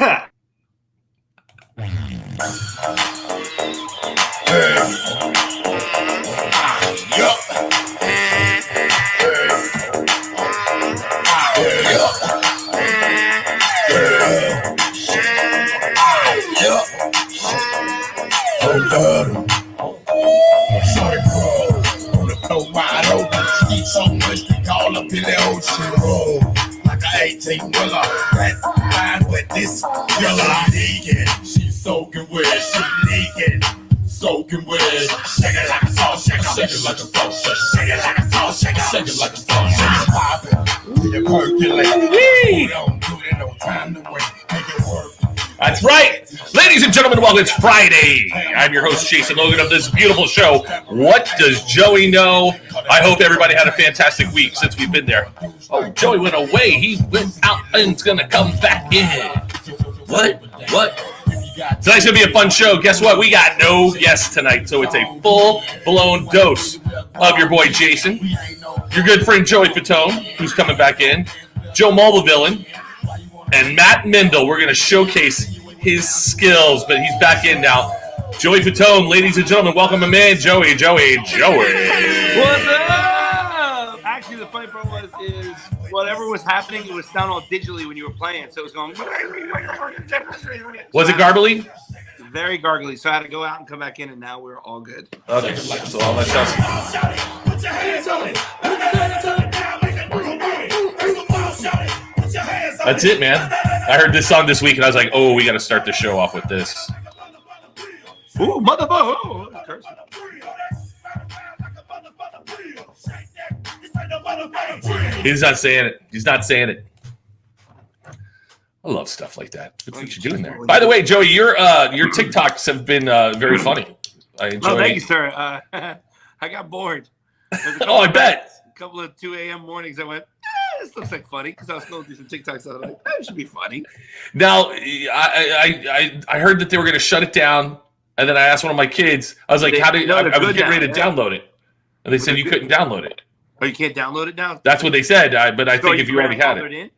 Ha! Shorty bro, on the floor wide open. Eat so much to call up in the ocean roll. Like an 18-wheeler, that's fine with this killer leaking. She's soaking wet, she leaking. Soaking wet, shake it like a salt shaker. Shake it like a salt shaker. Shake it like a salt shaker. Shake it like a salt shaker. Pop it, till you percolate. Hold on, do it, no time to wait. Make it work. That's right. Ladies and gentlemen, well, it's Friday. I'm your host, Jason Logan, of this beautiful show, What Does Joey Know? I hope everybody had a fantastic week since we've been there. Oh, Joey went away. He went out and is going to come back in. What? Tonight's going to be a fun show. Guess what? We got no guests tonight, so it's a full-blown dose of your boy, Jason, your good friend, Joey Fatone, who's coming back in, Joe Mulvillain, and Matt Mendel. We're going to showcase his skills, but he's back in now. Joey Fatone, ladies and gentlemen, welcome my man, Joey. What's up? Actually, the funny part is whatever was happening, it was sound all digitally when you were playing, so it was going. Was it garbly? Very gargly, so I had to go out and come back in, and now we're all good. Okay, so all that sounds. Put your hands on it. Put your hands on it now. Make it move. That's it, man. I heard this song this week, and I was like, oh, we got to start the show off with this. Ooh, motherfucker! He's not saying it. He's not saying it. I love stuff like that. Good what you're doing there. By the way, Joey, your TikToks have been very funny. I enjoy. Oh, thank you, sir. I got bored. Oh, I bet. A couple of 2 a.m. mornings, I went, this looks like funny, because I was going to do some TikToks. I was like, that should be funny. Now, I heard that they were going to shut it down, and then I asked one of my kids, I was like, I was getting ready to download it. And they said you couldn't download it. Oh, you can't download it now? That's what they said, but I think if you already had it. In?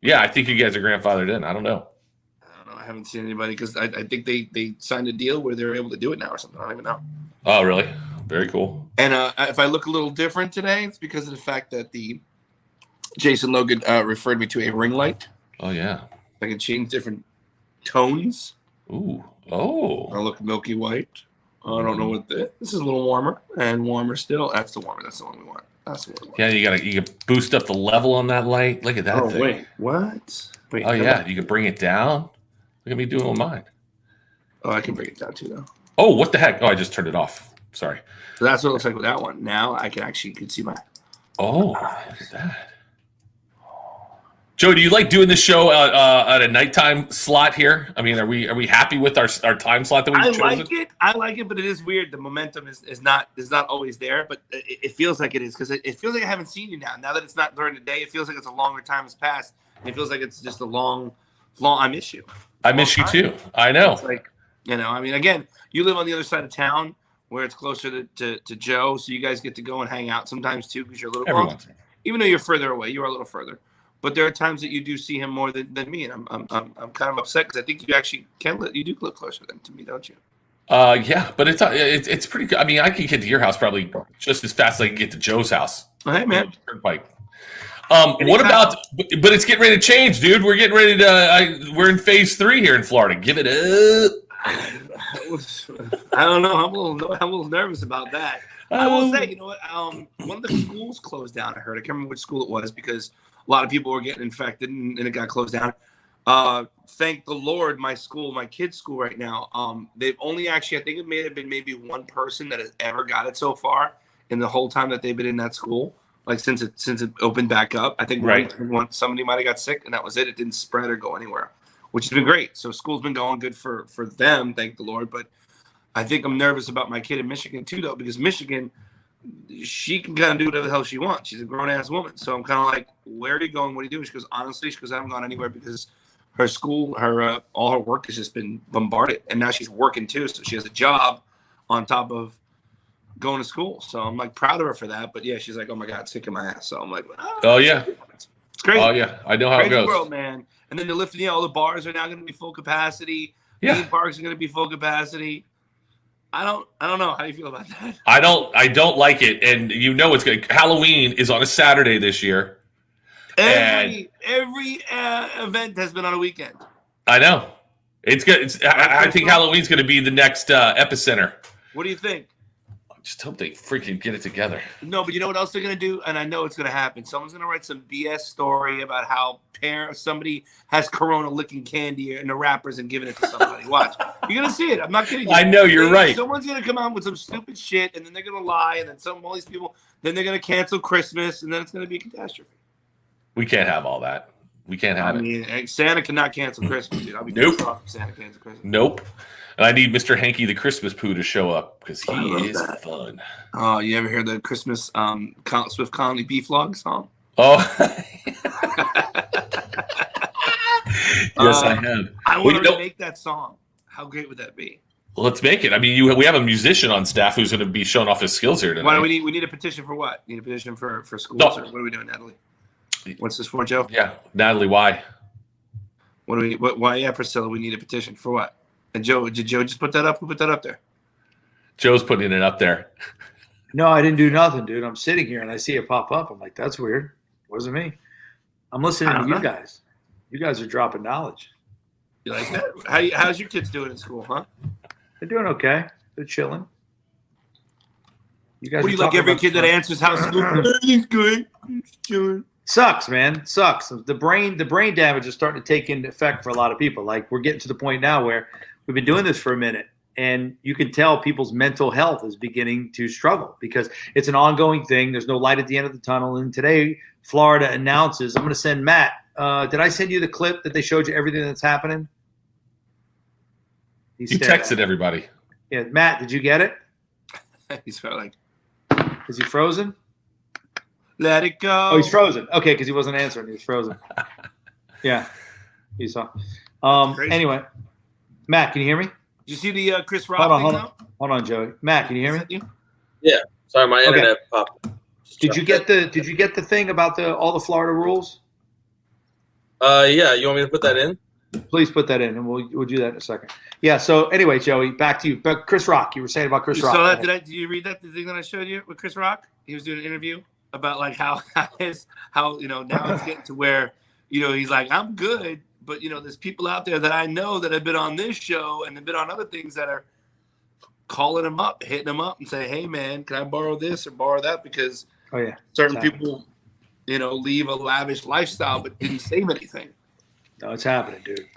Yeah, I think you guys are grandfathered in. I don't know. I haven't seen anybody, because I think they signed a deal where they're able to do it now or something. I don't even know. Oh, really? Very cool. And if I look a little different today, it's because of the fact that the Jason Logan referred me to a ring light. Oh, yeah. I can change different tones. Ooh. Oh. I look milky white. I don't know what this is. A little warmer and warmer still. That's the warmer. That's the one we want. That's the one we want. Yeah, you can boost up the level on that light. Look at that thing. Wait. What? Wait. Oh, yeah. You can bring it down. Look at me doing with mine. Oh, I can bring it down too, though. Oh, what the heck? Oh, I just turned it off. Sorry. So that's what it looks like with that one. Now I can actually see my. Oh, look at that. Joe, do you like doing this show at a nighttime slot here? I mean, are we happy with our time slot that we've chosen? I like it, but it is weird. The momentum is not always there, but it feels like it is, because it feels like I haven't seen you now. Now that it's not during the day, it feels like it's a longer time has passed. It feels like it's just a long. I miss you. I miss you too. I know. It's like, I mean, again, you live on the other side of town where it's closer to Joe, so you guys get to go and hang out sometimes too, because you're a little closer. Even though you're further away, you are a little further. But there are times that you do see him more than me, and I'm kind of upset, because I think you actually you do live closer than to me, don't you? Yeah, but it's pretty good. I mean, I can get to your house probably just as fast as I can get to Joe's house. Hey, man. Turnpike. What about? But it's getting ready to change, dude. We're getting ready to. We're in phase 3 here in Florida. Give it up. I don't know. I'm a little nervous about that. I will say, you know what? One of the schools closed down. I heard. I can't remember which school it was, because a lot of people were getting infected, and it got closed down. Thank the Lord, my kids' school right now, they've only actually, I think it may have been maybe one person that has ever got it so far in the whole time that they've been in that school. Like since it opened back up, I think somebody might have got sick, and that was it. It didn't spread or go anywhere, which has been great. So school's been going good for them, thank the Lord. But I think I'm nervous about my kid in Michigan too, though, because Michigan, she can kind of do whatever the hell she wants. She's a grown-ass woman. So I'm kind of like, where are you going? What are you doing? She goes, honestly, I haven't gone anywhere, because her school, all her work has just been bombarded. And now she's working too. So she has a job on top of going to school. So I'm like proud of her for that. But yeah, she's like, oh my God, it's kicking my ass. So I'm like, oh yeah. It's crazy. Oh yeah. I know how crazy it goes. World, man. And then they're lifting, all the bars are now going to be full capacity. Yeah. Theme parks are going to be full capacity. I don't know. How do you feel about that? I don't like it. And it's good. Halloween is on a Saturday this year. Every event has been on a weekend. I know. It's good. I think Halloween's going to be the next epicenter. What do you think? I just hope they freaking get it together. No, but you know what else they're going to do? And I know it's going to happen. Someone's going to write some BS story about how somebody has Corona licking candy in the wrappers and giving it to somebody. Watch. You're going to see it. I'm not kidding you. I know, you're right. Someone's going to come out with some stupid shit, and then they're going to lie, and then all these people, then they're going to cancel Christmas, and then it's going to be a catastrophe. We can't have all that. We can't have it. Santa cannot cancel Christmas, dude. I'll be nope. pissed off if Santa cancels Christmas. Nope. And I need Mr. Hanky the Christmas poo to show up because he is fun. Oh, you ever hear the Christmas Swift Colony Beef Log song? Oh. Yes, I have. I want to make that song. How great would that be? Well, let's make it. I mean, we have a musician on staff who's going to be showing off his skills here tonight. Why do we need a petition for what? Need a petition for schools? No. Or what are we doing, Natalie? What's this for, Joe? Yeah, Natalie, why? Why? Yeah, Priscilla, we need a petition for what? And Joe, did Joe just put that up? Who put that up there? Joe's putting it up there. No, I didn't do nothing, dude. I'm sitting here and I see it pop up. I'm like, that's weird. Wasn't me. I'm listening to you guys. You guys are dropping knowledge. You like that? How's your kids doing in school, huh? They're doing okay. They're chilling. You guys. What do you like? Every kid that answers how's school? Everything's good. Chilling. Sucks, man. Sucks. The brain damage is starting to take into effect for a lot of people. Like we're getting to the point now where we've been doing this for a minute, and you can tell people's mental health is beginning to struggle because it's an ongoing thing. There's no light at the end of the tunnel. And today, Florida announces, I'm going to send Matt. Did I send you the clip that they showed you everything that's happening? You texted everybody. Yeah, Matt, did you get it? He's felt like. Is he frozen? Let it go. Oh, he's frozen. Okay, because he wasn't answering. He was frozen. Yeah, he saw. Anyway, Matt, can you hear me? Did you see the Chris Rock thing now? Hold on, Joey. Matt, can you hear me? Yeah. Sorry, my internet popped. Did you get the thing about all the Florida rules? Yeah. You want me to put that in? Please put that in, and we'll do that in a second. Yeah. So anyway, Joey, back to you. But Chris Rock, you were saying about Chris Rock. Saw that? Did you read that? The thing that I showed you with Chris Rock? He was doing an interview about like how now it's getting to where he's like, I'm good, but there's people out there that I know that have been on this show and have been on other things that are calling him up, hitting him up, and say, hey man, can I borrow this or borrow that? Because certain people leave a lavish lifestyle but didn't save anything. No, it's happening, dude.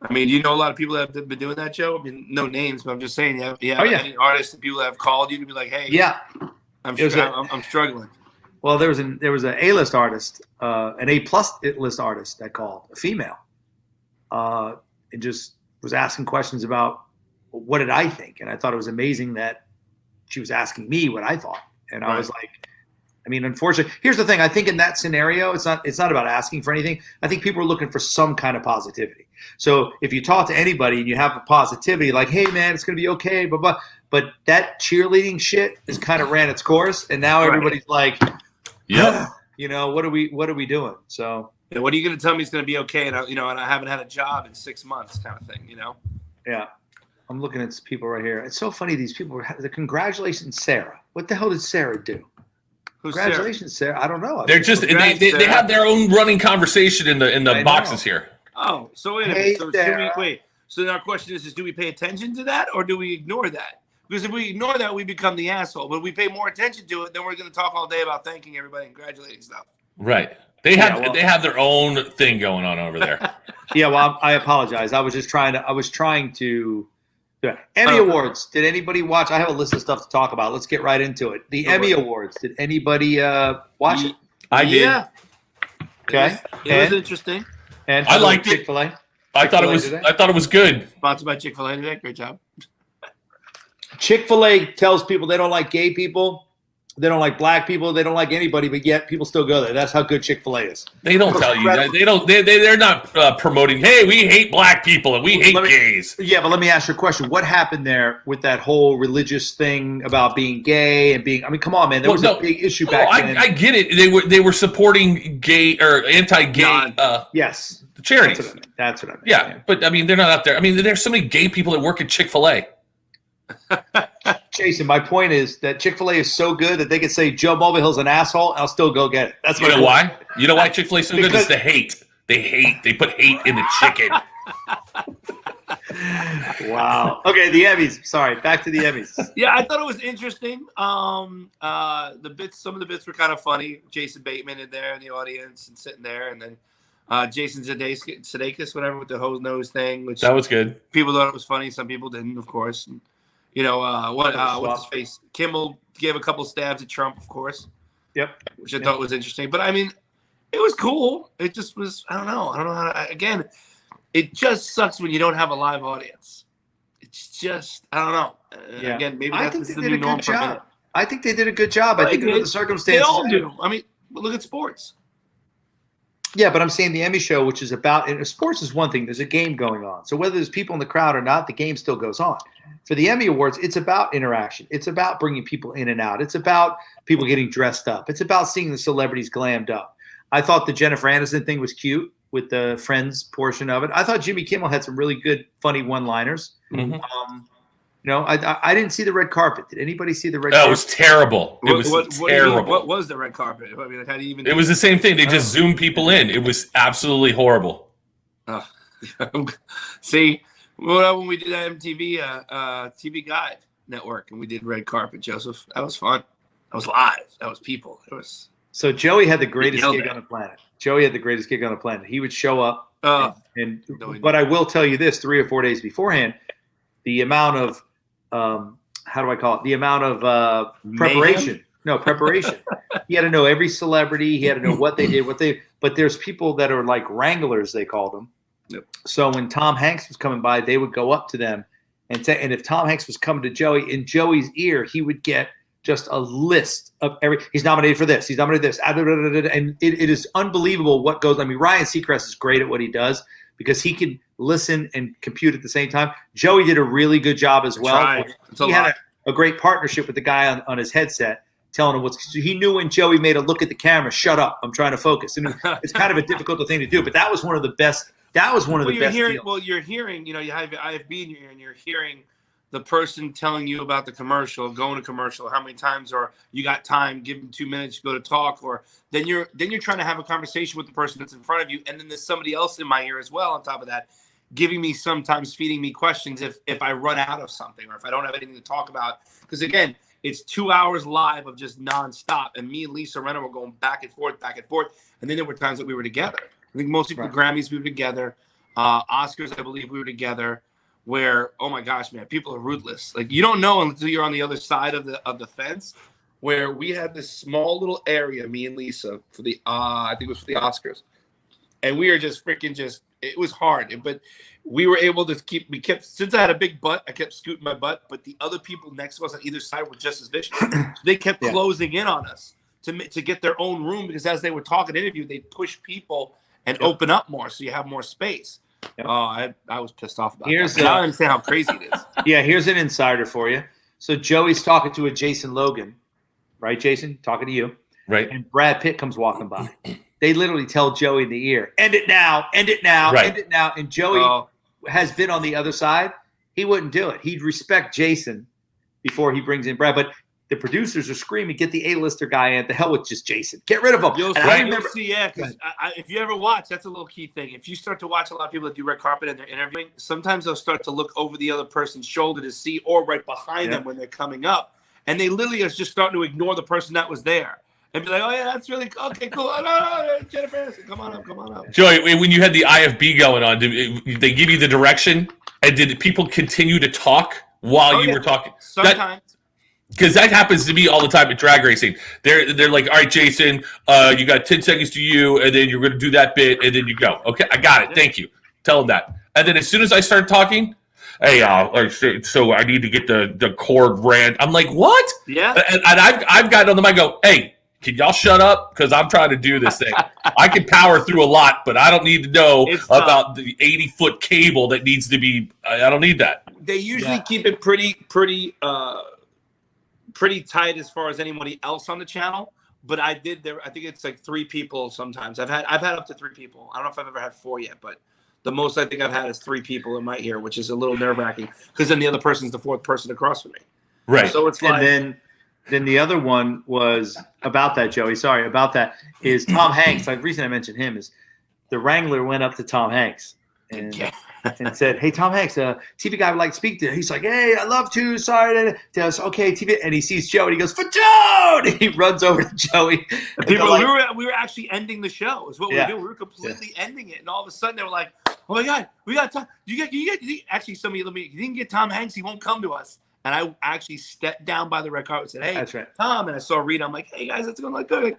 I mean, a lot of people that have been doing that, Joe. I mean, no names, but I'm just saying, any artists and people that have called you to be like, hey, I'm struggling. Well, there was a A-list artist, an A-plus list artist that called, a female, and just was asking questions about what did I think, and I thought it was amazing that she was asking me what I thought, and I was like, I mean, unfortunately, here's the thing. I think in that scenario, it's not about asking for anything. I think people are looking for some kind of positivity. So if you talk to anybody and you have a positivity, like, hey man, it's gonna be okay, blah blah. But that cheerleading shit has kind of ran its course, and now everybody's like, yeah, what are we doing? So what are you gonna tell me it's gonna be okay? And and I haven't had a job in 6 months, kind of thing, Yeah, I'm looking at people right here. It's so funny. These people the congratulations, Sarah. What the hell did Sarah do? Congratulations, Sarah. I don't know. They're just they have their own running conversation in the boxes here. Oh, so wait a minute. So then our question is do we pay attention to that or do we ignore that? Because if we ignore that, we become the asshole. But if we pay more attention to it, then we're going to talk all day about thanking everybody and congratulating stuff. Right. They have their own thing going on over there. Yeah. Well, I apologize. I was trying to. Emmy Awards. Did anybody watch? I have a list of stuff to talk about. Let's get right into it. The Emmy Awards. Did anybody watch it? I did. Yeah. Okay. It was interesting. And I liked it. Chick-fil-A. I thought it was good. Sponsored by Chick-fil-A today. Great job. Chick-fil-A tells people they don't like gay people, they don't like black people, they don't like anybody, but yet people still go there. That's how good Chick-fil-A is. They don't tell you that. They're not promoting, hey, we hate black people and we hate gays. Yeah, but let me ask you a question. What happened there with that whole religious thing about being gay and being? I mean, come on, man. There was a big issue back then. I get it. They were supporting gay or anti-gay. Yes. Charities. That's what I mean. Yeah, but I mean, they're not out there. I mean, there's so many gay people that work at Chick-fil-A. Jason, my point is that Chick-fil-A is so good that they could say Joe Mulvihill's an asshole. I'll still go get it. That's You what know why? You know why Chick-fil-A is so good? It's the hate. They hate. They put hate in the chicken. Wow. Okay, the Emmys. Sorry, back to the Emmys. Yeah, I thought it was interesting. Some of the bits were kind of funny. Jason Bateman in there in the audience and sitting there, and then Jason Sudeikis, whatever, with the hose nose thing, which That was good. people thought it was funny. Some people didn't, of course. And, what's his face? Kimmel gave a couple stabs at Trump, of course. Yep. Which I thought was interesting. But I mean, it was cool. It just was. I don't know how to. Again, it just sucks when you don't have a live audience. It's just, I don't know. Yeah. Again, maybe I that's think the they new did a norm good for a minute. job. I think they did a good job. I think under the circumstances. They all do. I mean, look at sports. Yeah, but I'm saying the Emmy show, which is about, and sports is one thing. There's a game going on. So whether there's people in the crowd or not, the game still goes on. For the Emmy Awards, it's about interaction. It's about bringing people in and out. It's about people getting dressed up. It's about seeing the celebrities glammed up. I thought the Jennifer Aniston thing was cute with the Friends portion of it. I thought Jimmy Kimmel had some really good, funny one-liners. Mm-hmm. I didn't see the red carpet. Did anybody see the red Oh, carpet? it was terrible. It was terrible. What was the red carpet? I mean, how do you even? It was the same thing. They just zoomed people in. It was absolutely horrible. See, when we did that MTV TV Guide Network and we did red carpet, Joseph, that was fun. That was live. That was people. It was. So Joey had the greatest gig on the planet. Joey had the greatest gig on the planet. He would show up, but I will tell you this: 3 or 4 days beforehand, the amount of the amount of preparation. Mayhem? No, preparation. He had to know every celebrity. He had to know what they did, but there's people that are like wranglers, they call them. Yep. So when Tom Hanks was coming by, they would go up to them and say, and if Tom Hanks was coming to Joey, in Joey's ear, he would get just a list of he's nominated for this, he's nominated this, and it is unbelievable what goes. I mean, Ryan Seacrest is great at what he does because he can listen and compute at the same time. Joey did a really good job as well. He had a great partnership with the guy on his headset, telling him he knew when Joey made a look at the camera, shut up, I'm trying to focus. And it's kind of a difficult thing to do, but that was one of the best. That was one of the best deals. Well, you're hearing, you have IFB in your ear, and you're hearing the person telling you about the commercial, going to commercial, how many times, or you got time, give them 2 minutes to go to talk, or then you're trying to have a conversation with the person that's in front of you, and then there's somebody else in my ear as well on top of that, giving me sometimes feeding me questions if I run out of something or if I don't have anything to talk about. Because again, it's 2 hours live of just nonstop, and me and Lisa Renner were going back and forth, and then there were times that we were together. I think mostly the Grammys we were together, Oscars I believe we were together. Where, oh my gosh, man, people are ruthless. Like you don't know until you're on the other side of the fence. Where we had this small little area, me and Lisa, for the I think it was for the Oscars, and we were just it was hard, but we were able to since I had a big butt, I kept scooting my butt, but the other people next to us on either side were just as vicious. So they kept closing in on us to get their own room because as they were talking interview, they'd push people and open up more so you have more space. Yep. Oh, I was pissed off about that. I don't understand how crazy it is. Yeah, here's an insider for you. So Joey's talking to a Jason Logan, right, Jason? Talking to you. Right. And Brad Pitt comes walking by. They literally tell Joey in the ear, end it now, end it now, end it now. And Joey has been on the other side. He wouldn't do it. He'd respect Jason before he brings in Brad. But the producers are screaming, get the A-lister guy in. The hell with just Jason. Get rid of him. You'll see, because if you ever watch, that's a little key thing. If you start to watch a lot of people that do red carpet and they're interviewing, sometimes they'll start to look over the other person's shoulder to see, or right behind them when they're coming up. And they literally are just starting to ignore the person that was there. And be like, oh, yeah, that's really okay, cool. Oh, no, Jennifer Aniston, come on up. Joey, when you had the IFB going on, did they give you the direction? And did people continue to talk while you were talking? Sometimes. Because that happens to me all the time at drag racing. They're like, all right, Jason, you got 10 seconds to you, and then you're going to do that bit, and then you go. Okay, I got it. Thank you. Tell them that. And then as soon as I start talking, hey, so I need to get the cord ran. I'm like, what? Yeah. And I've gotten on the mic, go, hey, can y'all shut up? Because I'm trying to do this thing. I can power through a lot, but I don't need to know about the 80-foot cable that needs to be. I don't need that. They usually keep it pretty tight as far as anybody else on the channel. but I did there. I think it's like 3 people sometimes. I've had up to 3 people. I don't know if I've ever had 4 yet, but the most I think I've had is 3 people in my ear, which is a little nerve-wracking because then the other person's the 4th person across from me. Right. So it's like. And then the other one was about that, Joey. Sorry, about that is Tom Hanks. Like the reason I mentioned him is the Wrangler went up to Tom Hanks and said, "Hey, Tom Hanks, TV guy would like to speak to you." He's like, "Hey, I love to. Sorry." Okay, TV. And he sees Joey and he goes, "Fatone!" And he runs over to Joey. People, we were actually ending the show. Is what we were doing. We were completely ending it, and all of a sudden they were like, "Oh my God, we got Tom. You actually some of you didn't get Tom Hanks. He won't come to us." And I actually stepped down by the red carpet and said, "Hey, that's right, Tom." And I saw Rita. I'm like, "Hey guys, it's going like good. Like,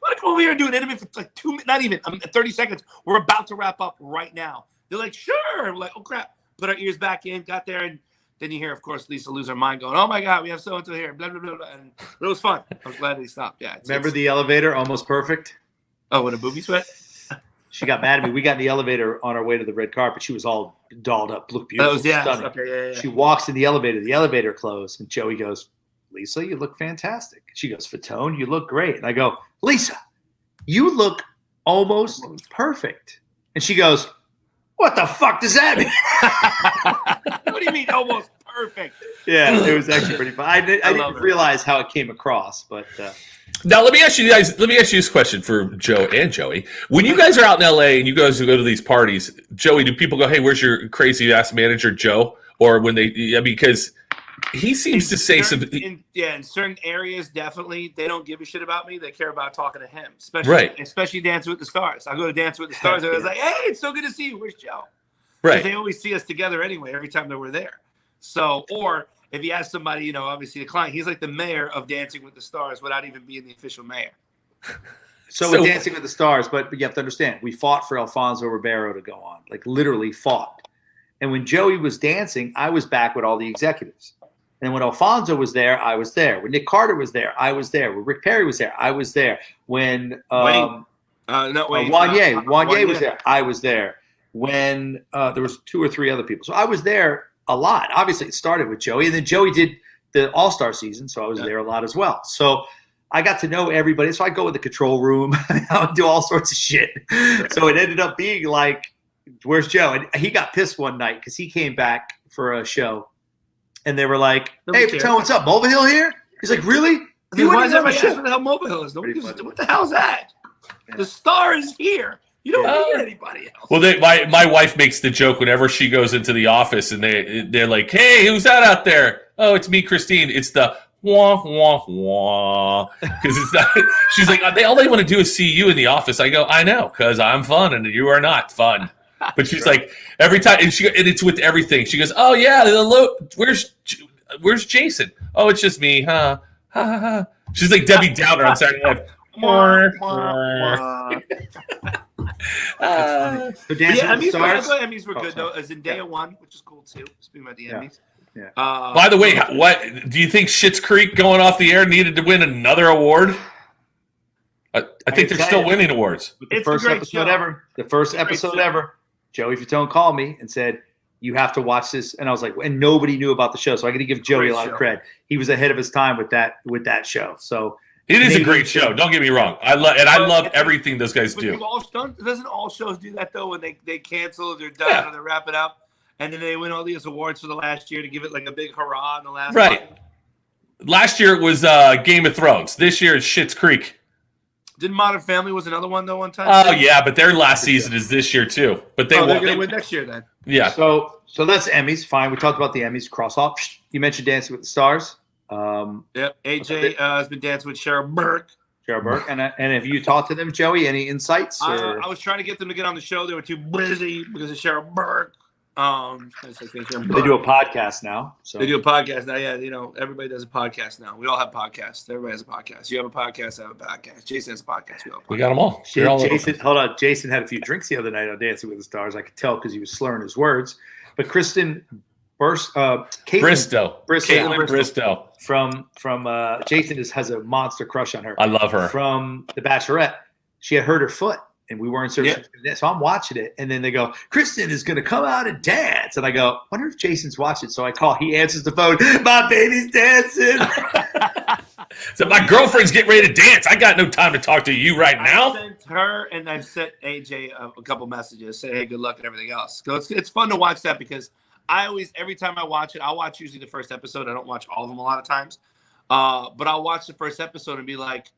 want to come over here and do an interview for like 2 minutes? Not even 30 seconds. We're about to wrap up right now." They're like, "Sure." We're like, "Oh crap!" Put our ears back in. Got there, and then you hear, of course, Lisa lose her mind, going, "Oh my God, we have so and so here." Blah blah blah blah. And it was fun. I was glad they stopped. Yeah. Remember the elevator, almost perfect. Oh, with a booby sweat. She got mad at me. We got in the elevator on our way to the red carpet. She was all dolled up, looked beautiful, stunning. Okay, yeah. She walks in the elevator closed, and Joey goes, "Lisa, you look fantastic." She goes, "Fatone, you look great." And I go, "Lisa, you look almost perfect." And she goes, "What the fuck does that mean?" What do you mean almost perfect? Yeah, it was actually pretty fun. I didn't realize how it came across, but now let me ask you this question for Joe and Joey. When you guys are out in LA and you guys go to these parties, Joey, do people go, "Hey, where's your crazy ass manager, Joe?" Or when because he seems to say something. In certain areas, definitely they don't give a shit about me. They care about talking to him, especially Dancing with the Stars. I go to Dance with the Stars. I was like, "Hey, it's so good to see you. Where's Joe?" Right. They always see us together anyway. Every time that we're there. So, or if he has somebody, obviously the client, he's like the mayor of Dancing with the Stars without even being the official mayor. So with Dancing with the Stars, but you have to understand, we fought for Alfonso Ribeiro to go on, like literally fought. And when Joey was dancing, I was back with all the executives. And when Alfonso was there, I was there. When Nick Carter was there, I was there. When Rick Perry was there, I was there. When Wanye was there, I was there. When there was 2 or 3 other people. So I was there a lot. Obviously, it started with Joey, and then Joey did the All-Star season, so I was there a lot as well. So I got to know everybody. So I go in the control room, I would do all sorts of shit. So it ended up being like, "Where's Joe?" And he got pissed one night because he came back for a show, and they were like, "Hey, Fatone, what's up? Mobile Hill here?" He's like, "Really?" Why is everybody asking what the hell Mobile Hill is? What the hell is that? Yeah. The Star is here. You don't need anybody else. Well, my wife makes the joke whenever she goes into the office and they're like, "Hey, who's that out there?" "Oh, it's me, Christine." It's the wah wah wah because it's not. She's like, all they want to do is see you in the office. I go, "I know, because I'm fun and you are not fun." But she's like, every time, and it's with everything. She goes, "Oh yeah, where's Jason?" "Oh, it's just me, huh?" She's like Debbie Downer on Saturday Night. Emmys were good though. Zendaya won, which is cool too. Speaking about the Emmys. Yeah. By the way, what do you think? Schitt's Creek going off the air needed to win another award. I think they're still winning awards. The first episode ever. The first episode ever. Joey Fatone called me and said, "You have to watch this." And I was like, and nobody knew about the show, so I got to give Joey a lot of credit. He was ahead of his time with that show. So. It is a great show. Don't get me wrong. I love everything those guys do. Doesn't all shows do that though? When they cancel, or they're done, or they wrap it up, and then they win all these awards for the last year to give it like a big hurrah in the last. Right. Month. Last year it was Game of Thrones. This year it's Schitt's Creek. Didn't Modern Family was another one though one time? Oh yeah, but their last season is this year too. But they're going to win next year then. Yeah. So that's Emmys. Fine. We talked about the Emmys. Cross off. You mentioned Dancing with the Stars. Yep. AJ has been dancing with Cheryl Burke. And have you talked to them, Joey? Any insights? I was trying to get them to get on the show. They were too busy because of Cheryl Burke. They do a podcast now. So. They do a podcast now. Yeah, everybody does a podcast now. We all have podcasts. Everybody has a podcast. You have a podcast. I have a podcast. Jason has a podcast. We got them all. Hold on. Jason had a few drinks the other night on Dancing with the Stars. I could tell because he was slurring his words. But Caitlin Bristow from Jason has a monster crush on her. I love her. From The Bachelorette, she had hurt her foot, and we weren't certain. Yeah. So I'm watching it, and then they go, "Kristen is going to come out and dance," and I go, "Wonder if Jason's watching." So I call. He answers the phone. "My baby's dancing." So my girlfriend's getting ready to dance. I got no time to talk to you right now. I sent her and I've sent AJ a couple messages, say hey, good luck and everything else. So it's fun to watch that because every time I watch it, I'll watch usually the first episode. I don't watch all of them a lot of times, but I'll watch the first episode and be like,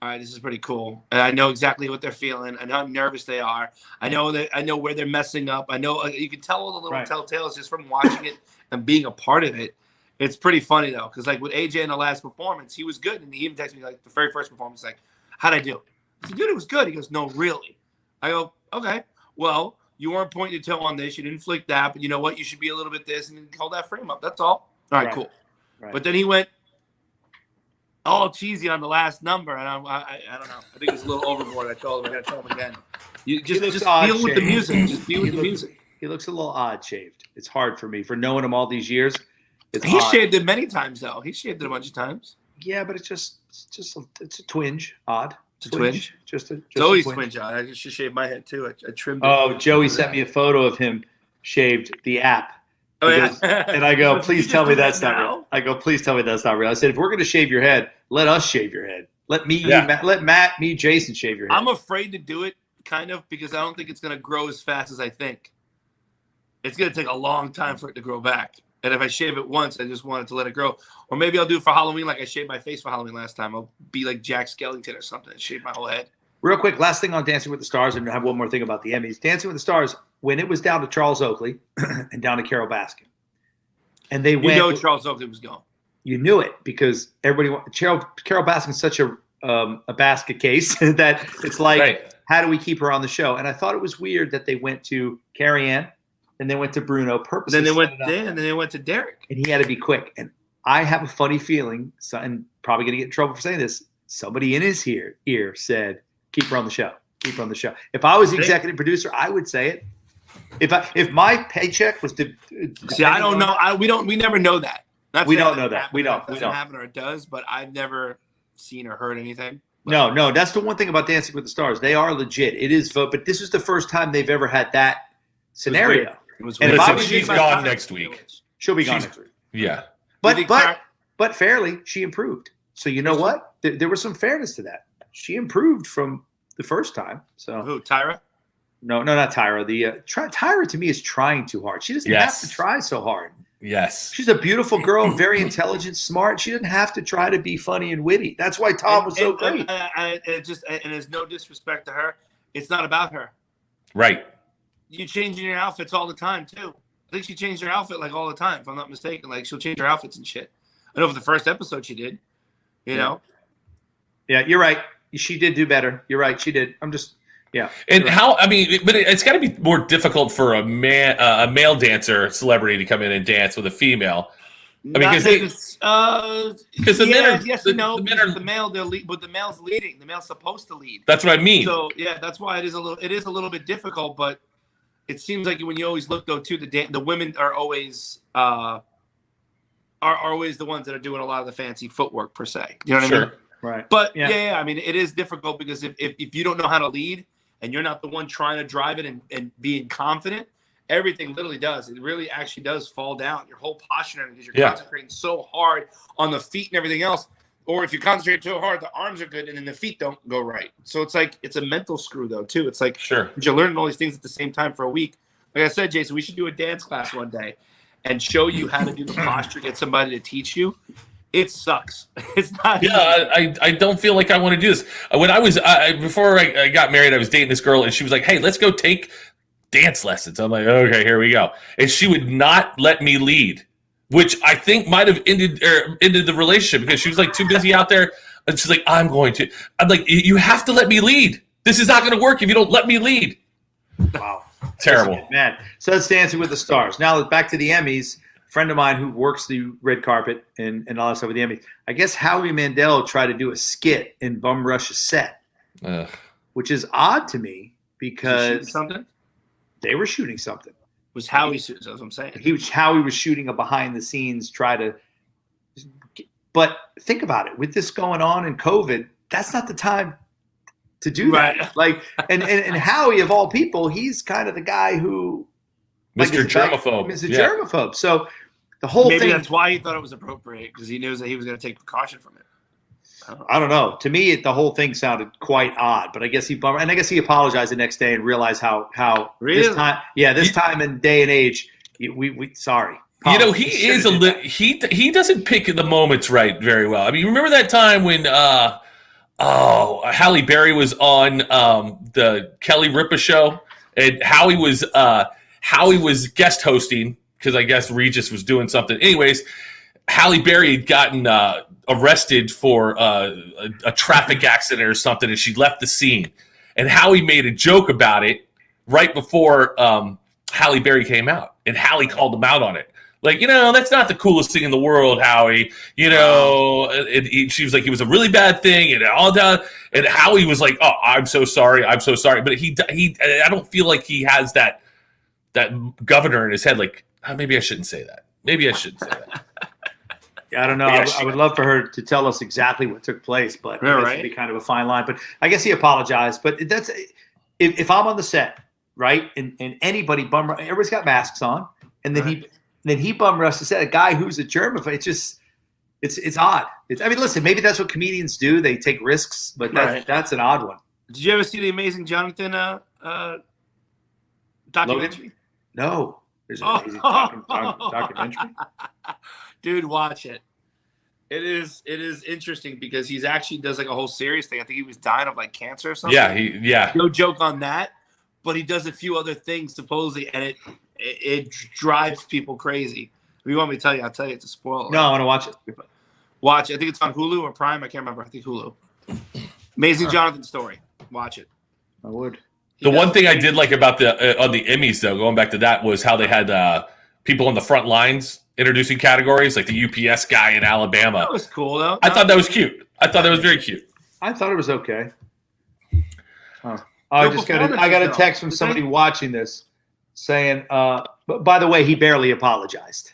all right, this is pretty cool. And I know exactly what they're feeling. I know how nervous they are. I know where they're messing up. I know you can tell all the little telltales just from watching it and being a part of it. It's pretty funny though, because like with AJ in the last performance, he was good, and he even texted me like the very first performance, like, "How'd I do?" I said, "Dude, it was good." He goes, "No, really." I go, "Okay, well, you weren't pointing your toe on this, you didn't flick that, but you know what? You should be a little bit this, and then hold that frame up. That's all." All right, cool. Right. But then he went all cheesy on the last number, and I don't know. I think it's a little overboard. I told him I got to tell him again. You just deal with the music. Just deal with the music. He looks a little odd shaved. It's hard for me for knowing him all these years. He shaved it many times though. He shaved it a bunch of times. Yeah, but it's a twinge odd. It's a twinge. It's always twinge odd. I just shaved my head too. I trimmed it. Oh, Joey sent me a photo of him shaved the app. Oh, yeah. And I go, please tell me that's not real. I go, please tell me that's not real. I said, if we're going to shave your head, let us shave your head. Let Matt, Jason shave your head. I'm afraid to do it, kind of, because I don't think it's going to grow as fast as I think. It's going to take a long time for it to grow back. And if I shave it once, I just wanted to let it grow. Or maybe I'll do it for Halloween like I shaved my face for Halloween last time. I'll be like Jack Skellington or something and shave my whole head. Real quick, last thing on Dancing with the Stars, and I have one more thing about the Emmys. Dancing with the Stars, when it was down to Charles Oakley and down to Carol Baskin, and they went. You know Charles Oakley was gone. You knew it because everybody. Carol Baskin's such a basket case that it's like, how do we keep her on the show? And I thought it was weird that they went to Carrie Ann, and they went to Bruno purposely. Then they went Dan, and then they went to Derek, and he had to be quick. And I have a funny feeling, and probably going to get in trouble for saying this. Somebody in his ear said, "Keep her on the show. Keep her on the show." If I was the executive producer, I would say it. If my paycheck was to see, I don't know. We never know that. We don't know that. We don't. It doesn't happen or it does, but I've never seen or heard anything. But no. That's the one thing about Dancing with the Stars. They are legit. It is vote, but this is the first time they've ever had that scenario. And she's gone next week. She'll be gone next week. Yeah. But fairly, she improved. So you know what? There was some fairness to that. She improved from the first time. So who? Tyra? No, not Tyra. Tyra to me is trying too hard. She doesn't have to try so hard. Yes. She's a beautiful girl, very intelligent, smart. She didn't have to try to be funny and witty. That's why Tom was so great. And there's no disrespect to her. It's not about her. Right. You changing your outfits all the time too. I think she changed her outfit like all the time, if I'm not mistaken. Like she'll change her outfits and shit. I know for the first episode she did. You know? Yeah, you're right. She did do better. You're right. She did. I'm just And how? I mean, but it's got to be more difficult for a male dancer celebrity to come in and dance with a female. I mean, because the men are the male. But the male's leading. The male's supposed to lead. That's what I mean. So yeah, that's why it is a little bit difficult. But it seems like when you always look though too, the women are always the ones that are doing a lot of the fancy footwork per se. You know what I mean? Right. But yeah, I mean, it is difficult because if you don't know how to lead and you're not the one trying to drive it and being confident, everything literally does. It really actually does fall down. Your whole posture because you're concentrating so hard on the feet and everything else. Or if you concentrate too hard, the arms are good and then the feet don't go right. So it's like it's a mental screw though too. It's like you're learning all these things at the same time for a week. Like I said, Jason, we should do a dance class one day and show you how to do the posture. Get somebody to teach you. It sucks. It's not. Yeah, I don't feel like I want to do this. When I was before I got married, I was dating this girl, and she was like, "Hey, let's go take dance lessons." I'm like, "Okay, here we go." And she would not let me lead, which I think might have ended the relationship because she was like too busy out there. And she's like, "I'm going to." I'm like, "You have to let me lead. This is not going to work if you don't let me lead." Wow, terrible, man. So that's Dancing with the Stars. Now back to the Emmys. Friend of mine who works the red carpet and all that stuff with the Emmys. I guess Howie Mandel tried to do a skit in Bum Rush's set, which is odd to me because they were shooting something. Was Howie shooting? That's what I'm saying. Howie was shooting a behind the scenes but think about it. With this going on in COVID, that's not the time to do that. Like, and Howie of all people, he's kind of the guy who Mr. Germaphobe. Mr. Germaphobe. So the whole thing. Maybe that's why he thought it was appropriate because he knew that he was going to take precaution from it. I don't know. To me, the whole thing sounded quite odd, but I guess he apologized the next day and realized how Really? this time and day and age, we sorry. You know, he doesn't pick the moments right very well. I mean, remember that time when Halle Berry was on the Kelly Ripa show, and Howie was guest hosting because I guess Regis was doing something. Anyways, Halle Berry had gotten arrested for a traffic accident or something, and she left the scene. And Howie made a joke about it right before Halle Berry came out, and Halle called him out on it. Like, that's not the coolest thing in the world, Howie. She was like, it was a really bad thing, and all that. And Howie was like, "Oh, I'm so sorry. But he I don't feel like he has that governor in his head. Like, maybe I shouldn't say that. Maybe I shouldn't say that. I don't know. I would love for her to tell us exactly what took place, but it'd be kind of a fine line. But I guess he apologized. But that's if I'm on the set, right, and anybody everybody's got masks on, and then he bum rushed the set. A guy who's a germaphobe. It's odd. I mean, listen, maybe that's what comedians do. They take risks, but that's an odd one. Did you ever see the Amazing Jonathan documentary? Logan? No. There's an amazing documentary. Dude, watch it. It is interesting because he's actually does like a whole serious thing. I think he was dying of like cancer or something. Yeah. No joke on that. But he does a few other things supposedly, and it drives people crazy. If you want me to tell you, I'll tell you. It's a spoiler. No, I want to watch it. Watch it. I think it's on Hulu or Prime. I can't remember. I think Hulu. Amazing Jonathan story. Watch it. I would. The one thing I did like about the on the Emmys, though, going back to that, was how they had people on the front lines introducing categories, like the UPS guy in Alabama. That was cool, though. I thought that was cute. I thought that was very cute. I thought it was okay. I got a text from somebody watching this saying, by the way, he barely apologized.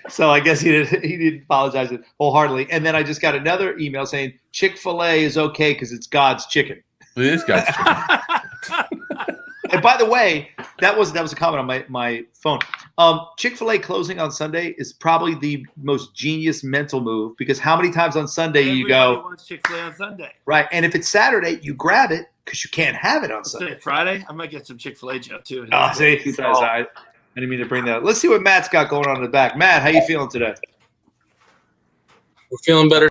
So I guess he didn't apologize wholeheartedly. And then I just got another email saying Chick-fil-A is okay because it's God's chicken. It is God's chicken. And by the way, that was a comment on my phone. Chick-fil-A closing on Sunday is probably the most genius mental move because how many times on Sunday you go? Everybody wants Chick-fil-A on Sunday. Right, and if it's Saturday, you grab it because you can't have it on Sunday. Friday, I might get some Chick-fil-A, Joe, too. Oh, see, I didn't mean to bring that up. Let's see what Matt's got going on in the back. Matt, how you feeling today? We're feeling better.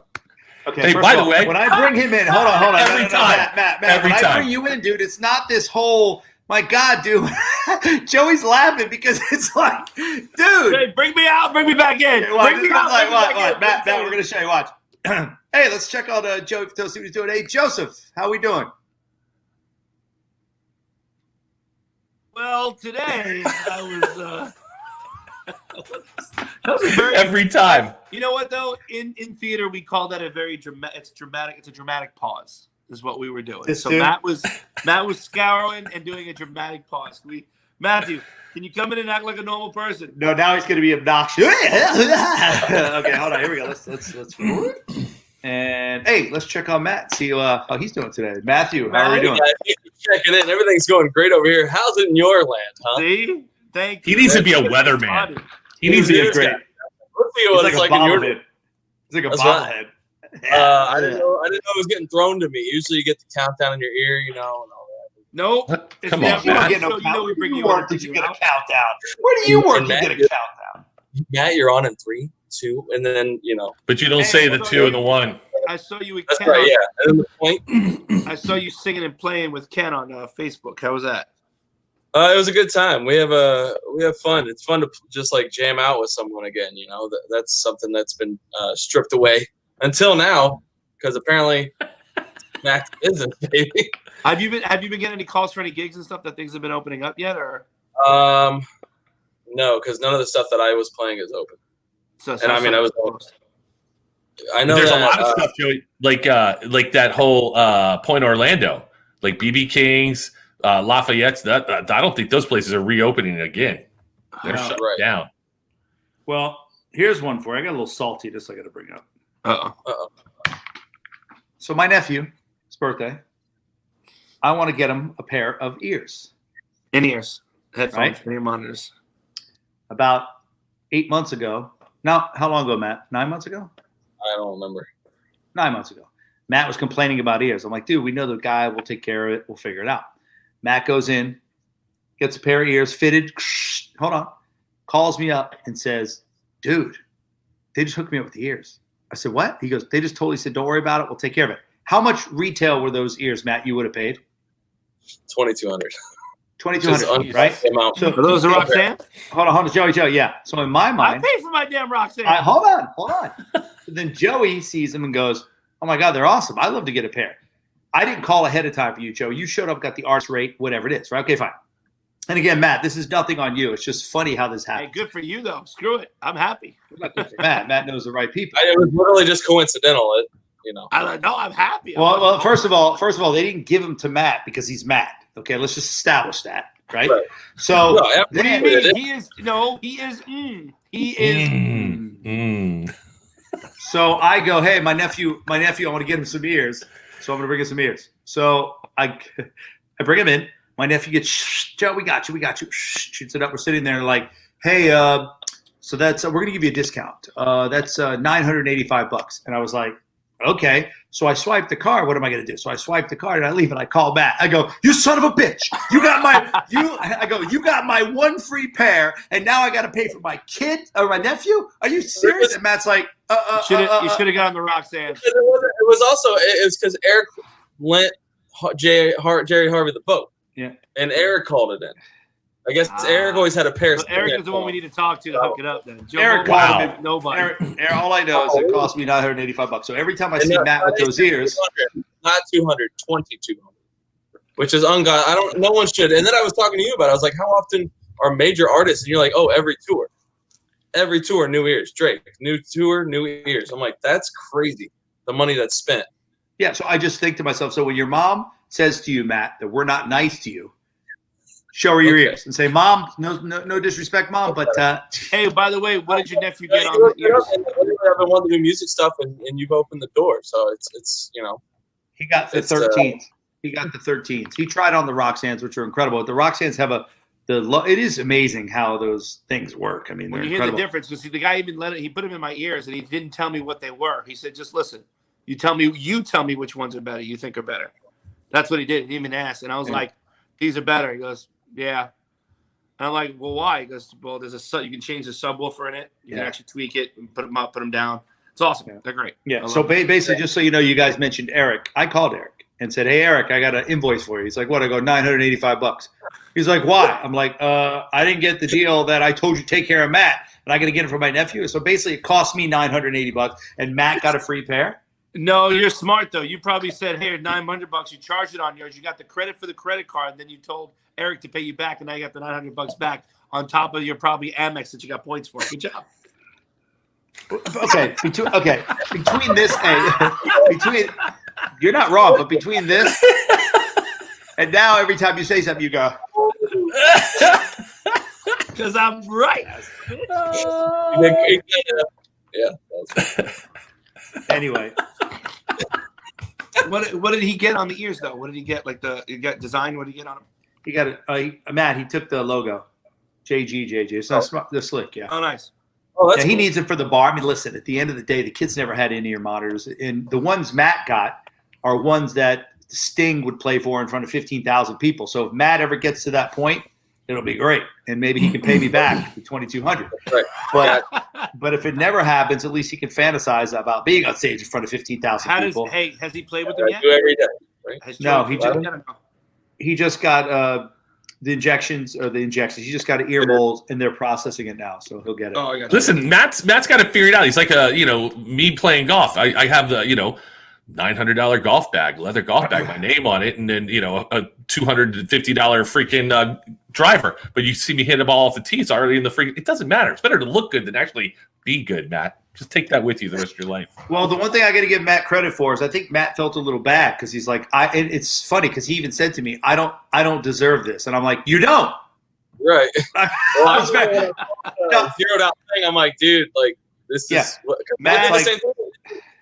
Okay. Hey, by the way, when I bring him in, hold on. Every time. Matt. Every when time. I bring you in, dude, it's not this whole. My God, dude. Joey's laughing because it's like, dude. Hey, bring me out, bring me back in. Bring me out. Matt, we're going to show you. Watch. Hey, let's check out Joey to see what he's doing. Hey, Joseph, how we doing? Well, today I was. That was a very, every time. You know what though? In theater, we call that a very dramatic. It's dramatic. It's a dramatic pause. Is what we were doing. So Matt was scouring and doing a dramatic pause. Matthew, can you come in and act like a normal person? No, now he's going to be obnoxious. Okay, hold on. Here we go. Let's. And hey, let's check on Matt. See how he's doing today. Matthew, how are we doing? Checking in. Everything's going great over here. How's it in your land, huh? See, thank you. He needs to be a weatherman. He needs to be great. Let's see what it's like in your land. It's like a bobblehead. I didn't know it was getting thrown to me. Usually, you get the countdown in your ear, and all that. Nope. Come on, Matt. Did you get a countdown? Where do you work? You get a countdown. Matt, you're on in 3, 2, and then But you don't say the 2 and the 1. I saw you with That's Ken. right. Yeah. And then the point. I saw you singing and playing with Ken on Facebook. How was that? It was a good time. We have fun. It's fun to just like jam out with someone again. That's something that's been stripped away until now because apparently Max isn't. Maybe. Have you been getting any calls for any gigs and stuff that things have been opening up yet, or? No, because none of the stuff that I was playing is open. I was. I know there's that, a lot of stuff, Joey, like that whole Point Orlando, like BB King's. Lafayette's. I don't think those places are reopening again. They're shut down. Well, here's one for you. I got a little salty. This I got to bring up. Uh-oh. So my nephew, his birthday. I want to get him a pair of ears. In-ears, headphones, Right? ear monitors. About 8 months ago. Now, how long ago, Matt? 9 months ago? I don't remember. 9 months ago. Matt was complaining about ears. I'm like, dude, we know the guy. We'll take care of it. We'll figure it out. Matt goes in, gets a pair of ears fitted. Hold on. Calls me up and says, dude, they just hooked me up with the ears. I said, what? He goes, they just totally said, don't worry about it. We'll take care of it. How much retail were those ears, Matt, you would have paid? $2,200. $2,200, right? So are those the Roxanne? Hold on, Joey, yeah. So in my mind, I paid for my damn Roxanne. hold on. So then Joey sees them and goes, oh my God, they're awesome. I'd love to get a pair. I didn't call ahead of time for you, Joe. You showed up, got the arse rate, whatever it is, right? Okay, fine. And again, Matt, this is nothing on you. It's just funny how this happened. Hey, good for you though. Screw it. I'm happy. Good for Matt. Matt knows the right people. It was literally just coincidental. I'm happy. Well, first of all, they didn't give him to Matt because he's Matt. Okay, let's just establish that, right? So what do you mean? He is. So I go, hey, my nephew, I want to get him some ears. So I'm going to bring him some ears. So I bring him in. My nephew gets, Joe, we got you. Shoots it up. We're sitting there like, hey, so that's we're going to give you a discount. That's $985. And I was like, okay. So I swipe the card. What am I going to do? So I swipe the card and I leave and I call back. I go, you son of a bitch. You got my one free pair and now I got to pay for my kid or my nephew? Are you serious? And Matt's like, you should have gotten the Roxanne. It was because Eric lent Jerry Harvey the boat. Yeah. And Eric called it in. I guess Eric always had a pair. So Eric is the one we need to talk to hook it up then. Joe Eric, nobody. Eric, all I know is it cost me $985. So every time I see Matt with those ears, not 200, 2,200, which is ungodly. No one should. And then I was talking to you about it. I was like, how often are major artists? And you're like, oh, every tour, new ears. Drake, new tour, new ears. I'm like, that's crazy. The money that's spent. Yeah. So I just think to myself, so when your mom says to you, Matt, that we're not nice to you, show her your ears and say, Mom, no disrespect, Mom, but hey, by the way, what did your nephew get on the ears? I've been wanting to do music stuff, and you've opened the door, so it's he got the 13th. He got the 13th. He tried on the Roxannes, which are incredible. But the Roxannes have it is amazing how those things work. I mean, when you hear the difference, because the guy even he put them in my ears, and he didn't tell me what they were. He said, just listen. You tell me which ones are better. You think are better. That's what he did. He didn't even ask, and I was like, these are better. He goes, yeah. And I'm like, well, why? He goes, well, there's you can change the subwoofer in it. You can actually tweak it and put them up, put them down. It's awesome. Yeah. They're great. Yeah. So basically, just so you know, you guys mentioned Eric. I called Eric and said, hey, Eric, I got an invoice for you. He's like, what? I go, $985. He's like, why? I'm like, I didn't get the deal that I told you take care of Matt, and I got to get it for my nephew. So basically, it cost me $980, and Matt got a free pair. No, you're smart though. You probably said, "Hey, $900. You charged it on yours. You got the credit for the credit card, and then you told Eric to pay you back, and now you got the $900 back on top of your probably Amex that you got points for." Good job. Okay, between this and you're not wrong, but between this and now, every time you say something, you go, because I'm right. Yeah. Anyway. What did he get on the ears though? What did he get? Like he got design. What did he get on him? He got Matt. He took the logo, JG. It's not smart. They're slick. Yeah. Oh, nice. Oh, that's he cool. needs it for the bar. I mean, listen. At the end of the day, the kids never had in-ear monitors, and the ones Matt got are ones that Sting would play for in front of 15,000 people. So if Matt ever gets to that point, it'll be great, and maybe he can pay me back the $2,200. Right. But if it never happens, at least he can fantasize about being on stage in front of 15,000 people. Has he played with them yet? I do every day. Right? No, he just got the injections. He just got an ear mold, and they're processing it now, so he'll get it. Oh, I got you. Listen, Matt's got it figured out. He's like me playing golf. I have the $900 golf bag, leather golf bag, my name on it, and then a $250 freaking driver. But you see me hit the ball off the tee, it's already in the freaking. It doesn't matter. It's better to look good than actually be good, Matt. Just take that with you the rest of your life. Well, the one thing I got to give Matt credit for is I think Matt felt a little bad because he's like, and it's funny because he even said to me, I don't deserve this, and I'm like, you don't. Right. Well, zeroed out thing. I'm like, dude, like this is Matt. Like,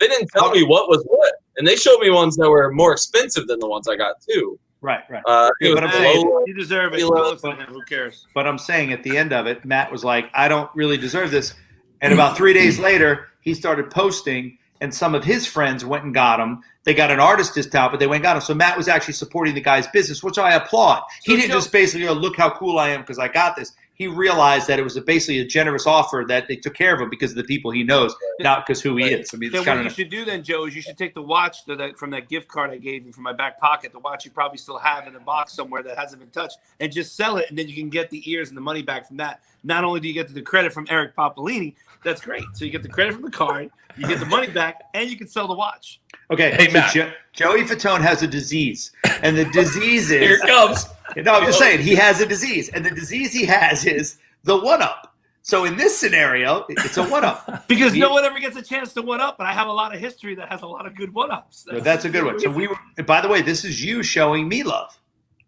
they didn't tell me what was what, and they showed me ones that were more expensive than the ones I got too. Right. But I'm saying, you deserve it. Who cares? But I'm saying at the end of it, Matt was like, I don't really deserve this. And about 3 days later, he started posting, and some of his friends went and got him. They got an artist discount, but they went and got him. So Matt was actually supporting the guy's business, which I applaud. He didn't just basically go, look how cool I am because I got this. He realized that it was basically a generous offer that they took care of him because of the people he knows, not because who he is. I mean, then what you should do then, Joe, is you should take the watch from that gift card I gave you from my back pocket, the watch you probably still have in a box somewhere that hasn't been touched, and just sell it, and then you can get the ears and the money back from that. Not only do you get the credit from Eric Popolini, that's great. So you get the credit from the card, you get the money back, and you can sell the watch. Okay, hey, Matt. Joey Fatone has a disease, and the disease is Here it comes. No, I'm just saying he has a disease, and the disease he has is the one-up. So in this scenario, it's a one-up. Because no one ever gets a chance to one-up, but I have a lot of history that has a lot of good one-ups. That's a good one. So we were. By the way, this is you showing me love.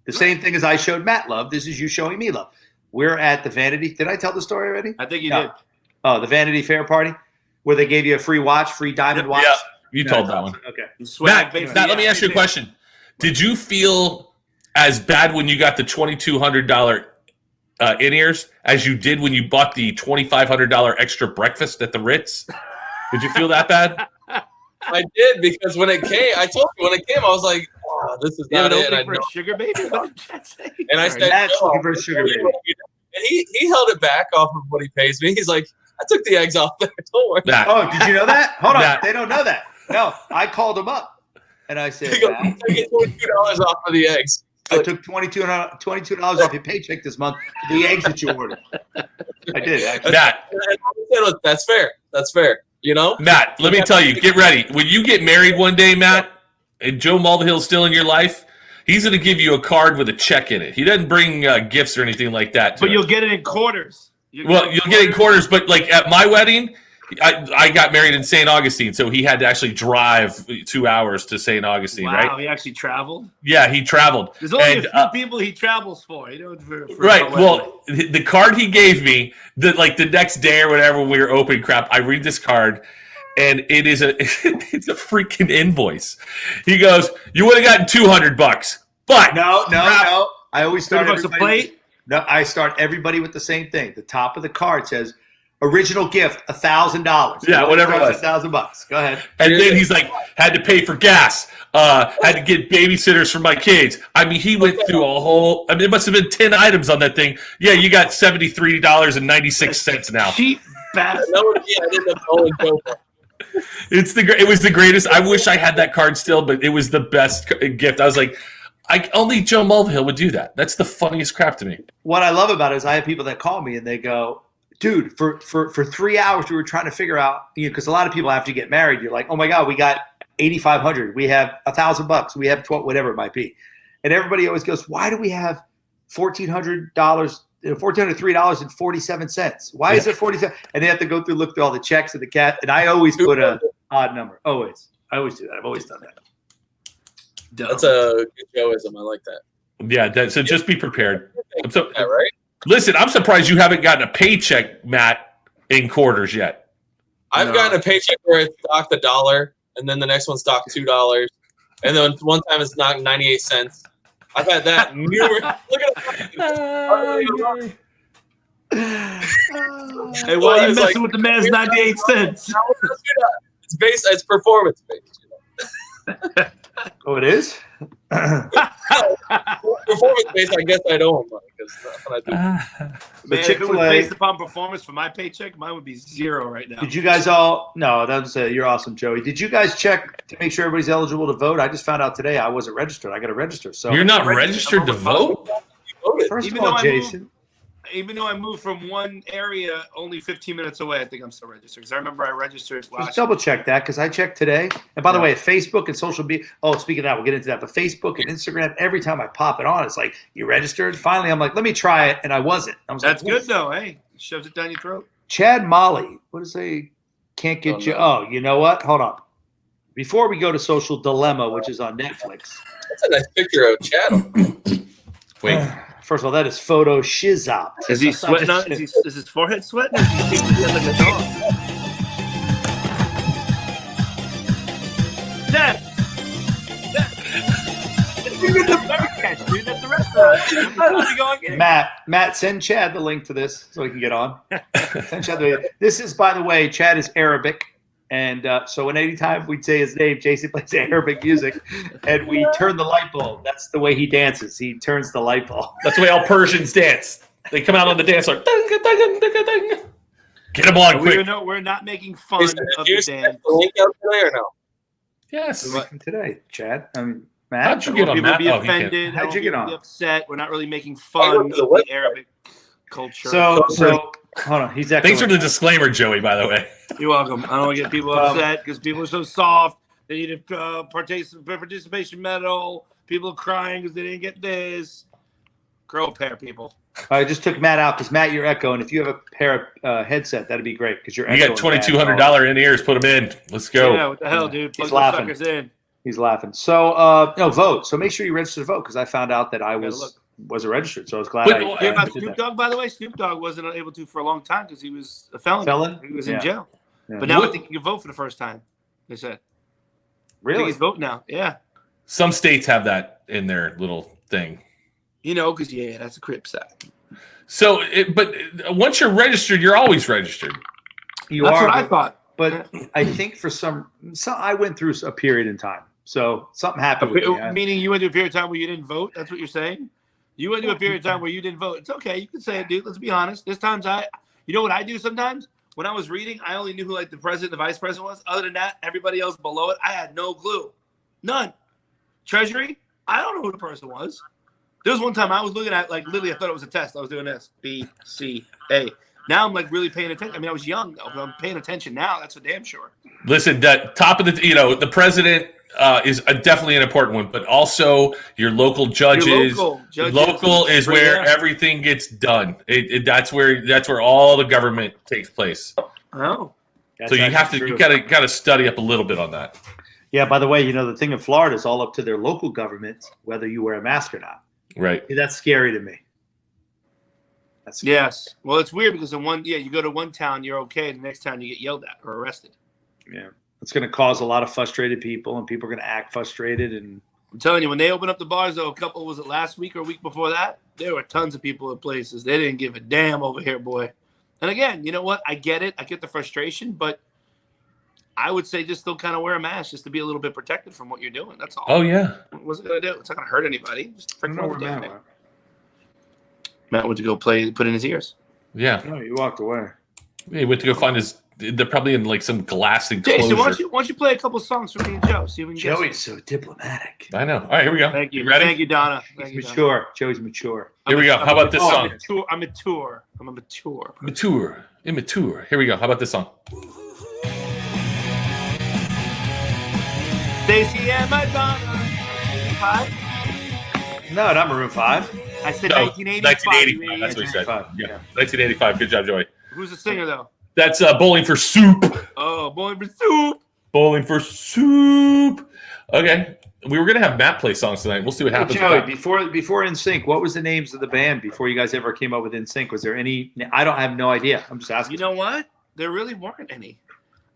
The same thing as I showed Matt love. This is you showing me love. We're at the Vanity. Did I tell the story already? I think you did. Oh, the Vanity Fair party where they gave you a free watch, free diamond watch. Yeah, you told that one. Okay. Matt, let me ask you a question. Did you feel as bad when you got the $2,200 in-ears as you did when you bought the $2,500 extra breakfast at the Ritz? Did you feel that bad? I did, because when it came, I told you when it came, I was like, oh, this is not it. And I for a sugar baby? What did that say? And I said, Matt's no, looking for a sugar baby. And he held it back off of what he pays me. He's like, I took the eggs off there. Don't worry. Matt, Oh, did you know that? Hold on. Matt. They don't know that. No, I called him up and I said, He goes, Matt, I get $22 off for the eggs. I took $22 off your paycheck this month for the eggs that you ordered. I did, actually. Matt, That's fair. That's fair. You know? Matt, let me tell you, get ready. When you get married one day, Matt, and Joe Mulvihill's still in your life, he's going to give you a card with a check in it. He doesn't bring gifts or anything like that. But you'll get it in quarters. You'll get it in quarters, but like at my wedding, I got married in St. Augustine, so he had to actually drive 2 hours to St. Augustine, right? Wow, he actually traveled? Yeah, he traveled. There's only a few people he travels for. For right. Well, the card he gave me, the next day or whatever when we were open crap, I read this card, and it is it's a freaking invoice. He goes, "You would have gotten $200, but No. I always start $200 a plate. No, I start everybody with the same thing. The top of the card says, "Original gift, $1,000." Yeah, whatever it was. $1,000. Go ahead. And then he's like, had to pay for gas, had to get babysitters for my kids. I mean, he went through a whole. I mean, it must have been 10 items on that thing. Yeah, you got $73.96 now. Cheap bastard. I didn't have the only joke. It was the greatest. I wish I had that card still, but it was the best gift. I was like, only Joe Mulvihill would do that. That's the funniest crap to me. What I love about it is I have people that call me and they go, "Dude, for 3 hours we were trying to figure out, because a lot of people after you get married, you're like, oh my God, we got $8,500, we have $1,000, we have 12, whatever it might be," and everybody always goes, "Why do we have $1,403.47? Why is it 47?" And they have to go look through all the checks and the cat, and I always put a odd number. Always, I always do that. I've always done that. That's a good Joeism. I like that. Yeah. So just be prepared. Yeah, right? Listen, I'm surprised you haven't gotten a paycheck, Matt, in quarters yet. I've gotten a paycheck where it's docked $1, and then the next one's docked $2, and then one time it's docked 98 cents. I've had that numerous. Look at that. Hey, why are you messing with the man's 98 cents? It's performance based. Oh, it is? Performance based, I guess I don't money because that's what I do. Man, if it was based upon performance for my paycheck, mine would be 0 right now. Did you guys all? No, that's you're awesome, Joey. Did you guys check to make sure everybody's eligible to vote? I just found out today I wasn't registered. I got to register. So you're not registered to vote? First of all, Jason. Even though I moved from one area only 15 minutes away, I think I'm still registered. Because I remember I registered last Just double check that, because I checked today. And by the way, Facebook and social media. Oh, speaking of that, we'll get into that. But Facebook and Instagram, every time I pop it on, it's like, "You registered?" Finally, I'm like, let me try it. And I wasn't. I was That's like, good, though. Hey, shoves it down your throat. Chad Molly. What does they can't get you? no. Oh, you know what? Hold on. Before we go to Social Dilemma, which is on Netflix. That's a nice picture of Chad. Wait. First of all, that is photo shizzop. Is he sweating on? Is his forehead sweating? Or is he taking his head like a dog? Dad! Dude, that's the restaurant. Matt, send Chad the link to this so he can get on. Send Chad the link. This is, by the way, Chad is Arabic, And so anytime we'd say his name, Jason plays Arabic music, and we turn the light bulb. That's the way he dances. He turns the light bulb. That's the way all Persians dance. They come out on the dance floor. Get them on quick. We're not making fun of the dance. The link out today or no? Yes. From today, Chad. I mean, Matt. How'd you get on People Matt? be Oh, he can't. offended. How'd you get on? Be upset. We're not really making I fun went of to the the website. Arabic culture. So hold on. He's Thanks for the disclaimer, Joey, by the way. You're welcome. I don't want to get people upset because people are so soft. They need a participation medal. People are crying because they didn't get this. Grow a pair, people. I just took Matt out because Matt, you're echoing. If you have a pair of headset, that'd be great because you're You echoing. got $2,200 in ears. Put them in. Let's go. Yeah, what the hell, dude? Plug He's those laughing. suckers in. He's laughing. So vote. So make sure you register to vote because I found out that I look. wasn't registered. So I was glad But- I Hear about did Snoop that. Dogg, by the way? Snoop Dogg wasn't able to for a long time because he was a felon. Felon? He was Yeah. in jail. Yeah. But now What- I think you can vote for the first time. They said. I think Really? he's voting now. Yeah. Some states have that in their little thing. You know, because, that's a Crip side. So, but once you're registered, you're always registered. You That's are, what I thought. but I think for some I went through a period in time. So something happened with me. Meaning you went through a period of time where you didn't vote? That's what you're saying? You went through a period of time where you didn't vote. It's okay. You can say it, dude. Let's be honest. There's times you know what I do sometimes? When I was reading, I only knew who like the president, the vice president was. Other than that, everybody else below it, I had no clue. None. Treasury, I don't know who the person was. There was one time I was looking at, like, literally, I thought it was a test. I was doing this. B, C, A. Now I'm, like, really paying attention. I mean, I was young, though, but I'm paying attention now. That's for damn sure. Listen, that top of the president is definitely an important one, but also your local judges. Local is where everything gets done. That's where all the government takes place. Oh. So you gotta study up a little bit on that. Yeah. By the way, the thing in Florida is all up to their local government whether you wear a mask or not. Right. That's scary to me. That's scary. Yes. Well, it's weird because you go to one town, you're okay. The next town, you get yelled at or arrested. Yeah. It's going to cause a lot of frustrated people, and people are going to act frustrated. And I'm telling you, when they opened up the bars, though, was it last week or a week before that? There were tons of people at places. They didn't give a damn over here, boy. And again, you know what? I get it. I get the frustration, but I would say just still kind of wear a mask just to be a little bit protected from what you're doing. That's all. Oh yeah. What's it going to do? It's not going to hurt anybody. Just I don't know where Matt went. Matt went to go put in his ears. Yeah. No, you walked away. He went to go find his. They're probably in like some glass enclosure. Jason, why don't you play a couple songs for me and Joe? See if we can guess. Joey's so diplomatic. I know. All right, here we go. Thank you. Ready? Thank you, Donna. He's Thank you, Donna. mature. Joey's mature. Here we go. How about this song? I'm mature. I'm a mature. Mature. Immature. Here we go. How about this song? Stacey and Madonna. 5? No, not Maroon 5. I said No, 1985. That's what he said. 1985, Yeah. yeah. 1985. Good job, Joey. Who's the singer, though? That's Bowling for Soup. Oh, Bowling for Soup. Bowling for Soup. Okay. We were going to have Matt play songs tonight. We'll see what happens. Joey, with that. before Nsync, what was the names of the band before you guys ever came up with Nsync? Was there any? I have no idea. I'm just asking. You know what? There really weren't any.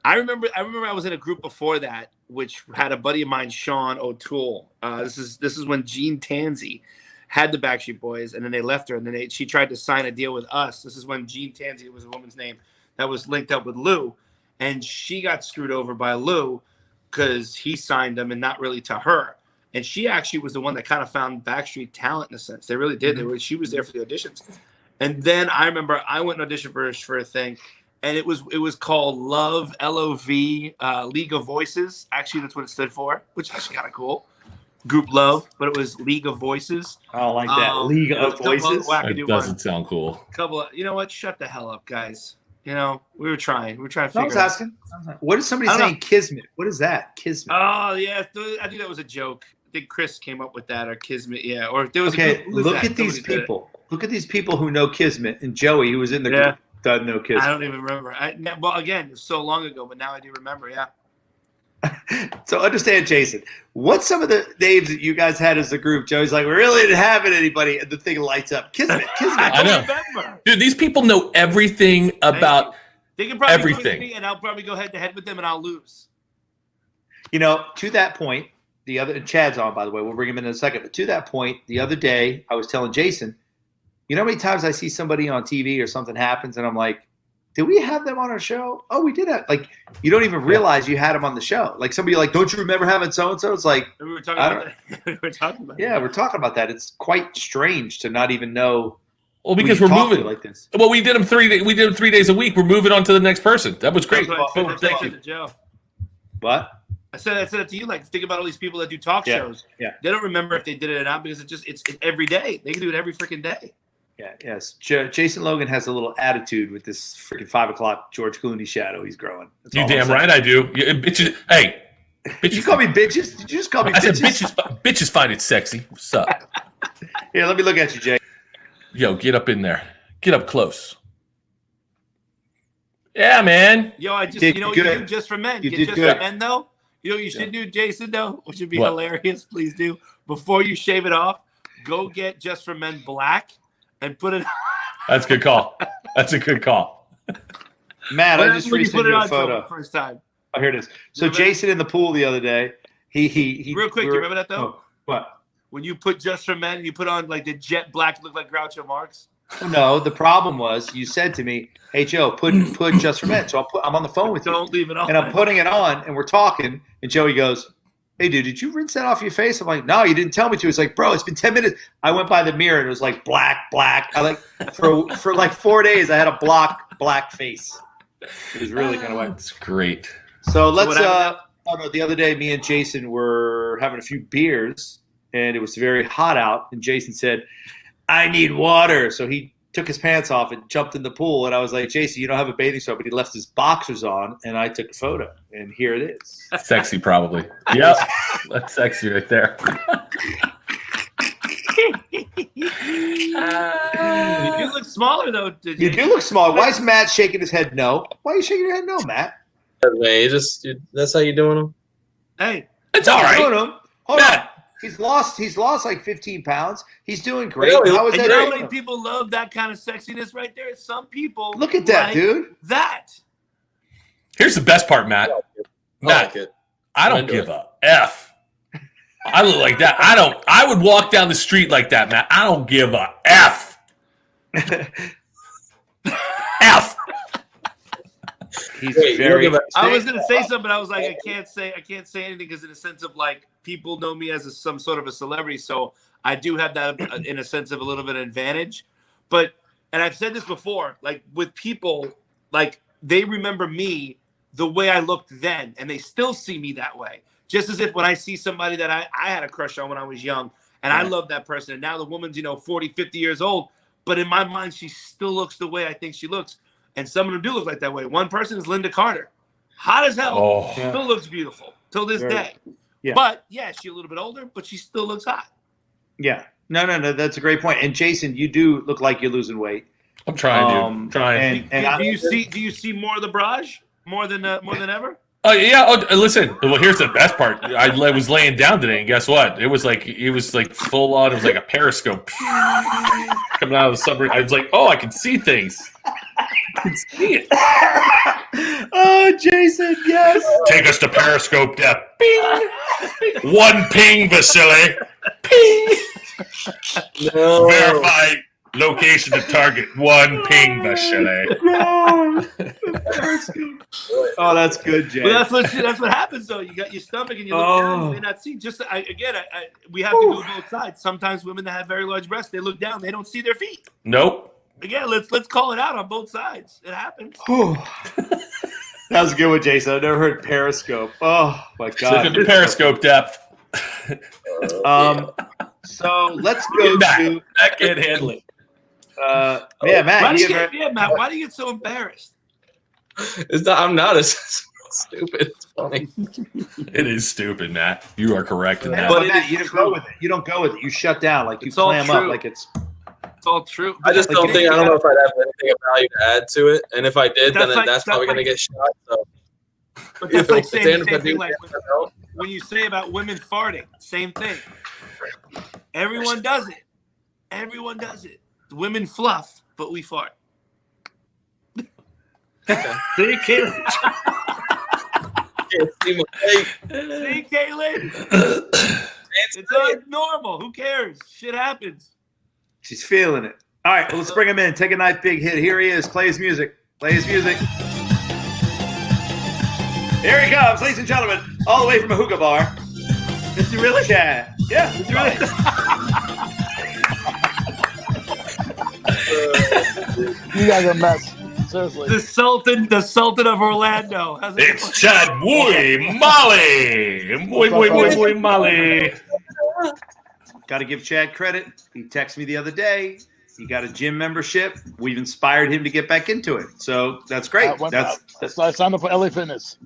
I remember I was in a group before that, which had a buddy of mine, Sean O'Toole. This is when Gene Tansey had the Backstreet Boys, and then they left her, and then she tried to sign a deal with us. This is when Gene Tansey was a woman's name that was linked up with Lou, and she got screwed over by Lou because he signed them and not really to her. And she actually was the one that kind of found Backstreet talent in a sense. They really did. She was there for the auditions. And then I remember I went and auditioned for a thing, and it was called Love, L-O-V, League of Voices. Actually, that's what it stood for, which is actually kind of cool. Group Love, but it was League of Voices. Oh, like that. League of Voices. It doesn't sound cool. You know what? Shut the hell up, guys. We were trying. We were trying to I figure was it out. asking. What is somebody I don't saying? Kismet. What is that? Kismet. Oh, yeah. I think that was a joke. I think Chris came up with that, or Kismet. Yeah. Or there was Okay, who was look that? at these Somebody did it. people. Look at these people who know Kismet, and Joey, who was in the group, doesn't know Kismet. I don't even remember. Well, again, it was so long ago, but now I do remember. Yeah. So understand, Jason. What's some of the names that you guys had as a group? Joey's like, we really didn't have anybody, and the thing lights up. Kismet. I know. Remember. Dude, these people know everything about They can probably everything. Me, and I'll probably go head to head with them, and I'll lose. To that point, Chad's on, by the way. We'll bring him in a second. But to that point, the other day, I was telling Jason, you know how many times I see somebody on TV or something happens, and I'm like, did we have them on our show? Oh, we did have. Like, you don't even realize you had them on the show. Like, somebody like, don't you remember having so and so? It's like, We were talking about that. We were talking about yeah, we're talking about that. It's quite strange to not even know. Well, because who we're you talk to moving like this. Well, we did them 3 days. We did them 3 days a week. We're moving on to the next person. That was great. That's what I said. Boom, That's what thank I you. said to Joe. What? I said it to you. Like, think about all these people that do talk Yeah, shows. yeah. They don't remember if they did it or not because it's every day. They can do it every freaking day. Yeah, yes. Jason Logan has a little attitude with this freaking 5 o'clock George Clooney shadow he's growing. That's You all I'm damn saying. right I do. You, bitches, hey. Did you call me bitches? Did you just call me I said bitches? bitches find it sexy. What's up? Here, let me look at you, Jay. Yo, get up in there. Get up close. Yeah, man. Yo, I just Did you know what good. you do just for men. You Get did just good. for men though. You know what you should do, Jason, though, which would be What? hilarious. Please do. Before you shave it off, go get Just for Men black and put it That's a good call. That's a good call. Matt, I just when you resent put it you a on for photo. the first time. Oh, here it is. So Remember? Jason in the pool the other day, he Real quick, do you remember that though? Oh, what? When you put Just for Men, you put on like the jet black, look like Groucho Marx. No, the problem was you said to me, "Hey Joe, put Just for Men." So I'm on the phone with you, Don't leave it on. and I'm putting it on, and we're talking, and Joey goes, "Hey dude, did you rinse that off your face?" I'm like, "No, you didn't tell me to." It's like, "Bro, it's been 10 minutes." I went by the mirror and it was like black. I like for like 4 days I had a black face. It was really kind of white. That's great. So let's what happened the other day me and Jason were having a few beers and it was very hot out, and Jason said, "I need water." So he took his pants off and jumped in the pool, and I was like, "Jason, you don't have a bathing suit," but he left his boxers on, and I took a photo, and here it is. Sexy, probably. Yep. That's sexy right there. You do look smaller though. You do look small. Why is Matt shaking his head no? Why are you shaking your head no, Matt? Man, that's how you doing them? Hey, It's all right. Hold on. Matt. He's lost like 15 pounds. He's doing great. Really? How is and that? you know how great? many people love that kind of sexiness right there? Some people Look at that, like dude. That. Here's the best part, Matt. I Matt, like it. I don't into give it. a F. I look like that. I would walk down the street like that, Matt. I don't give a F. F. He's Wait, you very. don't give I was gonna say something, but I was like, I can't say anything because in a sense of like people know me as some sort of a celebrity, so I do have that in a sense of a little bit of advantage. But and I've said this before, like with people, like they remember me the way I looked then, and they still see me that way. Just as if when I see somebody that I had a crush on when I was young, and I love that person, and now the woman's 40, 50 years old, but in my mind she still looks the way I think she looks. And some of them do look like that way. One person is Linda Carter. Hot as hell. Oh. Still looks beautiful till this day. Yeah. But, yeah, she's a little bit older, but she still looks hot. Yeah. No. That's a great point. And Jason, you do look like you're losing weight. I'm trying, dude. I'm trying. And Do you see more of the barrage? More than ever? Oh yeah. Oh, listen. Well, here's the best part. I was laying down today, and guess what? It was like full on. It was like a periscope coming out of the submarine. I was like, oh, I can see things. I can see it. Oh, Jason, yes. Take us to periscope depth. Ping. One ping, Vasily. Ping. No. Verify location to target. One ping, Vasily. Oh, that's good, Jay. But that's what happens, though. You got your stomach and you look down, you may not see. Just we have to go both sides. Sometimes women that have very large breasts, they look down, they don't see their feet. Nope. Again, let's call it out on both sides. It happens. That was a good one, Jason. I've never heard periscope. Oh my Slip god. into periscope depth. So let's go to I can't handle it. Matt. Matt, You why do you get so embarrassed? I'm not as stupid. It's funny. It is stupid, Matt. You are correct in that. But But it Matt, is you don't true. go with it. You don't go with it. You shut down, like you It's all clam up, true. like it's. It's all true. I just don't think. I don't know if I'd have anything of value to add to it, and if I did, That's then like- that's probably that's going to get shot. So But that's like saying Dan, the if I same do, thing like Dan, if I don't. when you say about women farting, same thing. Everyone does it. Everyone does it. Women fluff, but we fart. See, Caitlin? Can't see my face. See, Caitlin? It's It's all normal. Who cares? Shit happens. She's feeling it. All right, well, let's bring him in. Take a nice big hit. Here he is. Play his music. Play his music. Here he comes, ladies and gentlemen, all the way from a hookah bar. Is he really? Chad. Yeah. Is he really? You guys are a mess. Seriously. The Sultan of Orlando. How's it It's going? Chad Muy Molly. Muy Molly. Got to give Chad credit. He texted me the other day. He got a gym membership. We've inspired him to get back into it. So that's great. So I signed up for LA Fitness.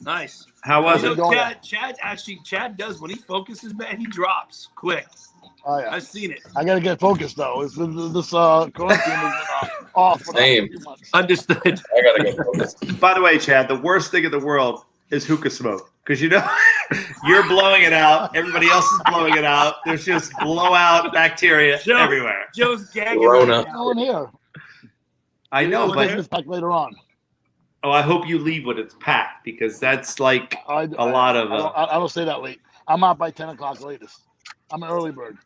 Nice. How was You it? know, Chad does when he focuses, man, he drops quick. Oh yeah. I've seen it. I gotta get focused though. This quarantine is off. For Same. 2 months. Understood. I gotta go focus. By the way, Chad, the worst thing in the world is hookah smoke. Because you're blowing it out. Everybody else is blowing it out. There's just blowout bacteria Joe. everywhere. Joe's gagging Corona. right No now. one here. I know, We'll but take this back later on. I hope you leave when it's packed because that's like I lot of. I don't stay that late. I'm out by 10 o'clock latest. I'm an early bird.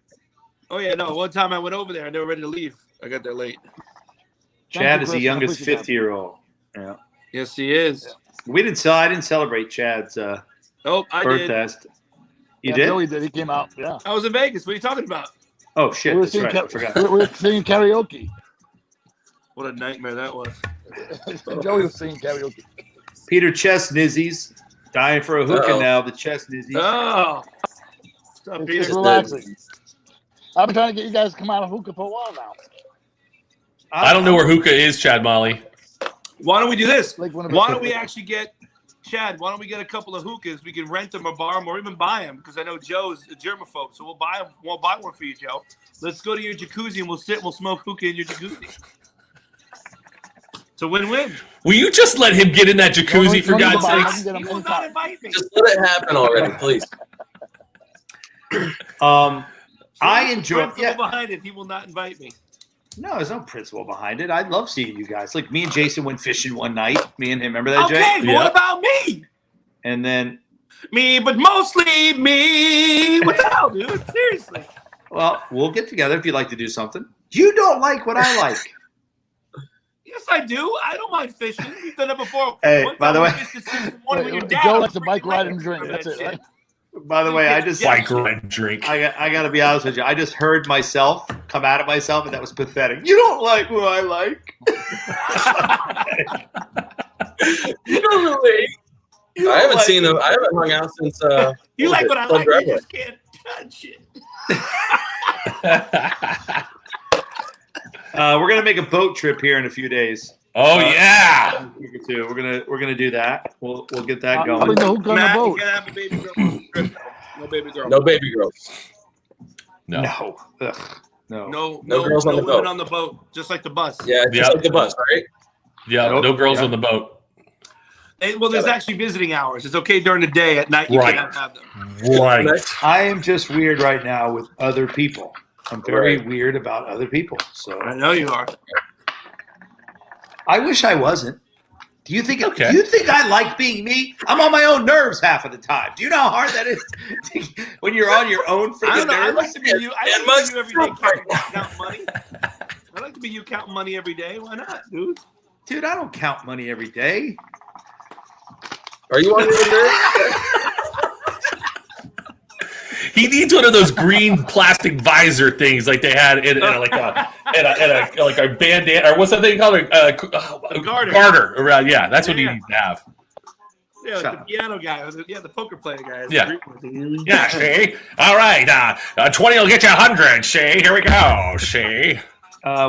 Oh yeah, no. One time I went over there and they were ready to leave. I got there late. Chad Thank you, is the Chris. I youngest appreciate that. 50-year-old. Yeah. Yes, he is. Yeah. I didn't celebrate Chad's Oh, I birth did. test. You Yeah, did? Billy did. He came out. Yeah. I was in Vegas. What are you talking about? Oh shit! We were That's singing, right. I forgot. we were singing karaoke. What a nightmare that was. Joey was singing karaoke. Peter Chest Nizzies dying for a hookah Uh-oh. now. The Chest Nizzies. Oh. What's up, It's Peter? just relaxing. I've been trying to get you guys to come out of hookah for a while now. I don't know where hookah is, Chad Molly. Why don't we do this? Like one of Why don't we actually get Chad? Why don't we get a couple of hookahs? We can rent them or borrow them or even buy them because I know Joe's a germaphobe, so we'll buy them. We'll buy one for you, Joe. Let's go to your jacuzzi and we'll sit. And we'll smoke hookah in your jacuzzi. It's a win-win. Will you just let him get in that jacuzzi, for Don't God's buy- I sakes? can get them He will anytime. not invite me. Just let it happen already, please. I enjoy. Principle Yeah. behind it. He will not invite me. No, there's no principle behind it. I love seeing you guys. Like me and Jason went fishing one night. Me and him. Remember that, Okay, Jay? but what about me? And then, Me, but mostly me. What the hell, dude? Seriously. well, we'll get together if you'd like to do something. You don't like what I like. Yes, I do. I don't mind fishing. We've done it before. Hey, One by time the we way- fished at 6 in the morning with your dad. Joe I'm likes to bike, freaking ride, late and drink. for That's that it, shit. right? By the way, I just Like ride drink. I got to be honest with you. I just heard myself come out of myself, and that was pathetic. You don't like what I like. You don't really. I haven't seen him. I haven't hung out since. You like what I like, you Forever. just can't touch it. We're gonna make a boat trip here in a few days. Oh, yeah. We're gonna do that. We'll get that I'll going. bring the hookah on the Matt, you boat. can't have a baby girl on the trip. No baby girl. No baby girls. No. No. Ugh. No. No girls on the women boat. on the boat, just like the bus. Yeah, just Yep. like the bus, right? Yeah, Nope. no girls Yeah. on the boat. Well, there's actually visiting hours. It's okay during the day. At night, you Right. can't have them. Right. I am just weird right now with other people. I'm very Right. weird about other people. So I know you are. I wish I wasn't. Do you think? Okay. Do you think I like being me? I'm on my own nerves half of the time. Do you know how hard that is when you're on your own I freaking don't know. I like nerves? to be you. I And like to be you every day much- counting money. I like to be you counting money every day. Why not, dude? Dude, I don't count money every day. Are you on your nerve? He needs one of those green plastic visor things like they had in like a bandana or what's that thing called? A garter. Garter around. Yeah, that's what he Yeah. needs to have. Yeah, like Shut the up. piano guy. The poker player guy. Yeah. Yeah, see? All right. 20 will get you 100, see? Here we go, see?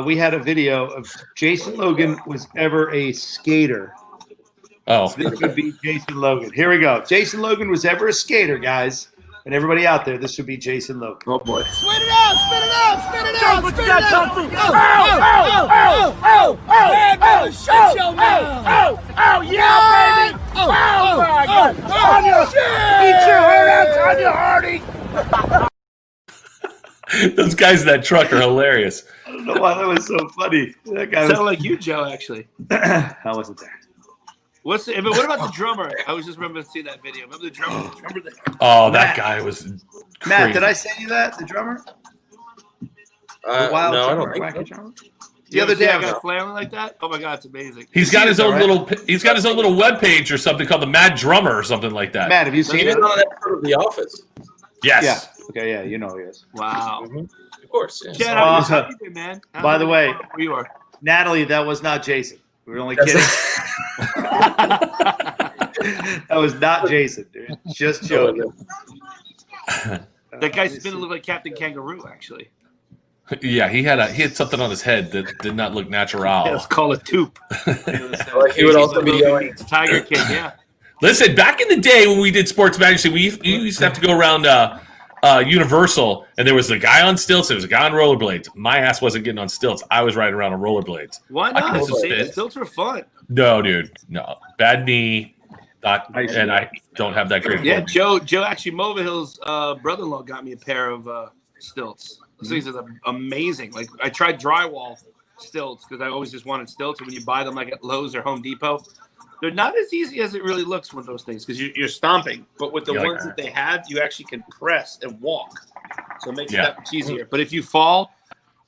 We had a video of Jason Logan was ever a skater. Oh. This would be Jason Logan. Here we go. Jason Logan was ever a skater, guys. And everybody out there, this would be Jason Logan. Oh boy. Spit it out, spit it out, spit it out, spit it out. Man, shut your mouth. Oh, yeah, baby. Oh, my God. Tanya, eat your heart out, Tanya Hardy. Those guys in that truck are hilarious. I don't know why that was so funny. That guy Sound was. like you, Joe. Actually. How was it there? But what about the drummer? I was just remembering seeing that video. Remember the drummer? The drummer there. Oh, that Matt. guy was crazy. Matt, did I send you that? The drummer? The wild No, I drummer, don't think wacky so. drummer? The other day, I got got flailing like that. Oh my god, it's amazing. He's got his own right? little. He's got his own little web page or something called the Mad Drummer or something like that. Matt. Have you seen He's it? on an episode of The Office. Yes. Yeah. Okay. Yeah. You know who he is. Wow. Of course. Yeah. Chad, Uh, how you been, man? How's by the way- everything going where you are? Natalie, that was not Jason. We were only kidding. That was not Jason, dude. Just joking. That guy's spinning looked like Captain Kangaroo, actually. Yeah, he had something on his head that did not look natural. Yeah, let's call it Toop. Like he would also be yelling. It's Tiger King, yeah. Listen, back in the day when we did Sports Majesty, we used to have to go around Universal, and there was a guy on stilts, there was a guy on rollerblades. My ass wasn't getting on stilts. I was riding around on rollerblades. Why I can not? spin. Stilts are fun. No, dude. No. Bad knee. And I don't have that great. Yeah, form. Joe actually Movahill's brother-in-law got me a pair of stilts. Those things are amazing. Like I tried drywall stilts because I always just wanted stilts. And when you buy them like at Lowe's or Home Depot, they're not as easy as it really looks with those things because you're stomping. But with the ones that they have, you actually can press and walk. So it makes it that much easier. But if you fall,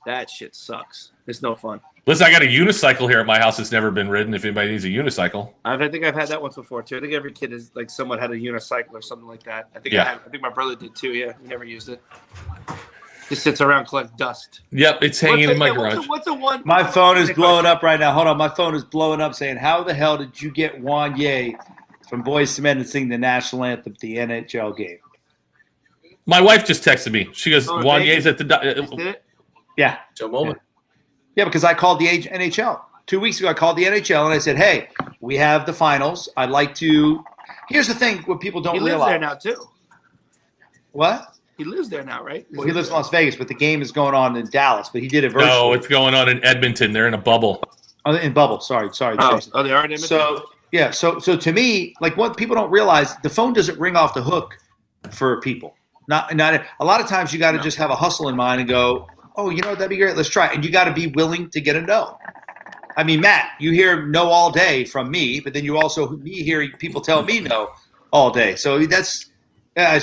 that shit sucks. It's no fun. Listen, I got a unicycle here at my house that's never been ridden. If anybody needs a unicycle, I think I've had that once before too. I think every kid is like somewhat had a unicycle or something like that. I think I think my brother did too. Yeah, we never used it. Just sits around, collect dust. Yep, it's hanging in my garage. What's a one? My phone is blowing up right now. Hold on, my phone is blowing up saying, "How the hell did you get Wanye from Boyz II Men to sing the national anthem at the NHL game?" My wife just texted me. She goes, "Wanye's at the." Did it? Yeah, Joe Mullen. Yeah, because I called the NHL 2 weeks ago. I called the NHL and I said, "Hey, we have the finals. I'd like to." Here's the thing: what people don't realize. He lives there now too. What? He lives there now, right? Well, he lives in Las Vegas, but the game is going on in Dallas. But he did it virtually. No, it's going on in Edmonton. They're in a bubble. Oh, in bubble. Sorry. Oh, they are in Edmonton. So yeah, so to me, like what people don't realize, the phone doesn't ring off the hook for people. Not a lot of times you got to just have a hustle in mind and go, oh, you know what, that'd be great. Let's try it. And you got to be willing to get a no. I mean, Matt, you hear no all day from me, but then you also hear people tell me no all day. So it's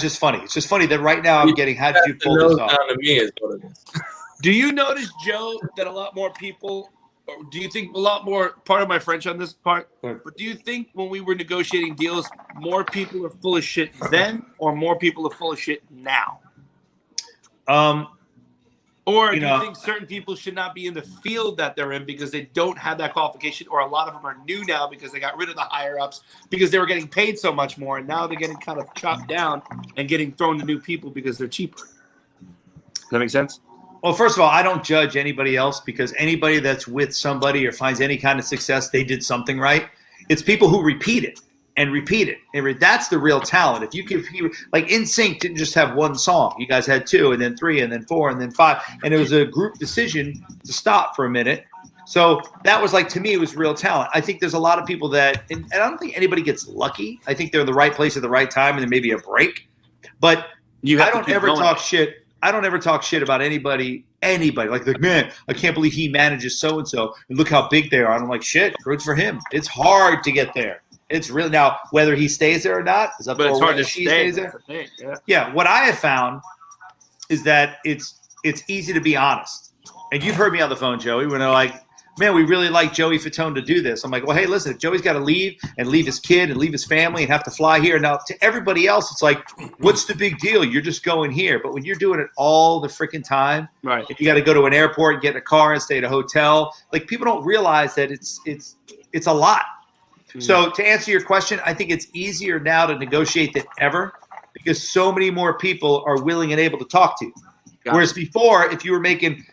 just funny. It's just funny that right now I'm getting, how did you pull this off? Down to me is what it is. Do you notice, Joe, that a lot more people, or do you think a lot more, part of my French on this part, but do you think when we were negotiating deals, more people are full of shit then, or more people are full of shit now? Or do you think certain people should not be in the field that they're in because they don't have that qualification, or a lot of them are new now because they got rid of the higher ups because they were getting paid so much more, and now they're getting kind of chopped down and getting thrown to new people because they're cheaper? Does that make sense? Well, first of all, I don't judge anybody else because anybody that's with somebody or finds any kind of success, they did something right. It's people who repeat it. And repeat it. And that's the real talent. If you can, like Nsync didn't just have one song. You guys had 2, and then 3, and then 4, and then 5. And it was a group decision to stop for a minute. So that was like, to me, it was real talent. I think there's a lot of people that, and I don't think anybody gets lucky. I think they're in the right place at the right time, and then maybe a break. But I don't ever talk shit. I don't ever talk shit about anybody. Like, man, I can't believe he manages so-and-so. And look how big they are. And I'm like, shit, good for him. It's hard to get there. It's really, now whether he stays there or not is up to him. But it's hard to stay there. Yeah, what I have found is that it's easy to be honest. And you've heard me on the phone, Joey, when they're like, man, we really like Joey Fatone to do this. I'm like, well, hey, listen, if Joey's got to leave and leave his kid and leave his family and have to fly here. Now, to everybody else, it's like, what's the big deal? You're just going here. But when you're doing it all the freaking time, right? If you got to go to an airport and get in a car and stay at a hotel, like people don't realize that it's a lot. So to answer your question, I think it's easier now to negotiate than ever because so many more people are willing and able to talk to you. Whereas before, if you were making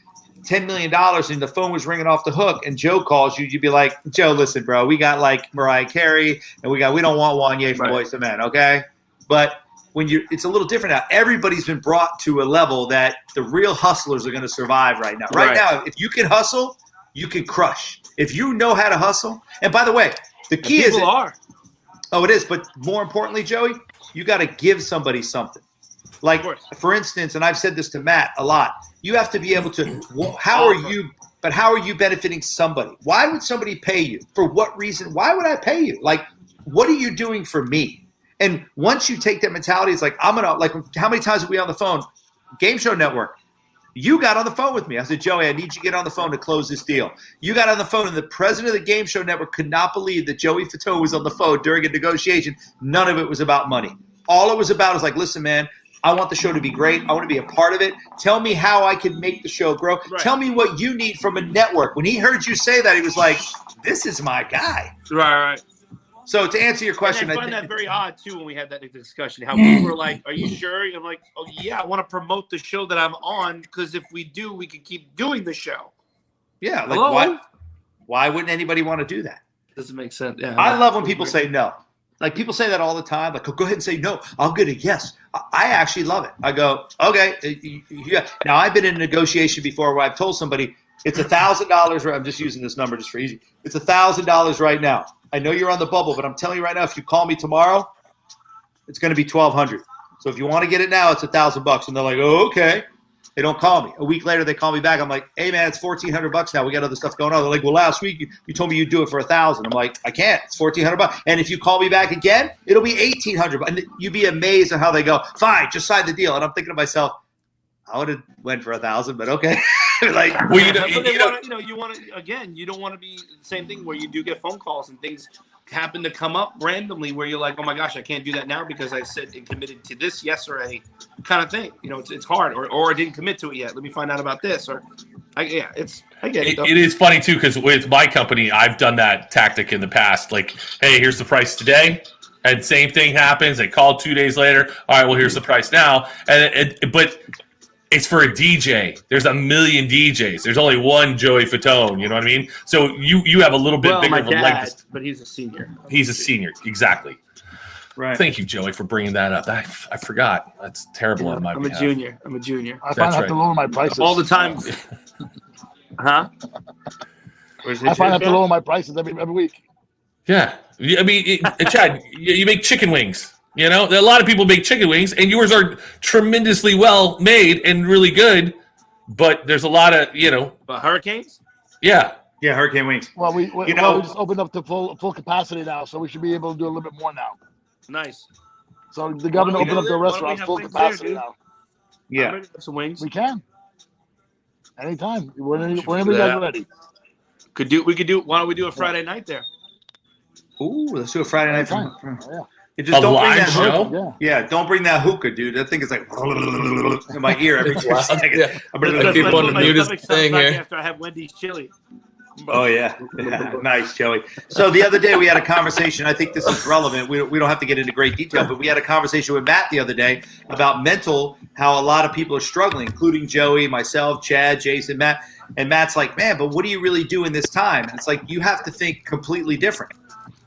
$10 million and the phone was ringing off the hook and Joe calls you, you'd be like, Joe, listen, bro, we got like Mariah Carey and we don't want Wanye from Boyz II Men, okay? But it's a little different now. Everybody's been brought to a level that the real hustlers are going to survive right now. Right now, if you can hustle, you can crush. If you know how to hustle, and by the way, the key is Oh, it is. But more importantly, Joey, you got to give somebody something. Like, for instance, and I've said this to Matt a lot, you have to be able to, how are you benefiting somebody? Why would somebody pay you? For what reason? Why would I pay you? Like, what are you doing for me? And once you take that mentality, it's like, how many times are we on the phone? Game Show Network. You got on the phone with me. I said, Joey, I need you to get on the phone to close this deal. You got on the phone, and the president of the Game Show Network could not believe that Joey Fatone was on the phone during a negotiation. None of it was about money. All it was about is like, listen, man, I want the show to be great. I want to be a part of it. Tell me how I can make the show grow. Right. Tell me what you need from a network. When he heard you say that, he was like, this is my guy. Right. So to answer your question, I find that very odd too when we had that discussion. How people were like, "Are you sure?" I'm like, "Oh yeah, I want to promote the show that I'm on because if we do, we can keep doing the show." Yeah, like why wouldn't anybody want to do that? Doesn't make sense. Yeah, I love when people say no. Like people say that all the time. Like, go ahead and say no. I'll get a yes. I actually love it. I go, okay, yeah. Now I've been in a negotiation before where I've told somebody it's $1,000. I'm just using this number just for easy. It's $1,000 right now. I know you're on the bubble, but I'm telling you right now, if you call me tomorrow, it's going to be $1,200. So if you want to get it now, it's $1,000. And they're like, oh, okay. They don't call me. A week later, they call me back. I'm like, hey, man, it's $1,400 now. We got other stuff going on. They're like, well, last week you told me you'd do it for $1,000. I'm like, I can't. It's $1,400. And if you call me back again, it'll be $1,800. And you'd be amazed at how they go, fine, just sign the deal. And I'm thinking to myself, I would have went for $1,000, but okay. Like, well, you want to again. You don't want to be the same thing where you do get phone calls and things happen to come up randomly where you're like, oh my gosh, I can't do that now because I said and committed to this yesterday, kind of thing. You know, it's hard, or I didn't commit to it yet. Let me find out about this, I get it. It is funny too because with my company, I've done that tactic in the past. Like, hey, here's the price today. And same thing happens. They call 2 days later. All right, well, here's the price now. But it's for a DJ. There's a million DJs. There's only one Joey Fatone. You know what I mean? So you have a little bit bigger of a leg. But he's a senior. He's a senior. Exactly. Right. Thank you, Joey, for bringing that up. I forgot. That's terrible on my behalf. I'm a junior. I find I have to lower my prices all the time. Huh? I find I have to lower my prices every week. Yeah. I mean, Chad, you make chicken wings. You know, a lot of people make chicken wings, and yours are tremendously well made and really good. But there's a lot of, But hurricanes? Yeah. Yeah, hurricane wings. Well, we just opened up to full capacity now, so we should be able to do a little bit more now. Nice. So the government opened up the restaurants full capacity now. Yeah. Some wings. We can. Anytime. Whenever you guys are ready. We could do. Why don't we do a Friday night there? Ooh, let's do a Friday night. Yeah. Just don't bring that show? Yeah, don't bring that hookah, dude. That thing is like in my ear every 2 seconds. Yeah. I'm going to keep on the mutest thing here. After I have Wendy's chili. Oh, yeah. Nice, Joey. So the other day we had a conversation. I think this is relevant. We don't have to get into great detail, but we had a conversation with Matt the other day about mental, how a lot of people are struggling, including Joey, myself, Chad, Jason, Matt. And Matt's like, man, but what do you really do in this time? And it's like, you have to think completely different.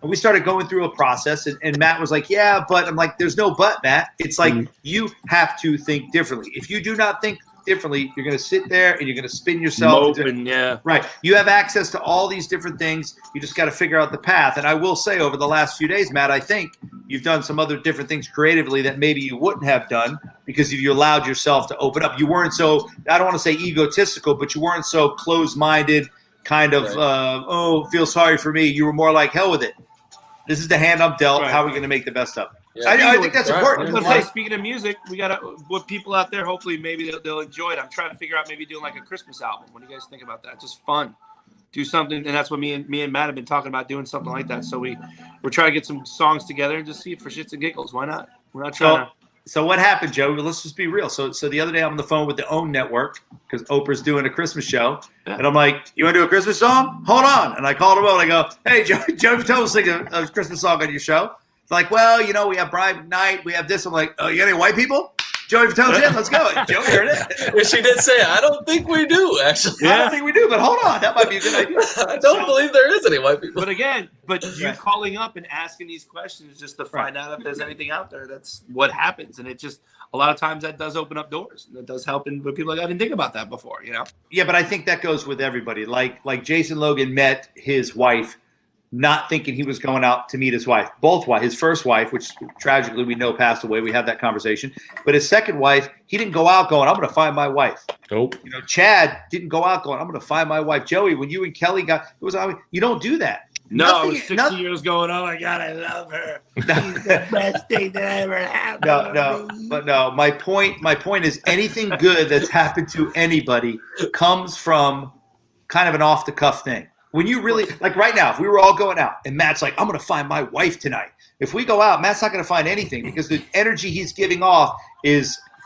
And we started going through a process, and Matt was like, yeah, but I'm like, there's no but, Matt. It's like you have to think differently. If you do not think differently, you're going to sit there and you're going to spin yourself. Yeah. Right. You have access to all these different things. You just got to figure out the path. And I will say over the last few days, Matt, I think you've done some other different things creatively that maybe you wouldn't have done because you allowed yourself to open up. You weren't so, I don't want to say egotistical, but you weren't so closed-minded kind of, feel sorry for me. You were more like, hell with it. This is the hand I'm dealt. Right. How are we going to make the best of it? Yeah. I think that's important. Let's say, speaking of music, we got with people out there. Hopefully, maybe they'll enjoy it. I'm trying to figure out maybe doing like a Christmas album. What do you guys think about that? Just fun, do something, and that's what me and Matt have been talking about, doing something like that. So we're trying to get some songs together and just see it for shits and giggles. Why not? We're not trying to. So what happened, Joe? Let's just be real. So the other day I'm on the phone with the OWN network because Oprah's doing a Christmas show. Yeah. And I'm like, you want to do a Christmas song? Hold on. And I called him up and I go, hey, Joe Fatone singing a Christmas song on your show. It's like, well, we have Bride Night. We have this. I'm like, oh, you got any white people? Joey Fatone's in. Let's go. Joe, here it is. She did say, I don't think we do, actually. Yeah. I don't think we do, but hold on. That might be a good idea. I don't believe there is any white people. But again, you calling up and asking these questions just to find out if there's anything out there. That's what happens. And it just, a lot of times that does open up doors. And that does help. But people are like, I didn't think about that before, Yeah, but I think that goes with everybody. Like Jason Logan met his wife not thinking he was going out to meet his wife. His first wife, which tragically we know passed away. We had that conversation. But his second wife, he didn't go out going, I'm going to find my wife. Nope. Chad didn't go out going, I'm going to find my wife. Joey, when you and Kelly you don't do that. No, I was 60 years going, oh my God, I love her. She's the best thing that I ever had. No. My point is anything good that's happened to anybody comes from kind of an off the cuff thing. When you really, like right now, if we were all going out and Matt's like, I'm going to find my wife tonight. If we go out, Matt's not going to find anything because the energy he's giving off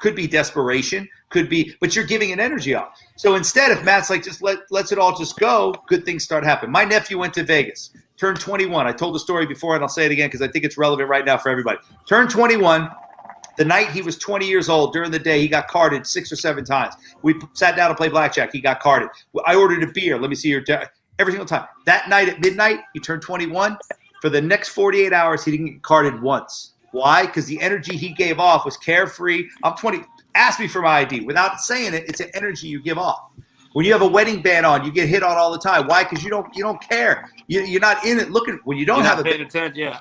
could be desperation, but you're giving an energy off. So instead, if Matt's like, just lets it all just go, good things start happening. My nephew went to Vegas, turned 21. I told the story before and I'll say it again because I think it's relevant right now for everybody. Turned 21. The night he was 20 years old, during the day, he got carded 6 or 7 times. We sat down to play blackjack. He got carded. I ordered a beer. Let me see your every single time. That night at midnight, he turned 21. For the next 48 hours, he didn't get carded once. Why? Because the energy he gave off was carefree. I'm 20. Ask me for my ID. Without saying it, it's an energy you give off. When you have a wedding band on, you get hit on all the time. Why? Because you don't care. You're not in it looking. When you don't have a paying attention, yeah.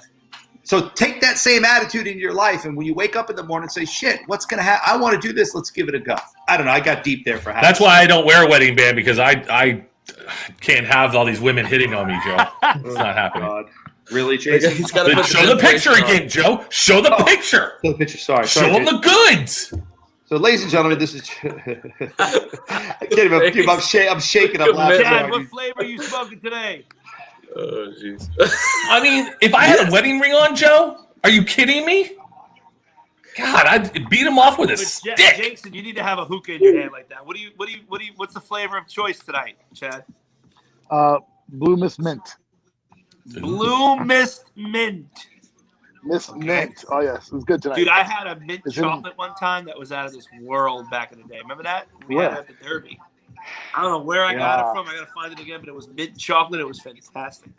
So take that same attitude in your life, and when you wake up in the morning, say, "Shit, what's gonna happen? I want to do this. Let's give it a go." I don't know. I got deep there for half. That's why I don't wear a wedding band because I can't have all these women hitting on me, Joe. It's not happening. God. Really, Jason? Show the picture again, Joe. Show the picture. Show the picture. Sorry. Show them the goods. So, ladies and gentlemen, this is. I can't even. Dude, I'm shaking. I'm laughing. Chad, what flavor are you smoking today? Oh, jeez. I mean, if I had a wedding ring on, Joe, are you kidding me? God, I'd beat him off with a stick. Jason, you need to have a hookah in your hand like that. What's the flavor of choice tonight, Chad? Blue Miss Mint. Blue Mist Mint. Miss Mint. Oh yes, it was good tonight. Dude, I had a mint chocolate one time that was out of this world back in the day. Remember that? We had it at the Derby. I don't know where I got it from. I gotta find it again, but it was mint chocolate. It was fantastic.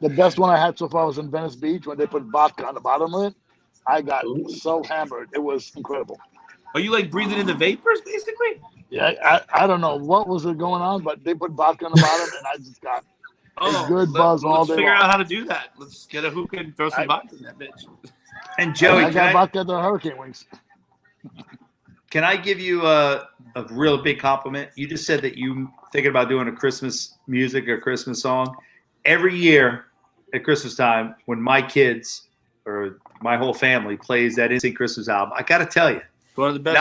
The best one I had so far was in Venice Beach when they put vodka on the bottom of it. I got so hammered. It was incredible. Are you like breathing in the vapors, basically? Yeah, I don't know what was going on, but they put vodka on the bottom, and I just got a good buzz all day. Let's figure long. out how to do that. Let's get a hookah and throw some vodka in that bitch. And Joey, I got vodka at the Hurricane Wings. Can I give you a real big compliment? You just said that you thinking about doing a Christmas music or Christmas song. Every year at Christmas time, when my kids or my whole family plays that Nsync Christmas album, I got to tell you, one of the best.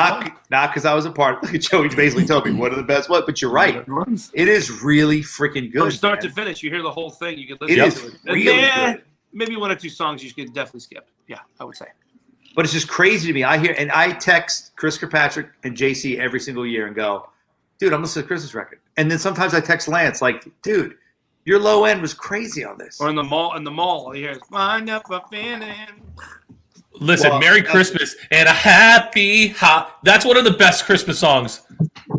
Not because I was a part. Look at Joey basically told me one of the best. But you're right. It is really freaking good. From start to finish, you hear the whole thing. You can listen to it. Really good. Maybe 1 or 2 songs you could definitely skip. Yeah, I would say. But it's just crazy to me. I text Chris Kirkpatrick and JC every single year and go, dude, I'm listening to the Christmas record. And then sometimes I text Lance like, dude, your low end was crazy on this. Or in the mall, you hear, wind up a fan. Listen, Merry Christmas and a happy That's one of the best Christmas songs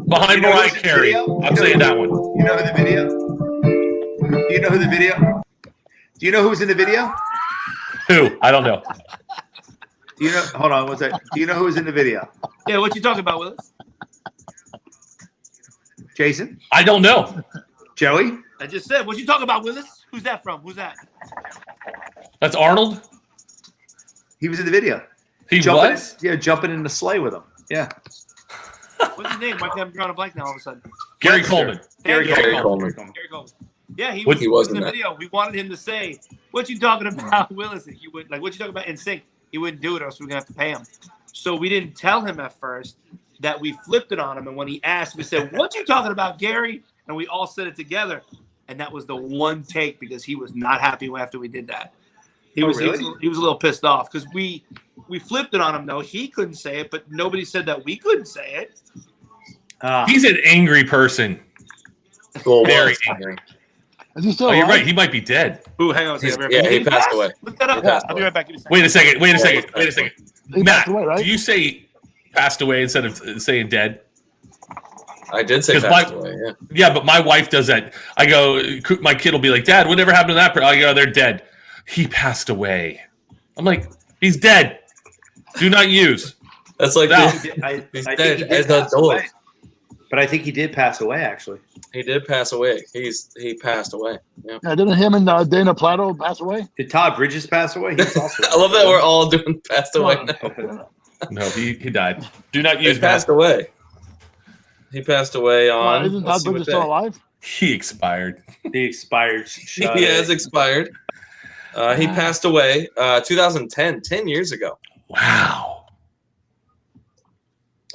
behind Mariah Carey. I'm saying that one. You know who the video? Do you know who the video? Do you know who's in the video? Who? I don't know. Do you know? Hold on, what's that? Do you know who's in the video? Yeah, what you talking about, Willis? Jason? I don't know. Joey? I just said, what you talking about, Willis? Who's that from? Who's that? That's Arnold? He was in the video. He was? Yeah, jumping in the sleigh with him. Yeah. What's his name? Why can't I draw a blank now all of a sudden? Gary Coleman. Gary Coleman. Yeah, he was in the that video. We wanted him to say, what you talking about, Willis? He would what you talking about Nsync? He wouldn't do it, or else we we're gonna have to pay him. So we didn't tell him at first that we flipped it on him, and when he asked, we said, "What you talking about, Gary?" And we all said it together, and that was the one take because he was not happy after we did that. He was a little pissed off because we flipped it on him. Though he couldn't say it, but nobody said that we couldn't say it. He's an angry person. Very angry. Is he still you're alive? right. He might be dead. Ooh, hang on a second. He passed away. Look that up. I'll be right back. Wait a second. He Matt, passed away, right? do you say passed away instead of saying dead? I did say passed away, yeah. Yeah, but my wife does that. I go, my kid will be like, Dad, whatever happened to that person? I go, they're dead. He passed away. I'm like, he's dead. Do not use. That's like he's dead as an adult. But I think he did pass away, actually. He did pass away. He passed away. Yeah. Didn't him and Dana Plato pass away? Did Todd Bridges pass away? He's also I love that we're all doing passed away now. No, he died. Do not use He passed away. He passed away on. Isn't Todd Bridges still alive? He expired. He expired. He has expired. He passed away 2010, 10 years ago. Wow.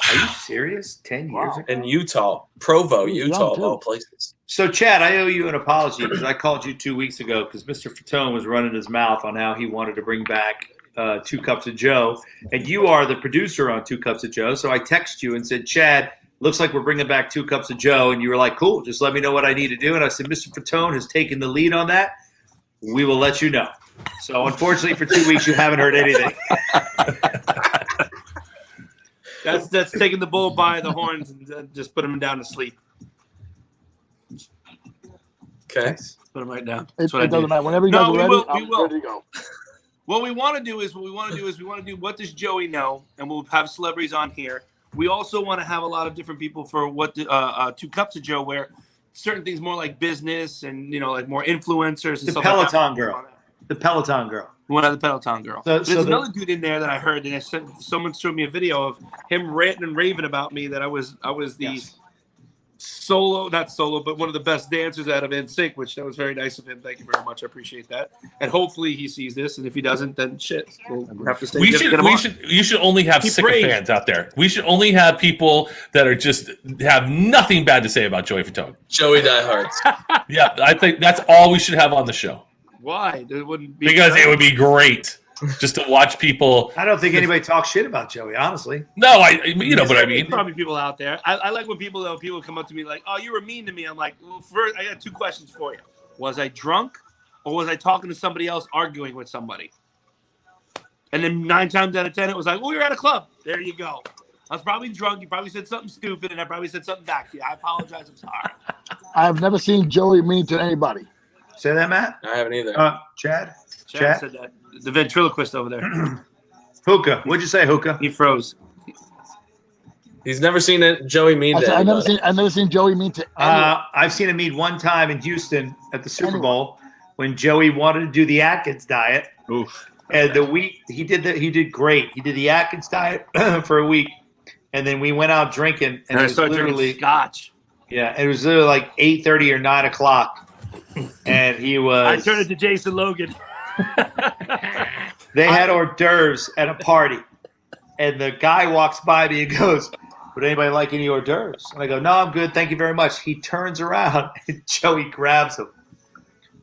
Are you serious? 10 years ago? In Utah, Provo, Utah, of all places. So, Chad, I owe you an apology because I called you 2 weeks ago because Mr. Fatone was running his mouth on how he wanted to bring back 2 Cups of Joe. And you are the producer on 2 Cups of Joe. So I texted you and said, Chad, looks like we're bringing back 2 Cups of Joe. And you were like, cool, just let me know what I need to do. And I said, Mr. Fatone has taken the lead on that. We will let you know. So, unfortunately, for 2 weeks, you haven't heard anything. That's taking the bull by the horns and just put him down to sleep. Okay. Put him right down. It doesn't matter. Whenever you guys are ready, I'm ready to go. What we want to do is we want to do what does Joey know, and we'll have celebrities on here. We also want to have a lot of different people for what 2 Cups of Joe, where certain things more like business and like more influencers and The stuff Peloton like that. girl. The Peloton girl. One of the Peloton girl. So There's another dude in there that I heard, and someone showed me a video of him ranting and raving about me that I was the not solo, but one of the best dancers out of Nsync, which that was very nice of him. Thank you very much. I appreciate that. And hopefully he sees this, and if he doesn't, then shit, we'll have to stay. You should only have sycophants out there. We should only have people that are just have nothing bad to say about Joey Fatone. Joey diehards. Yeah, I think that's all we should have on the show. Why? It wouldn't be because it would be great just to watch people. I don't think anybody talks shit about Joey, honestly. No, you know what I mean. There's probably people out there. I like when people come up to me like, "Oh, you were mean to me." I'm like, "Well, first, I got 2 questions for you. Was I drunk, or was I talking to somebody else, arguing with somebody?" And then 9 times out of 10, it was like, "Well, we were at a club." There you go. I was probably drunk. You probably said something stupid, and I probably said something back to you. I apologize. I'm sorry. I have never seen Joey mean to anybody. Say that, Matt? I haven't either. Chad said that. The ventriloquist over there. Hookah. What'd you say, Hookah? He froze. He's never seen it. Joey mean to anybody. I've never seen Joey mean to anyone. I've seen him mean one time in Houston at the Super Bowl when Joey wanted to do the Atkins diet. Oof. And the week he did great. He did the Atkins diet for a week, and then we went out drinking, and I it was started literally drinking scotch. Yeah, it was literally like 8:30 or 9 o'clock. And he was. I turned it to Jason Logan. They had hors d'oeuvres at a party, and the guy walks by me and goes, "Would anybody like any hors d'oeuvres?" And I go, "No, I'm good, thank you very much." He turns around and Joey grabs him,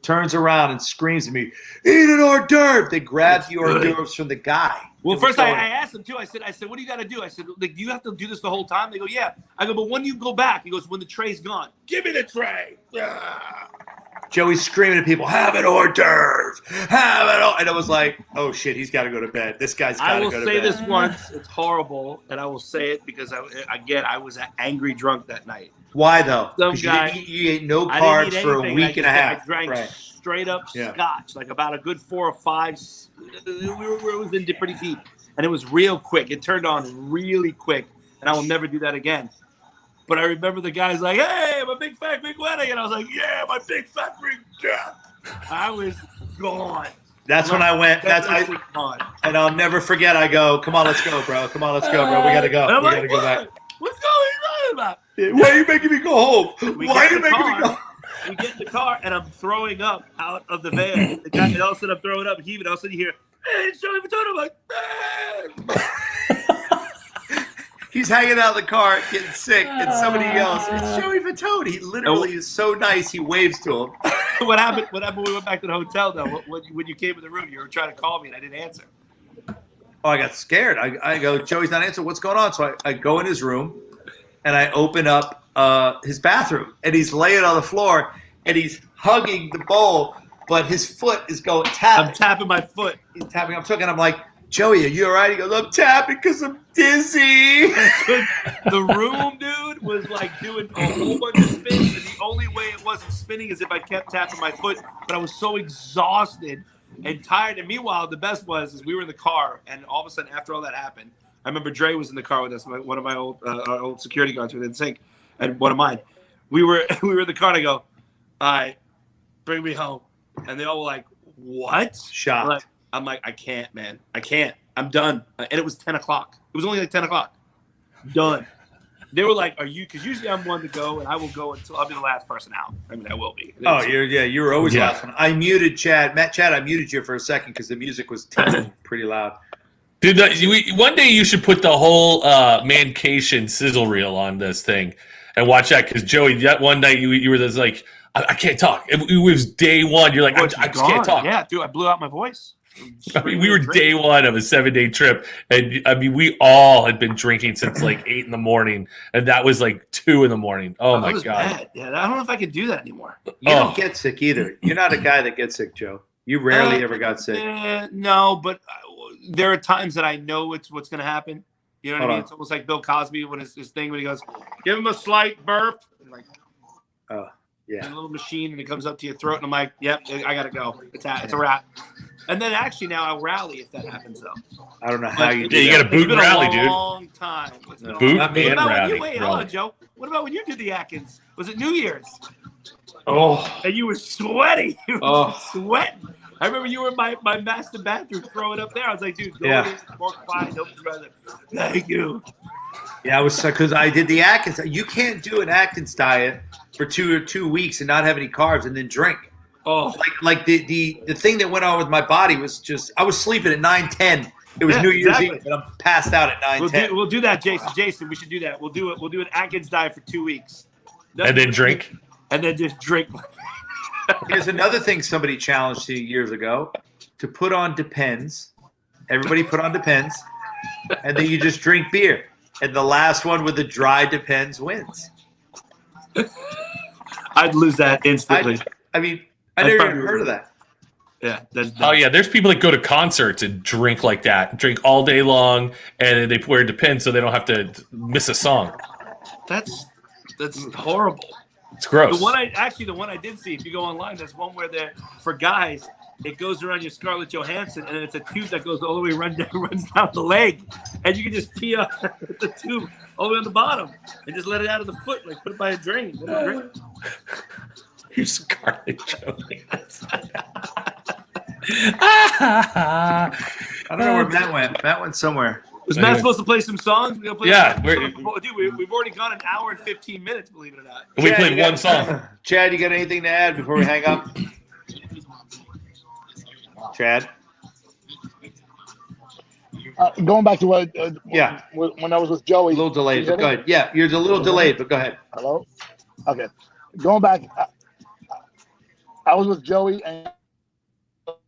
turns around and screams at me, "Eat an hors d'oeuvre!" They grabbed the hors d'oeuvres from the guy. Well, first I asked him too. I said, "What do you got to do?" I said, "Like, do you have to do this the whole time?" They go, "Yeah." I go, "But when do you go back?" He goes, "When the tray's gone." Give me the tray. Joey's screaming at people, "Have an hors d'oeuvre! Have it!" And I was like, "Oh shit, he's got to go to bed. This guy's got to go to bed." I will say this once. It's horrible, and I will say it because I was an angry drunk that night. Why though? Some Because guy. you ate no carbs for a week and a half. I drank straight up scotch, like about a good 4 or 5. It was in pretty deep, and it was real quick. It turned on really quick, and I will never do that again. But I remember the guy's like, "Hey, my big fat big wedding," and I was like, "Yeah, my big fat big death." I was gone. That's when I went. And I'll never forget. I go, "Come on, let's go, bro. Come on, let's go, bro. We gotta go. And I'm We like, gotta go back." What's going on about? Why are you making me go home? Why are you making me go? We get in the car, and I'm throwing up out of the van. The guy, and all of a sudden, I'm throwing up, heaving. All of a sudden, you hear, "Hey, it's Joey Fatone." I'm like, He's hanging out in the car, getting sick, and somebody yells, "It's Joey Fatone." He literally is so nice. He waves to him. What happened? What happened when we went back to the hotel, though? When you came in the room, you were trying to call me, and I didn't answer. Oh, I got scared. I go, "Joey's not answering. What's going on?" So I go in his room, and I open up his bathroom, and he's laying on the floor, and he's hugging the bowl, but his foot is going tapping. I'm tapping my foot. He's tapping. I'm like, "Joey, are you all right?" He goes, "I'm tapping because I'm dizzy." The room, dude, was like doing a whole bunch of spins, and the only way it wasn't spinning is if I kept tapping my foot. But I was so exhausted and tired. And meanwhile, the best was we were in the car, and all of a sudden, after all that happened, I remember Dre was in the car with us, one of my our old security guards with Nsync, and one of mine. We were in the car, and I go, "All right, bring me home," and they all were like, "What?" Shocked. I'm like, "I can't, man. I can't. I'm done." And it was 10 o'clock. It was only like 10 o'clock. Done. They were like, "Are you?" Because usually I'm one to go, and I will go until I'll be the last person out. I mean, I will be. Oh, you were always Yeah. last one. I muted Chad. Chad, I muted you for a second because the music was pretty loud. Dude, one day you should put the whole Mancation sizzle reel on this thing and watch that, because Joey, that one night you were just like, I can't talk. It was day one. You're like, I just can't talk. Yeah, dude, I blew out my voice. I mean, we were day one of a 7-day trip, and I mean, we all had been drinking since like 8 a.m, and that was like 2 a.m. Oh my god! Bad. Yeah, I don't know if I could do that anymore. You don't get sick either. You're not a guy that gets sick, Joe. You rarely ever got sick. No, but there are times that I know it's what's going to happen. You know what I mean? on. It's almost like Bill Cosby when his thing when he goes, "Give him a slight burp," and like, Yeah. a little machine, and it comes up to your throat, and I'm like, "Yep, I gotta go. It's a wrap." And then actually now I'll rally if that happens though. I don't know how you do you that. got to boot and rally, dude. Long time. It's been a Boot long time. and What about when rally. you wait? Hold on, Joe. What about when you did the Atkins? Was it New Year's? Oh, And you were sweaty. You were Oh. sweating. I remember you were in my master bathroom throwing up there. I was like, dude, go in, smoke fine, don't brother. Thank you. yeah. I was because I did the Atkins. You can't do an Atkins diet for 2 weeks and not have any carbs and then drink. Oh, Like the thing that went on with my body was just I was sleeping at 9:10. It was New Year's Eve, and I'm passed out at 9:10. we'll do that, Jason. Jason, we should do that. We'll do it. We'll do an Atkins diet for 2 weeks. And then drink. And then just drink. Here's another thing somebody challenged you years ago to put on Depends. Everybody put on Depends, and then you just drink beer. And the last one with the dry Depends wins. I'd lose that instantly. I mean, I never even heard of that. Yeah. Oh yeah, there's people that go to concerts and drink like that, drink all day long, and then they wear Depends so they don't have to miss a song. That's horrible. It's gross. The one I did see, if you go online, there's one where for guys, it goes around your Scarlett Johansson, and it's a tube that goes all the way runs down the leg, and you can just pee out the tube all the way on the bottom and just let it out of the foot, like put it by a drain. You're Scarlett Johansson. I don't know where Matt went. Matt went somewhere. Was Matt supposed to play some songs? We're gonna play Yeah, we've already gone an hour and 15 minutes, believe it or not. We played one song. Chad, you got anything to add before we hang up? Chad? Going back to what, Yeah. when I was with Joey. A little delayed, Can you but hear go me? ahead. Yeah, you're a little delayed, but go ahead. Hello? Okay. Going back, I was with Joey and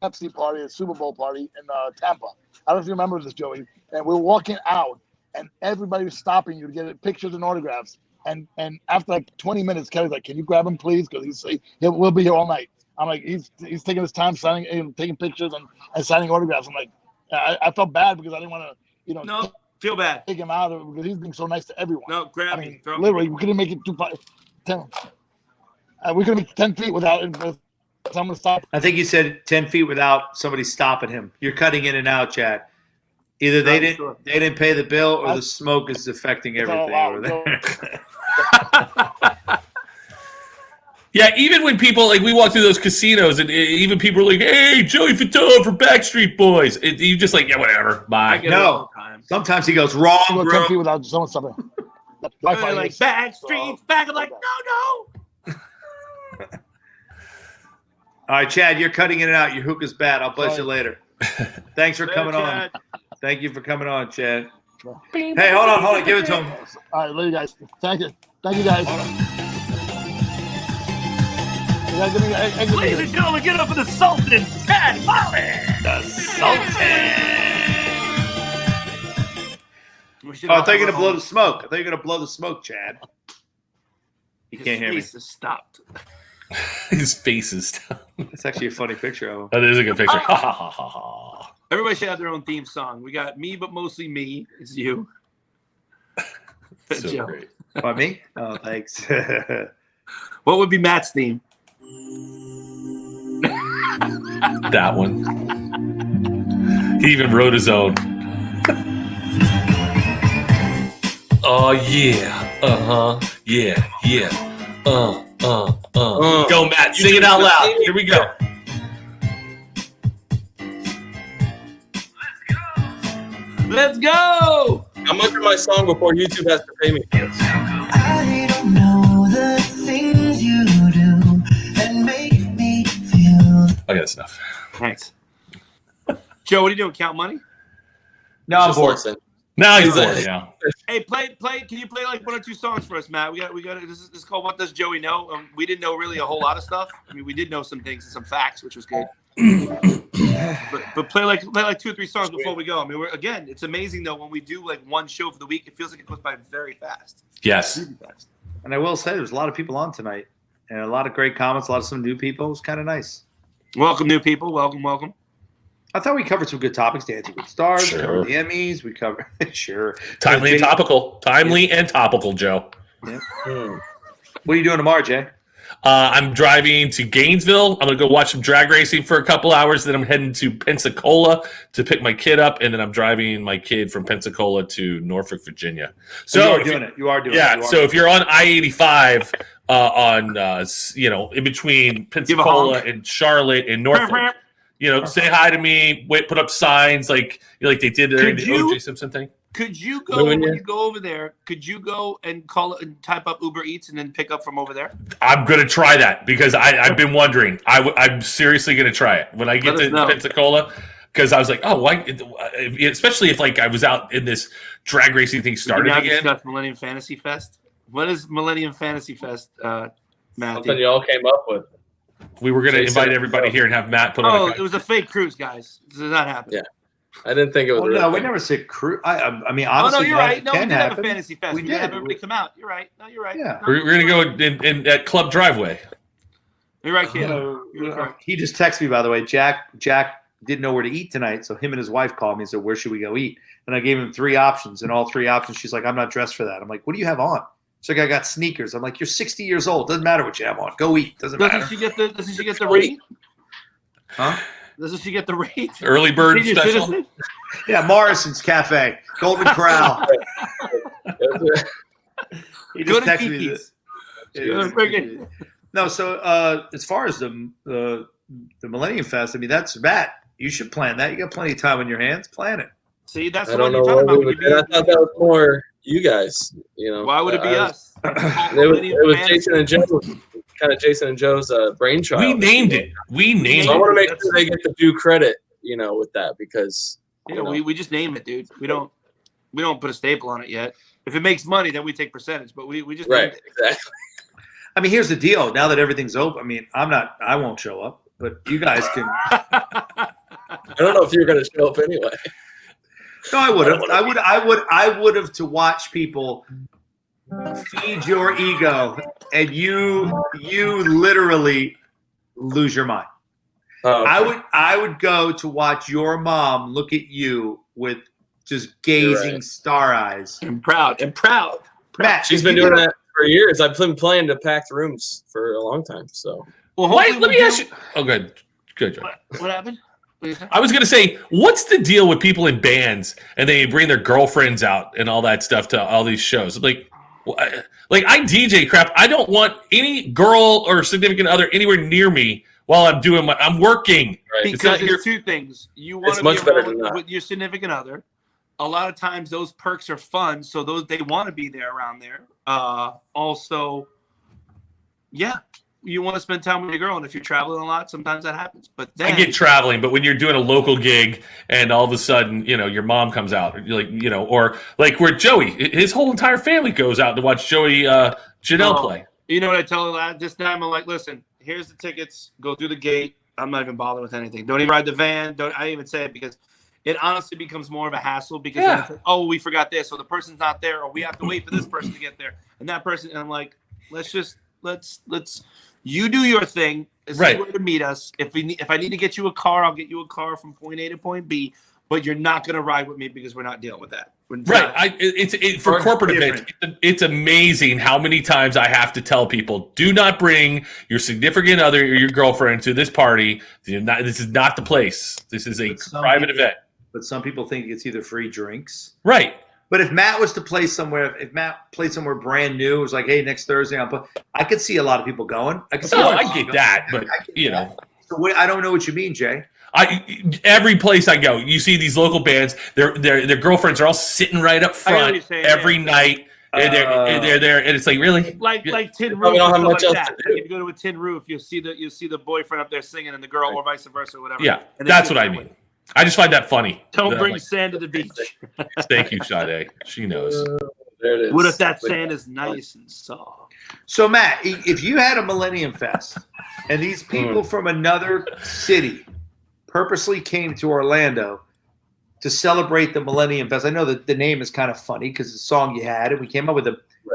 Pepsi party, a Super Bowl party in Tampa. I don't know if you remember this, Joey. And we were walking out, and everybody was stopping you to get pictures and autographs. And after like 20 minutes, Kelly's like, "Can you grab him, please? Because we'll be here all night." I'm like, he's taking his time signing, taking pictures and signing autographs. I'm like, I felt bad because I didn't want to, No, feel bad. take him out because he's being so nice to everyone. No, grab I me. mean, Throw me. literally, we couldn't make it 10. We couldn't make 10 feet without someone stop. I think you said 10 feet without somebody stopping him. You're cutting in and out, Chad. Either they didn't pay the bill or the smoke is affecting everything over there. Yeah, even when people we walk through those casinos, and even people are like, "Hey, Joey Fatone from Backstreet Boys," you just like, yeah, whatever, bye. I get it all the time. Sometimes he goes wrong, Go 10 bro. feet without someone stopping. They're like Backstreet's back. I'm like, no. All right, Chad, you're cutting in and out. Your hookah's bad. I'll bless you later. Thanks for coming on. Thank you for coming on, Chad. Hey, hold on. Give it to him. All right, love you guys. Thank you, guys. You guys give me exit Ladies music. and gentlemen, get up for the Sultan, Chad Molly. The Sultan. Oh, I thought you were going to blow the smoke. I thought you were going to blow the smoke, Chad. You can't hear me. His face is stopped. His face is down. That's actually a funny picture of him. That is a good picture. Ha ha ha ha ha. Everybody should have their own theme song. We got me, but mostly me. It's you. So Joe. great. By me? Oh, thanks. What would be Matt's theme? That one. He even wrote his own. Oh yeah. Uh-huh. Yeah. Go, Matt. Sing it out loud. Here we go. Let's go. I'm under my song before YouTube has to pay me. Okay, that's enough. Thanks. Joe, what are you doing? Count money? No, I'm Just bored. listen. Now he's He's bored. a- Yeah. Hey, play. Can you play like 1 or 2 songs for us, Matt? We got. This is called "What Does Joey Know?" We didn't know really a whole lot of stuff. I mean, we did know some things and some facts, which was good. but play like 2 or 3 songs before we go. I mean, again, it's amazing though when we do like one show for the week, it feels like it goes by very fast. Yes. Really fast. And I will say, there's a lot of people on tonight, and a lot of great comments. A lot of some new people. It was kind of nice. Welcome, new people. Welcome. I thought we covered some good topics. Dancing with Stars. Sure. We covered the Emmys. We covered sure. Timely and topical. Timely and topical, Joe. Yeah. What are you doing tomorrow, Jay? I'm driving to Gainesville. I'm going to go watch some drag racing for a couple hours. Then I'm heading to Pensacola to pick my kid up. And then I'm driving my kid from Pensacola to Norfolk, Virginia. So you are doing it. You are doing it. yeah. You are So if you're on I-85 in between Pensacola and Charlotte and Norfolk, say hi to me. Put up signs like they did during the O.J. Simpson thing. Could you go when you go over there? Could you go and call it and type up Uber Eats and then pick up from over there? I'm going to try that because I've been wondering. I'm seriously going to try it when I get to Pensacola because I was like, oh, why? Especially if I was out in this drag racing thing started again. Discuss Millennium Fantasy Fest. What is Millennium Fantasy Fest, Matthew? Something y'all came up with. We were going to invite everybody here and have Matt put on. It was a fake cruise, guys. This did not happen. Yeah. I didn't think it was. no, we never said crew. I mean, honestly, you're right. No, we did have a happen. fantasy fest. We did have everybody come out. You're right. No, you're right. Yeah. No, We're going to go in at Club Driveway. You're right, kid. You're correct. He just texted me, by the way. Jack didn't know where to eat tonight, so him and his wife called me and said, "Where should we go eat?" And I gave him 3 options, and all 3 options, she's like, "I'm not dressed for that." I'm like, "What do you have on?" She's like, "I got sneakers." I'm like, "You're 60 years old. Doesn't matter what you have on. Go eat. Doesn't matter." Doesn't she get the rate? Huh? Doesn't she get the rate? Early bird Senior special. citizen? Yeah, Morrison's Cafe, Golden Corral. He Go just to texted me. Kiki's. that- No, so as far as the Millennium Fest, I mean, that's that. You should plan that. You got plenty of time on your hands. Plan it. See, that's I the one don't know you're talking what about. we would do. I thought that was more you guys. Why would it be us? It was Jason and Joe. Kind of Jason and Joe's brainchild. We named it. So I want to make sure they get the due credit, with that because we just name it, dude. We don't put a staple on it yet. If it makes money, then we take percentage. But we just right, named it. exactly. I mean, here's the deal. Now that everything's open, I mean, I won't show up, but you guys can. I don't know if you're going to show up anyway. No, I would have. I would have to watch people feed your ego, and you literally lose your mind. Oh, okay. I would go to watch your mom look at you with just gazing star eyes. I'm proud. Matt, She's been doing that for years. I've been playing to packed rooms for a long time. So, Well, Let me ask you. Oh, good, Joe. What happened? I was going to say, what's the deal with people in bands and they bring their girlfriends out and all that stuff to all these shows? Like I DJ crap. I don't want any girl or significant other anywhere near me while I'm working. right. Because there's 2 things. You want It's to much be better than around that. with your significant other. A lot of times those perks are fun, so they want to be there around there. Also, yeah, you want to spend time with your girl, and if you're traveling a lot, sometimes that happens. But then I get traveling, but when you're doing a local gig and all of a sudden, your mom comes out, or like where Joey, his whole entire family goes out to watch Joey Janelle play. You know what I tell her this time? I'm like, listen, here's the tickets. Go through the gate. I'm not even bothered with anything. Don't even ride the van. I even say it because it honestly becomes more of a hassle because then it's like, oh, we forgot this, or the person's not there, or we have to wait for this person to get there, and that person. And I'm like, let's you do your thing. This is where to meet us. If I need to get you a car, I'll get you a car from point A to point B. But you're not going to ride with me because we're not dealing with that. It's for corporate events. It's amazing how many times I have to tell people, do not bring your significant other or your girlfriend to this party. This is not the place. This is a private event. But some people think it's either free drinks. Right. But if Matt was to play somewhere, played somewhere brand new, it was like, hey, next Thursday, I could see a lot of people going. I get that, but So I don't know what you mean, Jay. Every place I go, you see these local bands. Their girlfriends are all sitting right up front every night. they're there, and it's like really like Tin Roof probably don't and have stuff much like else that. to do. If you go to a Tin Roof, you'll see the boyfriend up there singing and the girl, or vice versa, or whatever. Yeah, And that's what I mean. I just find that funny. Don't That, bring like, sand to the beach. Thank you, Sade. She knows. There it is. What if that sand is nice and soft? So Matt, if you had a Millennium Fest and these people from another city purposely came to Orlando to celebrate the Millennium Fest, I know that the name is kind of funny because it's a song you had and we came up with it.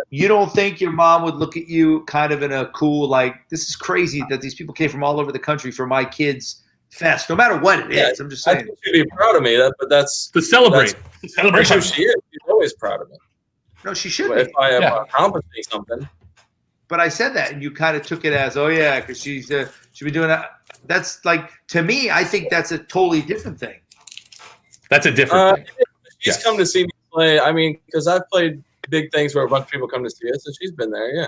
You don't think your mom would look at you kind of in a cool, like, this is crazy that these people came from all over the country for my kids' fest, no matter what it is. I'm just I saying. think she'd be proud of me, but that's To celebrate. that's Celebrate. who she is. She's always proud of me. No, she should If be. I am Yeah. accomplishing something. But I said that, and you kind of took it as, oh yeah, because she's been doing that. That's like, to me, I think that's a totally different thing. That's a different thing. She's Yes. come to see me play. I mean, because I've played big things where a bunch of people come to see us, and she's been there. Yeah.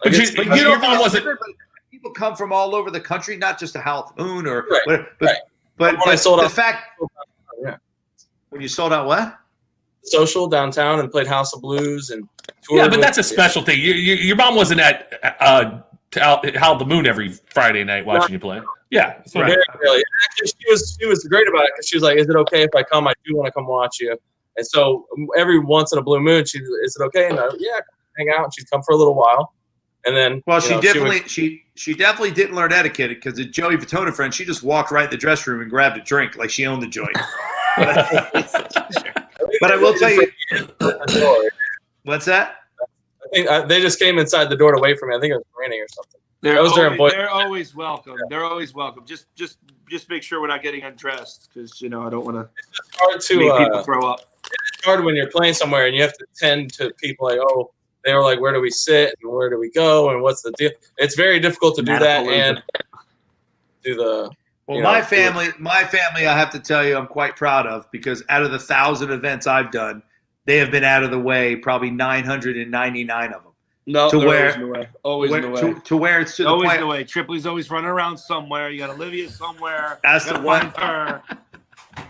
But Like, you know, if I wasn't. People come from all over the country, not just to Howl at the Moon or Right, whatever. right. But When I sold the out- fact Yeah. when you sold out what? Social downtown and played House of Blues and toured Yeah, but with- that's a special thing. Your mom wasn't at Howl the Moon every Friday night watching you play. Yeah. That's what I mean. Very rarely. Actually, she was great about it because she was like, "Is it okay if I come? I do want to come watch you." And so every once in a blue moon, is it okay? And yeah, hang out. And she'd come for a little while, and then Well, you she know, definitely she definitely didn't learn etiquette because the Joey Vitona friend, she just walked right in the dress room and grabbed a drink like she owned the joint. But I will tell you, what's that? I think they just came inside the door to wait for me. I think it was raining or something. They're That was during boy- they're always welcome. They're always welcome. Just make sure we're not getting undressed because I don't want It's hard to make to people throw up. it's hard when you're playing somewhere and you have to tend to people like, oh, they were like, where do we sit and where do we go and what's the deal? It's very difficult to do that and do the. Well, you know, my family, I have to tell you, I'm quite proud of because out of the 1,000 events I've done, they have been out of the way probably 999 of them. No, to they're where- always in the way. Always in the way. To where it's to the Always point. in the way. Tripley's always running around somewhere. You got Olivia somewhere. That's You the gotta one. find her.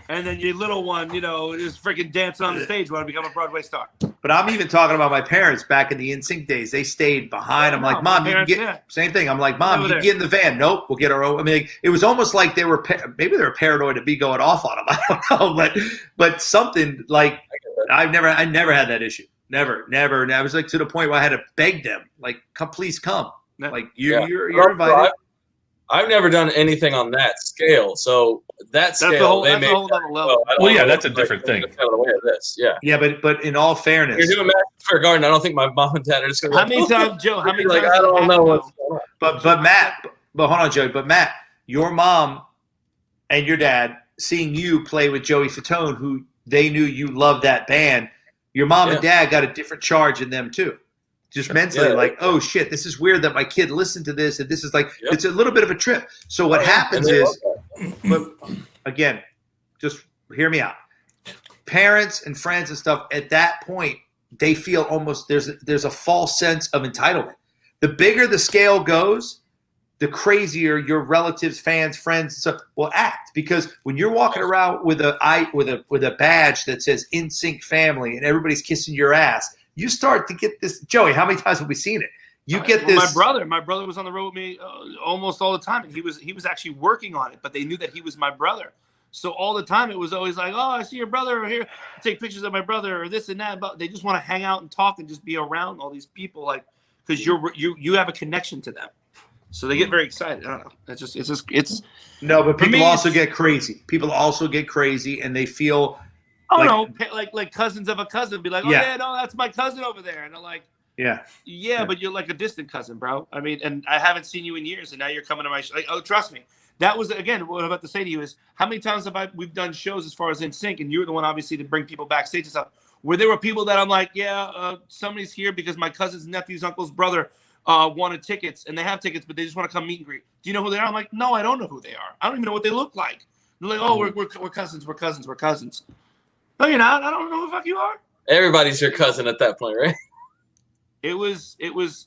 And then your little one, is freaking dancing on the stage. Want to become a Broadway star? But I'm even talking about my parents back in the Nsync days. They stayed behind. I'm No, like, my Mom, you can parents, get yeah. same thing. I'm like, Mom, Over you there. can get in the van. Nope, we'll get our own. I mean, it was almost like they were maybe they were paranoid to be going off on them. I don't know, but something like I never had that issue. Never. And I was like to the point where I had to beg them, like, come, please come. Yeah. Like Yeah. you're invited. I've never done anything on that scale. So that scale, That's a whole, they that's made. a whole other level. I don't Well, yeah, know that's a what- different thing. That's kind of the way of this. Yeah. Yeah, but in all fairness, You're doing Madison Square Garden. I don't think my mom and dad are just going to How many times, Joe? How many like, times? I did it don't happen, know though? what's going on. but Matt, but hold on, Joey. But Matt, your mom and your dad seeing you play with Joey Fatone, who they knew you loved that band. Your mom and dad got a different charge in them too. Just mentally, Yeah. like, oh shit, this is weird that my kid listened to this, and this is like, Yep. it's a little bit of a trip. So what happens And they is, love that. but again, just hear me out. Parents and friends and stuff at that point, they feel almost there's a false sense of entitlement. The bigger the scale goes, the crazier your relatives, fans, friends, and stuff will act. Because when you're walking around with a badge that says Nsync family and everybody's kissing your ass, you start to get this. Joey, how many times have we seen it? You get Well, this. my brother was on the road with me almost all the time, and he was actually working on it. But they knew that he was my brother, so all the time it was always like, "Oh, I see your brother over here. Take pictures of my brother," or this and that. But they just want to hang out and talk and just be around all these people, like because you have a connection to them, so they get very excited. I don't know. It's No, but For people me, also it's- get crazy. People also get crazy, and they feel. oh Like- no, like cousins of a cousin be like, "Oh Yeah. yeah, no, that's my cousin over there," and they're like. Yeah. Yeah, but you're like a distant cousin, bro. I mean, and I haven't seen you in years, and now you're coming to my show. Like, oh, trust me. That was, again, what I'm about to say to you is how many times we've done shows as far as Nsync, and you're the one, obviously, to bring people backstage and stuff, where there were people that I'm like, yeah, somebody's here because my cousin's nephew's uncle's brother wanted tickets, and they have tickets, but they just want to come meet and greet. Do you know who they are? I'm like, no, I don't know who they are. I don't even know what they look like. They're like, oh, we're cousins, we're cousins, we're cousins. No, you're not. I don't know who the fuck you are. Everybody's your cousin at that point, right? It was,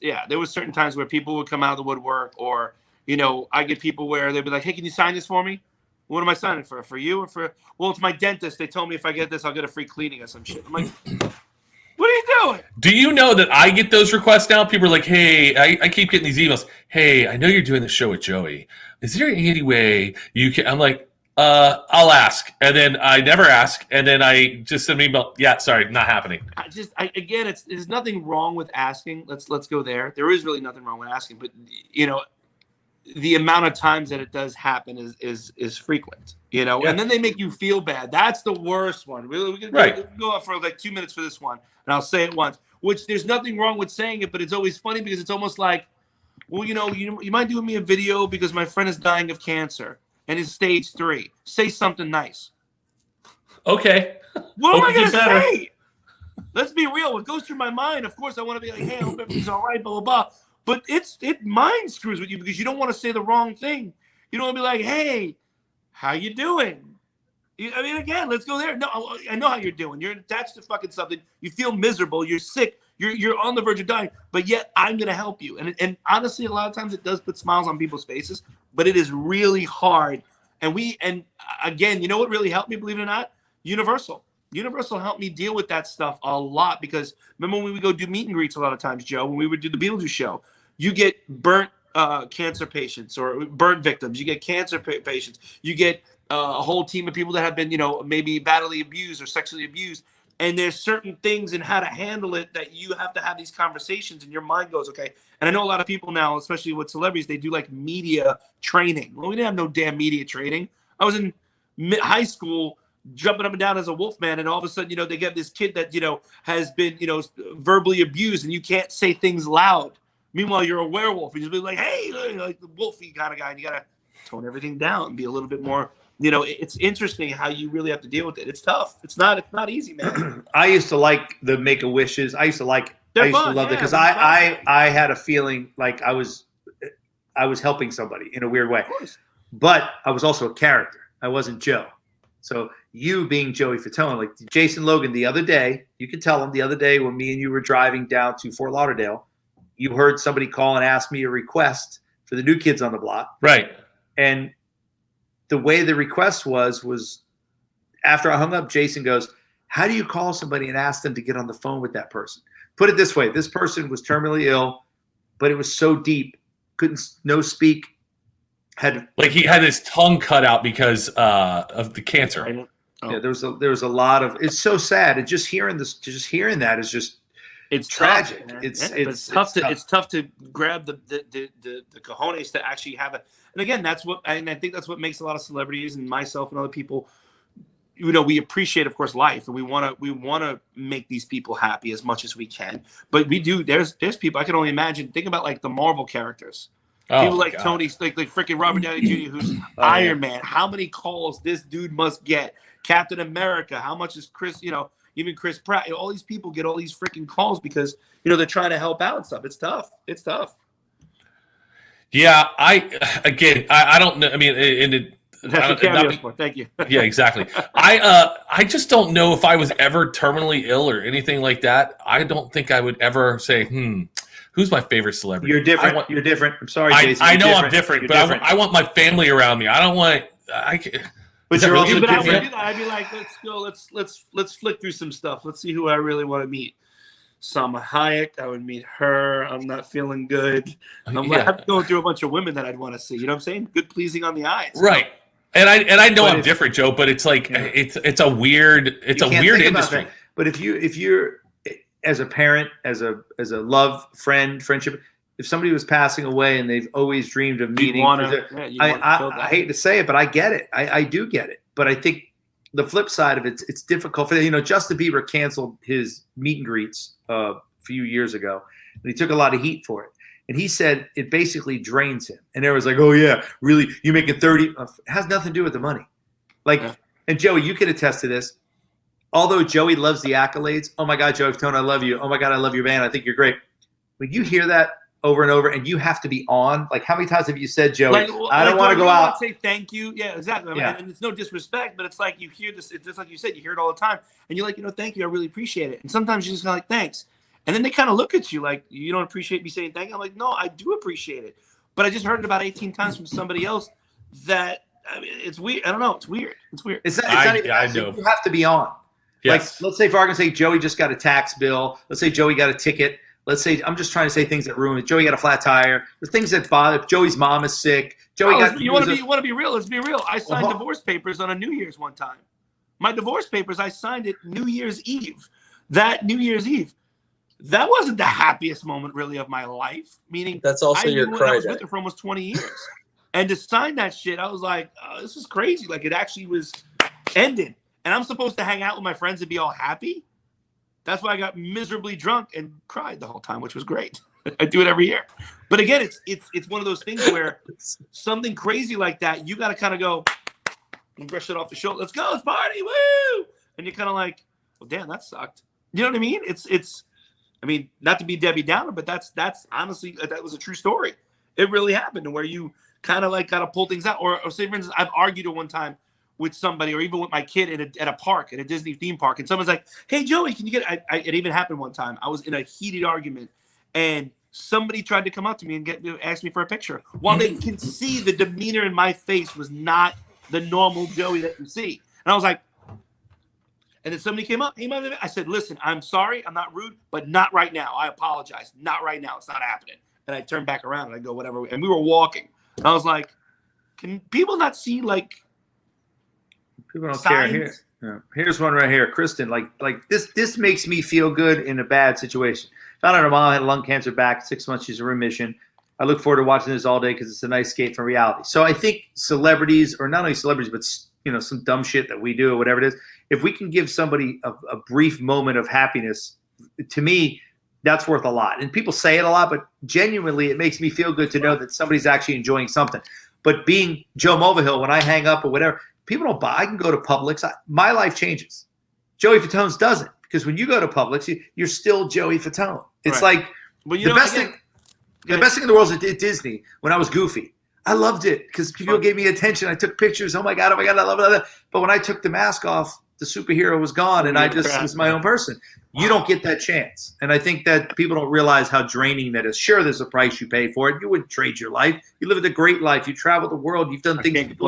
yeah, there was certain times where people would come out of the woodwork or, I get people where they'd be like, hey, can you sign this for me? What am I signing for? For you or for, well, it's my dentist. They told me if I get this, I'll get a free cleaning or some shit. I'm like, what are you doing? Do you know that I get those requests now? People are like, hey, I keep getting these emails. Hey, I know you're doing the show with Joey. Is there any way you can? I'm like, I'll ask. And then I never ask. And then I just send an email. Yeah, sorry, not happening. Again, there's nothing wrong with asking. Let's go there. There is really nothing wrong with asking. But, you know, the amount of times that it does happen is frequent, you know, and then they make you feel bad. That's the worst one. We can go off for like 2 minutes for this one, and I'll say it once, which there's nothing wrong with saying it, but it's always funny because it's almost like, well, you mind doing me a video because my friend is dying of cancer and is stage 3. Say something nice. Okay. What am I going to say? Let's be real. What goes through my mind, of course, I want to be like, hey, I hope everything's all right, blah, blah, blah. But it mind screws with you because you don't want to say the wrong thing. You don't want to be like, hey, how you doing? I mean, again, let's go there. No, I know how you're doing. You're attached to fucking something. You feel miserable. You're sick. You're on the verge of dying. But yet I'm going to help you. And honestly, a lot of times it does put smiles on people's faces. But it is really hard. And again, you know what really helped me, believe it or not? Universal. Universal helped me deal with that stuff a lot because remember when we would go do meet and greets a lot of times, Joe, when we would do the Beetlejuice show, you get burnt cancer patients or burnt victims. You get cancer patients. You get a whole team of people that have been, you know, maybe badly abused or sexually abused. And there's certain things in how to handle it that you have to have these conversations and your mind goes, okay. And I know a lot of people now, especially with celebrities, they do like media training. Well, we didn't have no damn media training. I was in high school jumping up and down as a wolf man, and all of a sudden, you know, they get this kid that, you know, has been, you know, verbally abused and you can't say things loud. Meanwhile, you're a werewolf. You just be like, hey, like the wolfy kind of guy. And you got to tone everything down and be a little bit more, you know, it's interesting how you really have to deal with it. It's tough. It's not easy, man. I used to like the Make-A-Wishes. I used to love it because I had a feeling like I was helping somebody in a weird way. But I was also a character. I wasn't Joe. So you being Joey Fatone, like Jason Logan the other day, you could tell him the other day when me and you were driving down to Fort Lauderdale, you heard somebody call and ask me a request for the New Kids on the Block. Right. And the way the request was after I hung up, Jason goes, how do you call somebody and ask them to get on the phone with that person? Put it this way. This person was terminally ill, but it was so deep, couldn't speak. He had his tongue cut out because of the cancer. Yeah, there was a lot of. It's so sad. And just hearing that is just. It's tragic. Tough, it's tough. It's tough to grab the cojones to actually have it. And again, I think that's what makes a lot of celebrities and myself and other people. You know, we appreciate, of course, life, and we want to make these people happy as much as we can. But we do. There's people I can only imagine. Think about like the Marvel characters. People like God. Tony, like freaking Robert Downey Jr., who's Iron Man. How many calls this dude must get? Captain America. How much is Chris? You know, even Chris Pratt. You know, all these people get all these freaking calls because you know they're trying to help out and stuff. It's tough. It's tough. Yeah, I don't know. I mean, Thank you. Yeah, exactly. I just don't know if I was ever terminally ill or anything like that. I don't think I would ever say, who's my favorite celebrity? You're different. You're different. I'm sorry, Jason. I know I'm different, but I want my family around me. I don't want. But you're also different. I'd be like, let's go. Let's flick through some stuff. Let's see who I really want to meet. Salma Hayek. I would meet her. I'm not feeling good. I'm going through a bunch of women that I'd want to see. You know what I'm saying? Good pleasing on the eyes. Right. And I know I'm different, Joe, but it's like it's a weird industry. But if you're as a parent, as a love friendship, if somebody was passing away and they've always dreamed of meeting, I hate to say it, but I get it. I do get it. But I think the flip side of it's difficult for Justin Bieber canceled his meet and greets a few years ago, and he took a lot of heat for it. And he said it basically drains him. And everyone's like, oh, yeah, really? You making 30? It has nothing to do with the money. And Joey, you can attest to this. Although Joey loves the accolades, oh, my God, Joey Fatone, I love you. Oh, my God, I love your band. I think you're great. When you hear that over and over and you have to be on, like how many times have you said, Joey, I don't want to go out. Say thank you. Yeah, exactly. Yeah. And it's no disrespect, but it's like you hear this. It's just like you said, you hear it all the time. And you're like, thank you. I really appreciate it. And sometimes you're just kind of like, thanks. And then they kind of look at you like, you don't appreciate me saying thank you. I'm like, no, I do appreciate it. But I just heard it about 18 times from somebody else that, it's weird. I don't know. It's weird. It's not even, I know. You have to be on. Yes. Like, let's say for argument's sake, Joey just got a tax bill. Let's say Joey got a ticket. Let's say, I'm just trying to say things that ruin it. Joey got a flat tire. The things that bother. Joey's mom is sick. Joey you want to be real? Let's be real. I signed divorce papers on a New Year's one time. My divorce papers, I signed it New Year's Eve. That New Year's Eve, that wasn't the happiest moment really of my life. Meaning, that's also your cry I was day. with her for almost 20 years, and to sign that shit, I was like, oh, this is crazy. Like, it actually was ended, and I'm supposed to hang out with my friends and be all happy. That's why I got miserably drunk and cried the whole time, which was great. I do it every year. But again, it's one of those things where something crazy like that, you got to kind of go and brush it off the shoulder. Let's go, let's party, woo! And you're kind of like, well, damn, that sucked. You know what I mean? I mean, not to be Debbie Downer, but that's honestly, that was a true story. It really happened, where you kind of like got to pull things out. Or say, for instance, I've argued at one time with somebody, or even with my kid at a park, at a Disney theme park, and someone's like, hey, Joey, can you get it even happened one time. I was in a heated argument, and somebody tried to come up to me and ask me for a picture. While they can see the demeanor in my face was not the normal Joey that you see. And I was like, and then somebody came up. I said, listen, I'm sorry. I'm not rude, but not right now. I apologize. Not right now. It's not happening. And I turned back around and I go, whatever. And we were walking. And I was like, can people not see, like, people don't signs? care here. Yeah. Here's one right here. Kristen, like this makes me feel good in a bad situation. Found out her mom had lung cancer back, 6 months. She's in remission. I look forward to watching this all day because it's a nice escape from reality. So I think celebrities, or not only celebrities, but some dumb shit that we do or whatever it is, if we can give somebody a brief moment of happiness, to me, that's worth a lot. And people say it a lot, but genuinely, it makes me feel good to know that somebody's actually enjoying something. But being Joe Mulvihill, when I hang up or whatever, people don't buy. I can go to Publix. My life changes. Joey Fatone's doesn't, because when you go to Publix, you're still Joey Fatone. It's like the best thing. The best thing in the world is at Disney. When I was Goofy, I loved it because people gave me attention. I took pictures. Oh my god, I love it. But when I took the mask off, the superhero was gone, and I just was my own person. You don't get that chance, and I think that people don't realize how draining that is. Sure, there's a price you pay for it. You wouldn't trade your life. You live a great life. You travel the world. You've done things.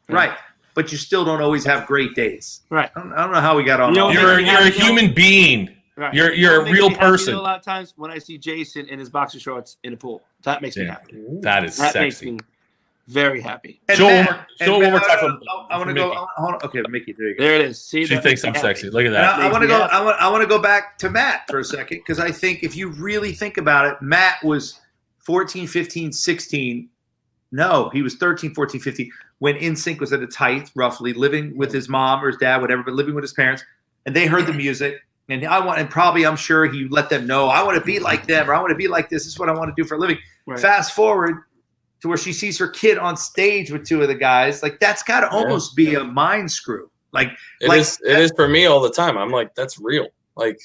Right. But you still don't always have great days. Right. I don't know how we got on. You're a human being. Right. You're a real person. A lot of times when I see Jason in his boxer shorts in a pool, that makes me happy. That sexy. Makes me very happy. Show one more time from. I want to go. Hold on. Okay, Mickey, there you go. There it is. See, she thinks I'm sexy. Look at that. I want to go. I want to go back to Matt for a second, because I think if you really think about it, Matt was 14, 15, 16. No, he was 13, 14, 15 when Nsync was at its height, roughly living with his mom or his dad, whatever, but living with his parents, and they heard the music. And I'm sure he let them know, I want to be like them, or I want to be like this. This is what I want to do for a living. Right. Fast forward to where she sees her kid on stage with two of the guys. Like, that's got to almost be a mind screw. Like, it is for me all the time. I'm like, that's real. Like,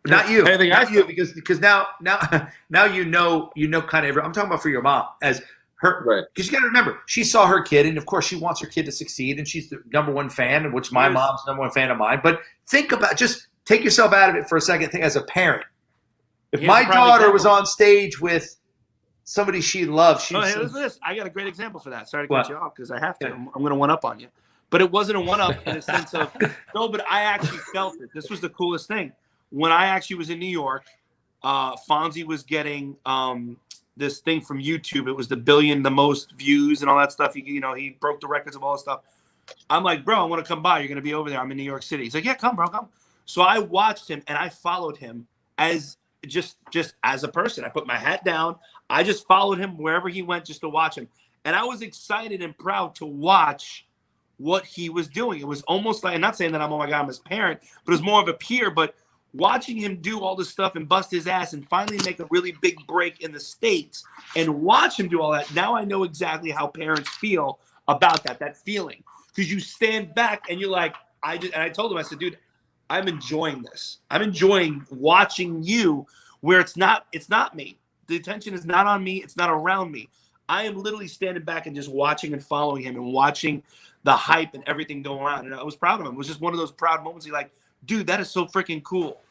not you, not you, because now you know kind of. I'm talking about for your mom as her, right? Because you got to remember, she saw her kid, and of course she wants her kid to succeed, and she's the #1 fan, which my mom's #1 fan of mine. But think about, just take yourself out of it for a second. Think as a parent, if my daughter was on stage with somebody she loves, this. I got a great example for that. Sorry to cut you off, because I have to. I'm going to one up on you, but it wasn't a one up in the sense of no. But I actually felt it. This was the coolest thing. When I actually was in New York, Fonzie was getting this thing from YouTube. It was the most views and all that stuff. He broke the records of all this stuff. I'm like, bro, I want to come by. You're going to be over there. I'm in New York City. He's like, yeah, come, bro, come. So I watched him, and I followed him as just as a person. I put my hat down. I just followed him wherever he went just to watch him. And I was excited and proud to watch what he was doing. It was almost like, I'm not saying that I'm, oh my God, I'm his parent, but it was more of a peer. But watching him do all this stuff and bust his ass and finally make a really big break in the States and watch him do all that, now I know exactly how parents feel about that feeling. Because you stand back and you're like, and I told him, I said, dude, I'm enjoying this. I'm enjoying watching you where it's not me. The attention is not on me. It's not around me. I am literally standing back and just watching and following him and watching the hype and everything going on. And I was proud of him. It was just one of those proud moments. You're like, dude, that is so freaking cool.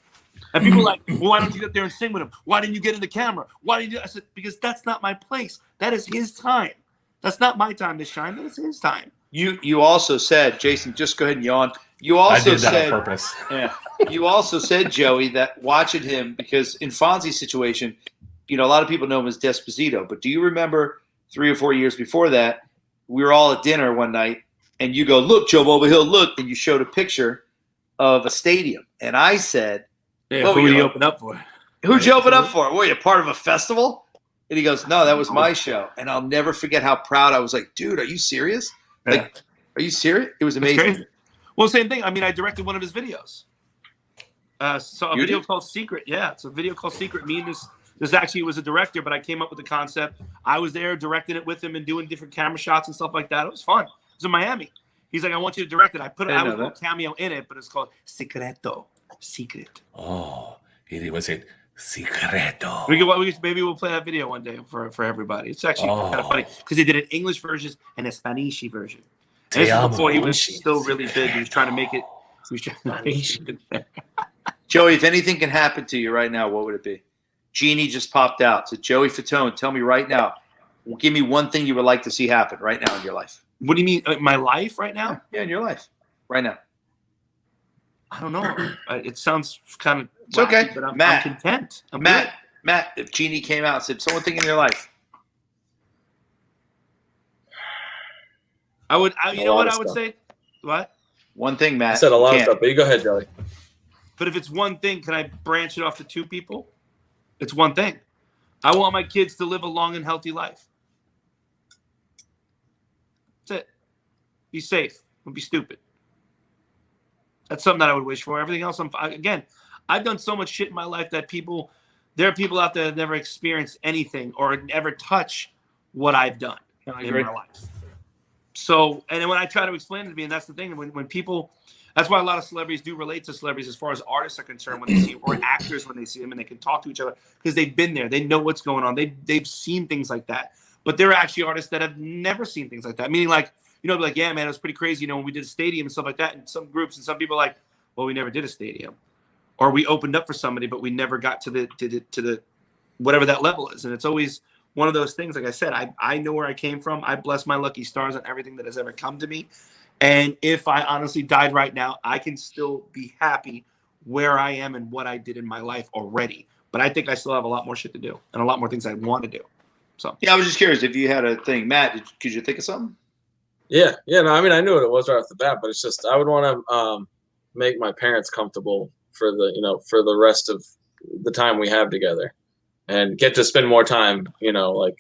And people are like, well, why don't you get there and sing with him? Why didn't you get in the camera? Why did you? I said, because that's not my place. That is his time. That's not my time to shine. That is his time. You also said, Jason, just go ahead and yawn. You I also did that said, on purpose. yeah. You also said, Joey, that watching him, because in Fonzie's situation, a lot of people know him as Desposito, but do you remember 3 or 4 years before that, we were all at dinner one night, and you go, "Look, Joe Overhill, look," and you showed a picture of a stadium, and I said, Yeah, "What who were did you he open up for? Who'd you open up for? Were you part of a festival?" And he goes, "No, that was my show." And I'll never forget how proud I was. Like, dude, are you serious? Yeah. Like, are you serious? It was That's amazing. crazy. Well, same thing. I mean, I directed one of his videos. So a You video did? called Secret. Yeah, it's a video called Secret. Me and this actually was a director, but I came up with the concept. I was there directing it with him and doing different camera shots and stuff like that. It was fun. It was in Miami. He's like, "I want you to direct it." I was a cameo in it, but it's called Secreto. Secret. Oh, he was it. Secreto. Maybe we'll play that video one day for everybody. It's actually kind of funny because they did an English version and a Spanish version. And this is before he was still really big. He was trying to make it. He was trying to make it. Joey, if anything can happen to you right now, what would it be? Genie just popped out. So Joey Fatone, tell me right now. Give me one thing you would like to see happen right now in your life. What do you mean, my life right now? Yeah, in your life right now. I don't know. It sounds kind of. It's okay, but I'm Matt. content. Matt, if Genie came out and said, "So one thing in your life," I would. You know what I would stuff. say? What? one thing, Matt. I said a lot of can't. stuff, but you go ahead, Joey. But if it's one thing, can I branch it off to 2 people? It's one thing. I want my kids to live a long and healthy life. That's it. Be safe. Don't be stupid. That's something that I would wish for. Everything else, I've done so much shit in my life that there are people out there that never experienced anything or never touch what I've done in my life. So, and then when I try to explain it to me, and that's the thing, when people, that's why a lot of celebrities do relate to celebrities as far as artists are concerned when they see, or actors when they see them, and they can talk to each other because they've been there. They know what's going on. They've seen things like that. But there are actually artists that have never seen things like that. Meaning like, like, yeah, man, it was pretty crazy, when we did a stadium and stuff like that. And some groups and some people are like, well, we never did a stadium. Or we opened up for somebody, but we never got to the whatever that level is. And it's always one of those things. Like I said, I know where I came from. I bless my lucky stars on everything that has ever come to me. And if I honestly died right now, I can still be happy where I am and what I did in my life already. But I think I still have a lot more shit to do and a lot more things I want to do. So Yeah, I was just curious if you had a thing. Matt, could you think of something? Yeah. No, I mean, I knew what it was right off the bat, but it's just I would want to make my parents comfortable for the rest of the time we have together, and get to spend more time, like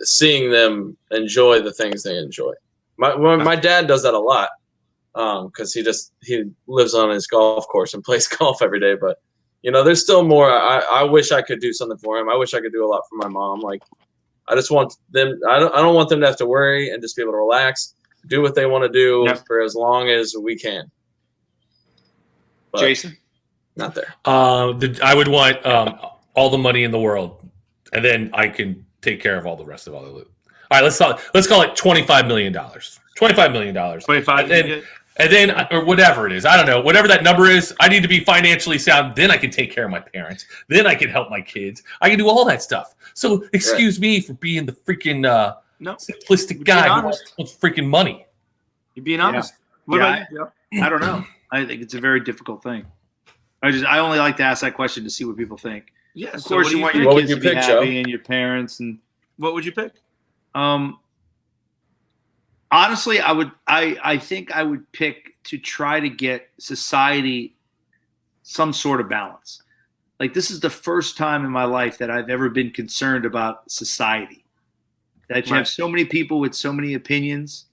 seeing them enjoy the things they enjoy. My dad does that a lot because he lives on his golf course and plays golf every day. But there's still more. I wish I could do something for him. I wish I could do a lot for my mom. Like I just want them. I don't want them to have to worry and just be able to relax, do what they want to do for as long as we can. But Jason, not there. I would want all the money in the world, and then I can take care of all the rest of all the loot. All right, let's call it $25 million. $25 million. 25. And then, or whatever it is, I don't know, whatever that number is, I need to be financially sound. Then I can take care of my parents. Then I can help my kids. I can do all that stuff. So excuse me for being the freaking simplistic guy who wants freaking money. You're being honest. What about you? I don't know. I think it's a very difficult thing. I only like to ask that question to see what people think. Yeah, of so course, you want your What would kids you to be pick, happy Joe? and your parents. And What would you pick? honestly, I think I would pick to try to get society some sort of balance. Like this is the first time in my life that I've ever been concerned about society. That you have so many people with so many opinions.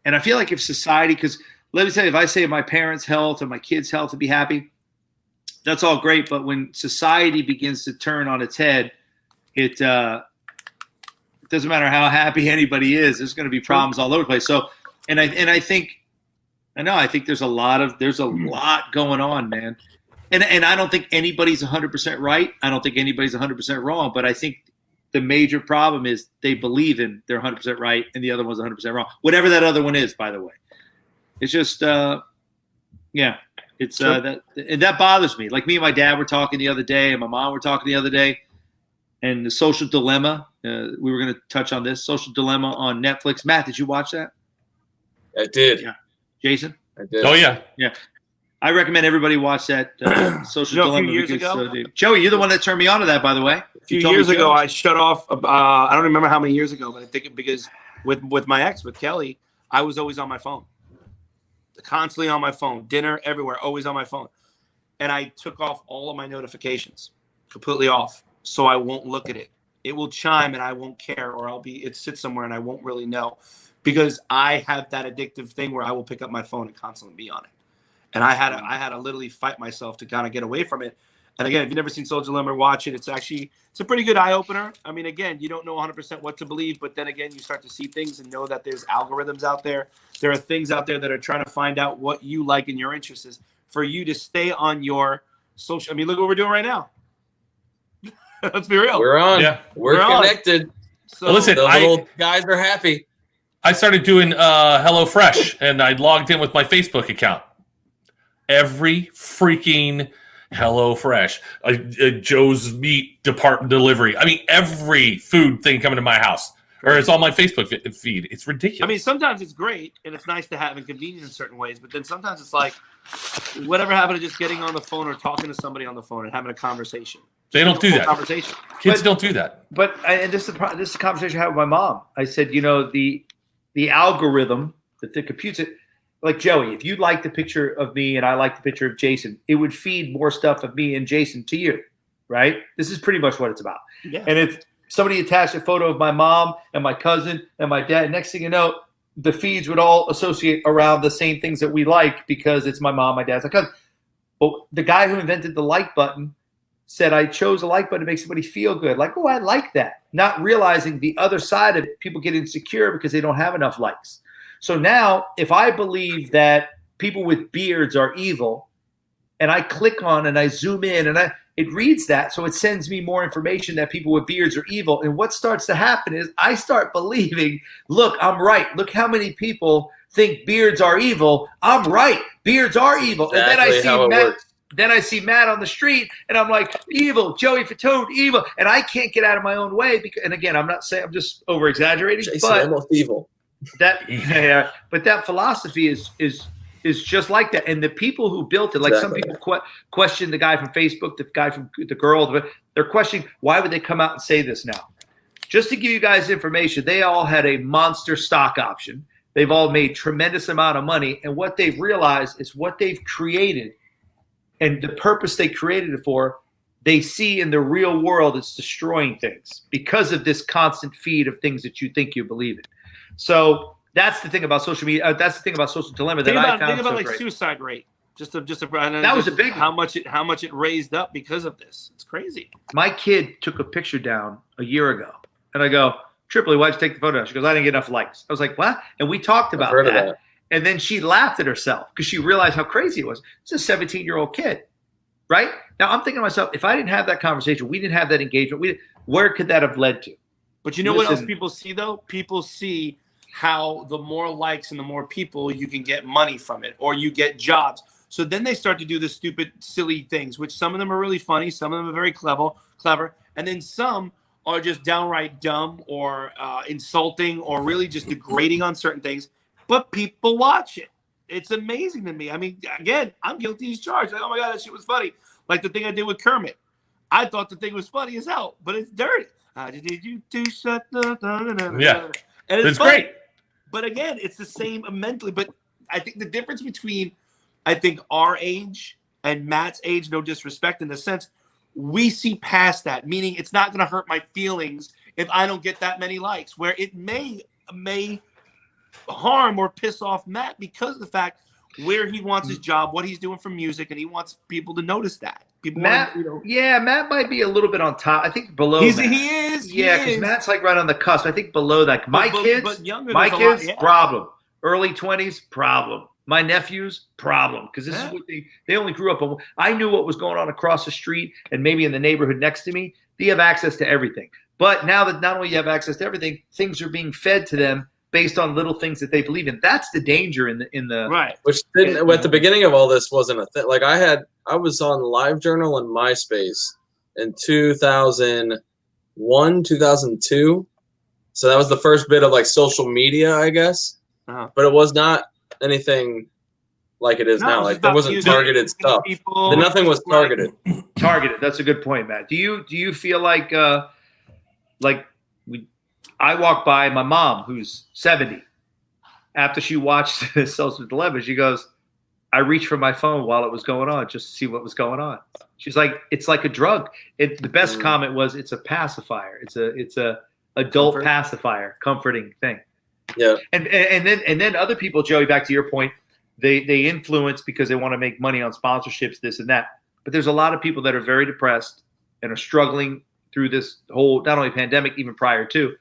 And I feel like if society, because let me tell you, if I say my parents' health or my kids' health to be happy, that's all great. But when society begins to turn on its head, it doesn't matter how happy anybody is. There's going to be problems all over the place. So, I think there's a lot going on, man. And I don't think anybody's 100% right. I don't think anybody's 100% wrong. But I think the major problem is they believe in they're 100% right and the other one's 100% wrong. Whatever that other one is, by the way. It's just, that bothers me. Like me and my dad were talking the other day, and my mom were talking the other day, and the Social Dilemma. We were going to touch on this Social Dilemma on Netflix. Matt, did you watch that? I did. Yeah. Jason, I did. Oh yeah. I recommend everybody watch that Social You know, a few Dilemma. years because, ago- Joey, you're the one that turned me on to that, by the way. A few years ago, I shut off. I don't remember how many years ago, but I think because with my ex, with Kelly, I was always on my phone, constantly on my phone, dinner, everywhere, always on my phone, and I took off all of my notifications, completely off, so I won't look at it. It will chime and I won't care, or it sits somewhere and I won't really know, because I have that addictive thing where I will pick up my phone and constantly be on it. And I had to literally fight myself to kind of get away from it. And again, if you've never seen Social Dilemma, watch it. It's a pretty good eye opener. I mean, again, you don't know 100% what to believe, but then again, you start to see things and know that there's algorithms out there. There are things out there that are trying to find out what you like and your interests is for you to stay on your social. I mean, look what we're doing right now. Let's be real. We're on. Yeah. We're on. connected. So, Well, listen, The little guys are happy. I started doing HelloFresh, and I logged in with my Facebook account. Every freaking HelloFresh, Joe's Meat Department delivery. I mean, every food thing coming to my house, or it's on my Facebook feed. It's ridiculous. I mean, sometimes it's great and it's nice to have and convenient in certain ways, but then sometimes it's like, whatever happened to just getting on the phone or talking to somebody on the phone and having a conversation? They don't do that. Conversation. Kids don't do that. But and this is a conversation I had with my mom. I said, the algorithm that computes it, like Joey, if you like the picture of me and I like the picture of Jason, it would feed more stuff of me and Jason to you, right? This is pretty much what it's about. Yeah. And if somebody attached a photo of my mom and my cousin and my dad, next thing you know, the feeds would all associate around the same things that we like because it's my mom, my dad's, my cousin. But the guy who invented the like button said, I chose a like button to make somebody feel good. Like, oh, I like that. Not realizing the other side of it, people get insecure because they don't have enough likes. So now, if I believe that people with beards are evil, and I click on and I zoom in and it reads that, so it sends me more information that people with beards are evil. And what starts to happen is I start believing, look, I'm right. Look how many people think beards are evil. I'm right. Beards are evil. Exactly and then I see how it Matt. works. Then I see Matt on the street, and I'm like, evil, Joey Fatone, evil. And I can't get out of my own way. Because, and again, I'm not saying, I'm just over-exaggerating. Jason, but almost evil. but that philosophy is just like that. And the people who built it, like Exactly. some people question the guy from Facebook, the guy from the girl, but they're questioning, why would they come out and say this now? Just to give you guys information, they all had a monster stock option. They've all made tremendous amount of money. And what they've realized is what they've created and the purpose they created it for, they see in the real world it's destroying things because of this constant feed of things that you think you believe in. So that's the thing about social media. That's the thing about Social Dilemma that I found think about so like great. suicide rate. That was a big how much it raised up because of this. It's crazy. My kid took a picture down a year ago, and I go, Tripoli, why'd you take the photo down? She goes, I didn't get enough likes. I was like, what? And we talked about heard of that. that. And then she laughed at herself because she realized how crazy it was. It's a 17-year-old kid, right? Now I'm thinking to myself, if I didn't have that conversation, we didn't have that engagement, where could that have led to? But you know what else people see though? People see how the more likes and the more people you can get money from it, or you get jobs. So then they start to do the stupid, silly things, which some of them are really funny, some of them are very clever, and then some are just downright dumb or insulting or really just degrading on certain things. But people watch it. It's amazing to me. I mean, again, I'm guilty as charged. Like, oh my God, that shit was funny. Like the thing I did with Kermit. I thought the thing was funny as hell, but it's dirty. I just need you to shut the. Yeah. And It's funny. great. But again, it's the same mentally. But I think the difference between, our age and Matt's age, no disrespect in the sense, we see past that, meaning it's not going to hurt my feelings if I don't get that many likes, where it may harm or piss off Matt because of the fact where he wants his job, what he's doing for music, and he wants people to notice that. People Matt, Matt might be a little bit on top. I think below he Matt. is. Yeah, because Matt's like right on the cusp. I think below that. My kids, problem. Early 20s, problem. My nephews, problem. Because this is what they only grew up on. I knew what was going on across the street and maybe in the neighborhood next to me. They have access to everything. But now that not only you have access to everything, things are being fed to them based on little things that they believe in. That's the danger in the right. Which didn't at the beginning of all this wasn't a thing. Like I was on LiveJournal and MySpace in 2001, 2002. So that was the first bit of like social media, I guess. Uh-huh. But it was not anything like it is No, now. it's Like just there about wasn't music, targeted stuff. people, Nothing was like- targeted. Targeted. That's a good point, Matt. Do you feel like I walked by my mom, who's 70. After she watched Social Dilemma, she goes, I reached for my phone while it was going on just to see what was going on. She's like, it's like a drug. The best comment was, it's a pacifier. It's a adult Comfort. pacifier, comforting thing. Yeah. And then other people, Joey, back to your point, they influence because they want to make money on sponsorships, this and that. But there's a lot of people that are very depressed and are struggling through this whole, not only pandemic, even prior to.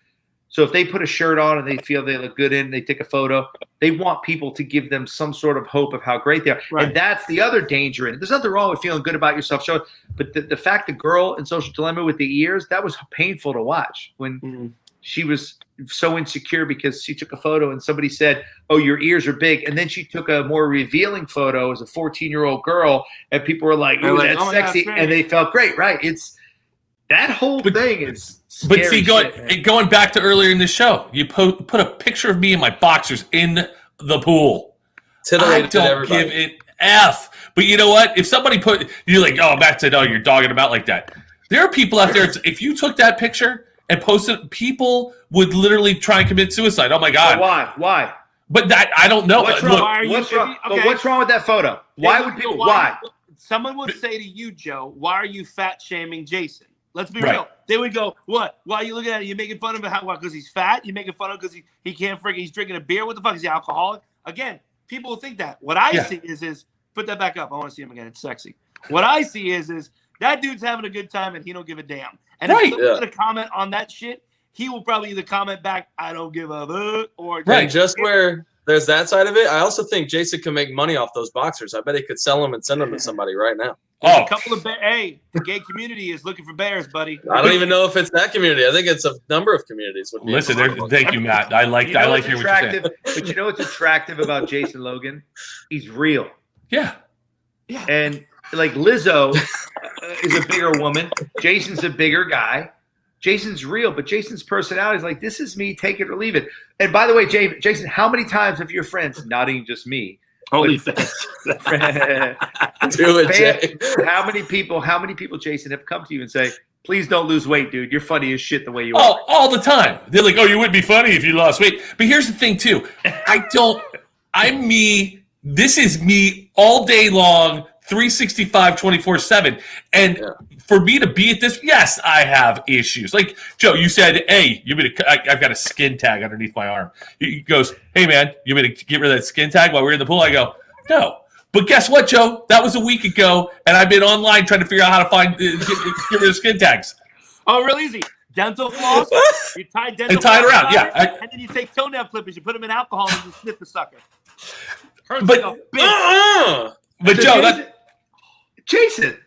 So if they put a shirt on and they feel they look good in, they take a photo, they want people to give them some sort of hope of how great they are. Right. And that's the other danger in it. There's nothing wrong with feeling good about yourself. But the fact the girl in Social Dilemma with the ears, that was painful to watch when she was so insecure because she took a photo and somebody said, oh, your ears are big. And then she took a more revealing photo as a 14-year-old girl and people were like, oh, that's sexy. God, and they felt great, right? That whole thing is scary. But see, going back to earlier in the show, you put a picture of me in my boxers in the pool. I don't give it F. But you know what? If somebody you're like, oh, Matt said, oh, you're dogging them out like that. There are people out there, if you took that picture and posted it, people would literally try and commit suicide. Oh, my God. But why? But that, I don't know. What's Look, wrong? But what's wrong with that photo? Why would people? Why? Someone would say to you, Joe, why are you fat shaming Jason? Let's be Right. real. They would go, what? Why are you looking at it? You making fun of him? What? Because he's fat? You making fun of him because he can't freaking, he's drinking a beer? What the fuck? Is he alcoholic? Again, people will think that. What I see is put that back up. I want to see him again. It's sexy. What I see is that dude's having a good time and he don't give a damn. And if someone's going to comment on that shit, he will probably either comment back, I don't give a fuck, or right. Just where there's that side of it, I also think Jason can make money off those boxers. I bet he could sell them and send them to somebody right now. A couple of hey, the gay community is looking for bears, buddy. I don't even know if it's that community. I think it's a number of communities. Listen, thank you, Matt. I like hearing what you're saying. But you know what's attractive about Jason Logan? He's real. Yeah. And like Lizzo is a bigger woman. Jason's a bigger guy. Jason's real, but Jason's personality is like, this is me, take it or leave it. And by the way, Jason, how many times have your friends, not even just me, Holy Do it, Jay. how many people, Jason, have come to you and say, please don't lose weight, dude. You're funny as shit the way you are. All the time. They're like, oh, you wouldn't be funny if you lost weight. But here's the thing, too. I'm me. This is me all day long, 365, 24/7. And for me to be at this, yes, I have issues. Like, Joe, you said, hey, I've got a skin tag underneath my arm. He goes, hey, man, you want me to get rid of that skin tag while we're in the pool? I go, no. But guess what, Joe? That was a week ago, and I've been online trying to figure out how to find get rid of skin tags. Oh, real easy. Dental floss. You tie dental and tie it around, and then you take toenail clippers, you put them in alcohol, and you snip the sucker. But Joe, Jason,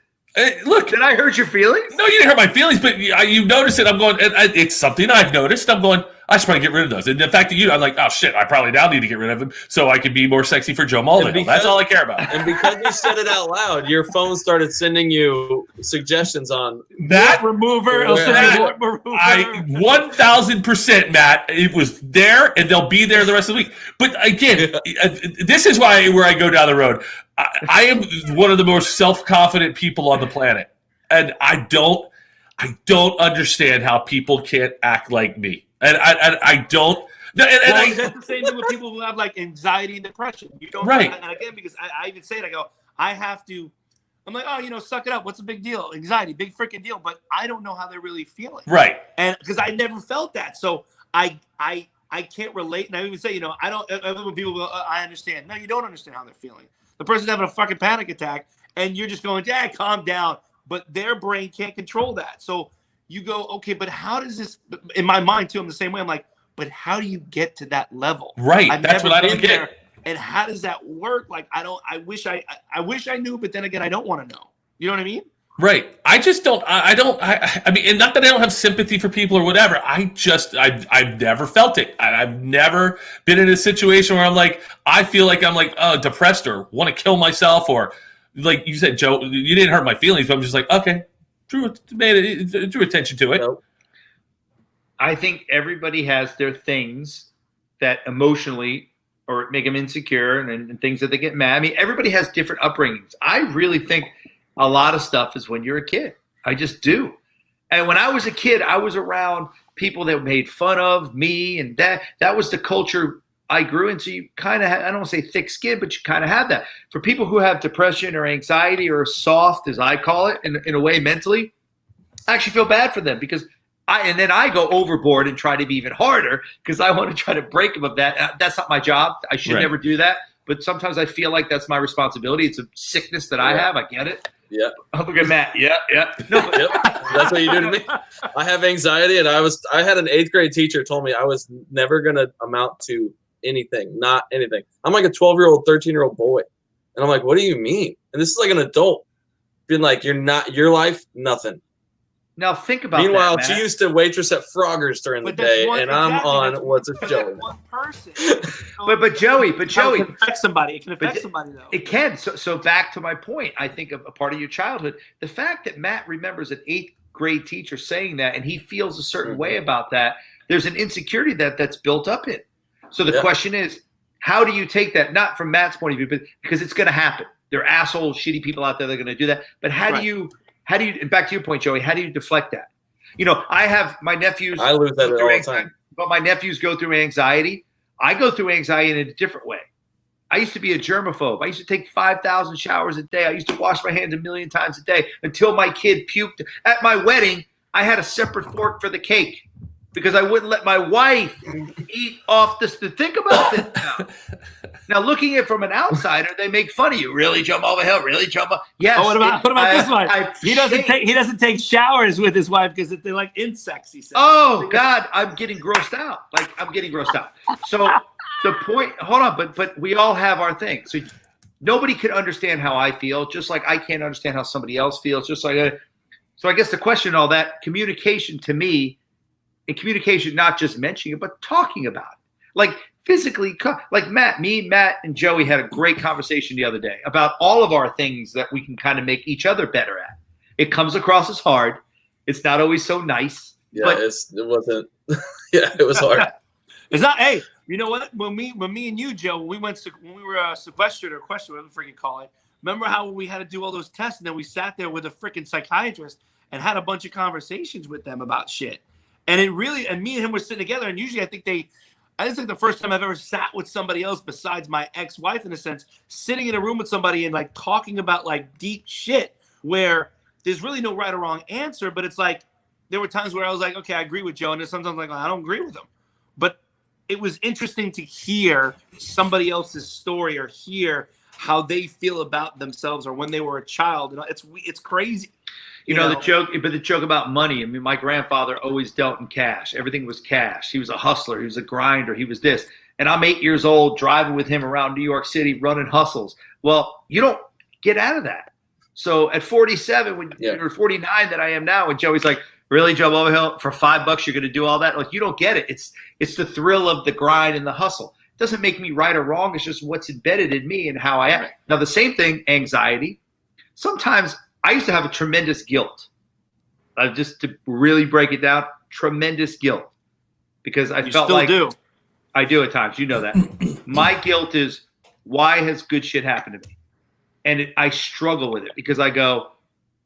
look, did I hurt your feelings? No, you didn't hurt my feelings, but you noticed it. I'm going, it's something I've noticed. I'm going, I should probably get rid of those. And the fact that I'm like, oh shit, I probably now need to get rid of them so I can be more sexy for Joe Mulder. That's all I care about. And because you said it out loud, your phone started sending you suggestions on that remover. 1,000%, Matt. It was there, and they'll be there the rest of the week. But again, this is where I go down the road. I am one of the most self-confident people on the planet, and I don't understand how people can't act like me. And I don't. That's the same thing with people who have like anxiety and depression. You don't. Right. And again, because I even say it, I go, I have to. I'm like, oh, suck it up. What's the big deal? Anxiety, big freaking deal. But I don't know how they're really feeling. Right. And because I never felt that, so I can't relate. And I even say, I don't. When people go, I understand. No, you don't understand how they're feeling. The person's having a fucking panic attack, and you're just going, yeah, calm down. But their brain can't control that. So you go, okay, but how does this? In my mind too, I'm the same way. I'm like, but how do you get to that level? Right. I've That's what I don't get. there, and how does that work? Like, I wish I knew, but then again, I don't want to know. You know what I mean? Right. I just don't. I mean, and not that I don't have sympathy for people or whatever. I've never felt it. I've never been in a situation where I feel like I'm depressed or want to kill myself, or like you said, Joe, you didn't hurt my feelings, but I'm just like, okay, drew attention to it. I think everybody has their things that emotionally or make them insecure and things that they get mad. I mean, everybody has different upbringings. I really think a lot of stuff is when you're a kid. I just do. And when I was a kid, I was around people that made fun of me, and that was the culture I grew into. You kind of I don't want to say thick skin, but you kind of have that. For people who have depression or anxiety or soft, as I call it, in a way mentally, I actually feel bad for them because then I go overboard and try to be even harder because I want to try to break them of that. That's not my job. I should never do that. But sometimes I feel like that's my responsibility. It's a sickness that I have. I get it. Yeah. Oh, look at Matt. Yeah. No, Yep. That's what you do to me. I have anxiety, and I had an 8th grade teacher told me I was never gonna amount to anything, not anything. I'm like a 12-year-old, 13-year-old boy, and I'm like, what do you mean? And this is like an adult being like, you're not your life, nothing. Now think about Meanwhile, that, she used to waitress at Froggers during the day, and I'm on what's a Joey. One person. But Joey, It can affect somebody. It can affect somebody, though. It can. So back to my point, I think of a part of your childhood, the fact that Matt remembers an 8th grade teacher saying that, and he feels a certain way about that, there's an insecurity that's built up in. So the question is, how do you take that? Not from Matt's point of view, but because it's going to happen. There are asshole, shitty people out there that are going to do that. But how do you? And back to your point, Joey, how do you deflect that? You know, I have my nephews. I lose that all the time. But my nephews go through anxiety. I go through anxiety in a different way. I used to be a germaphobe. I used to take 5,000 showers a day. I used to wash my hands a million times a day until my kid puked. At my wedding, I had a separate fork for the cake because I wouldn't let my wife eat off this. Think about this now. Now, looking at it from an outsider, they make fun of you. Really, jump over hill? Really, jump up? Yes. Oh, what about this one? He doesn't take showers with his wife because they're like insects. He said. Oh God, I'm getting grossed out. So the point. Hold on, but we all have our thing. So nobody could understand how I feel, just like I can't understand how somebody else feels. Just like so, I guess the question in all that communication to me, and communication not just mentioning it, but talking about it, like. Physically, like Matt, and Joey had a great conversation the other day about all of our things that we can kind of make each other better at. It comes across as hard. It's not always so nice. Yeah, but it wasn't. Yeah, it was hard. It's not. Hey, you know what? When me and you, Joe, when we were sequestered or questioned, whatever you freaking call it. Remember how we had to do all those tests, and then we sat there with a freaking psychiatrist and had a bunch of conversations with them about shit. And me and him were sitting together, and usually I think it's like the first time I've ever sat with somebody else besides my ex-wife, in a sense, sitting in a room with somebody and like talking about like deep shit where there's really no right or wrong answer. But it's like, there were times where I was like, okay, I agree with Joe. And there's sometimes like, I don't agree with him. But it was interesting to hear somebody else's story or hear how they feel about themselves or when they were a child. And it's crazy. You know, the joke about money. I mean, my grandfather always dealt in cash. Everything was cash. He was a hustler. He was a grinder. He was this. And I'm 8 years old driving with him around New York City running hustles. Well, you don't get out of that. So at 47, or 49 that I am now, when Joey's like, really, Joe Overhill, for $5 you're going to do all that? Like, you don't get it. It's the thrill of the grind and the hustle. It doesn't make me right or wrong. It's just what's embedded in me and how I am. Now, the same thing, anxiety. Sometimes I used to have a tremendous guilt. Just to really break it down, tremendous guilt. Because I felt like I do at times. You know that. My guilt is, why has good shit happened to me? And I struggle with it because I go,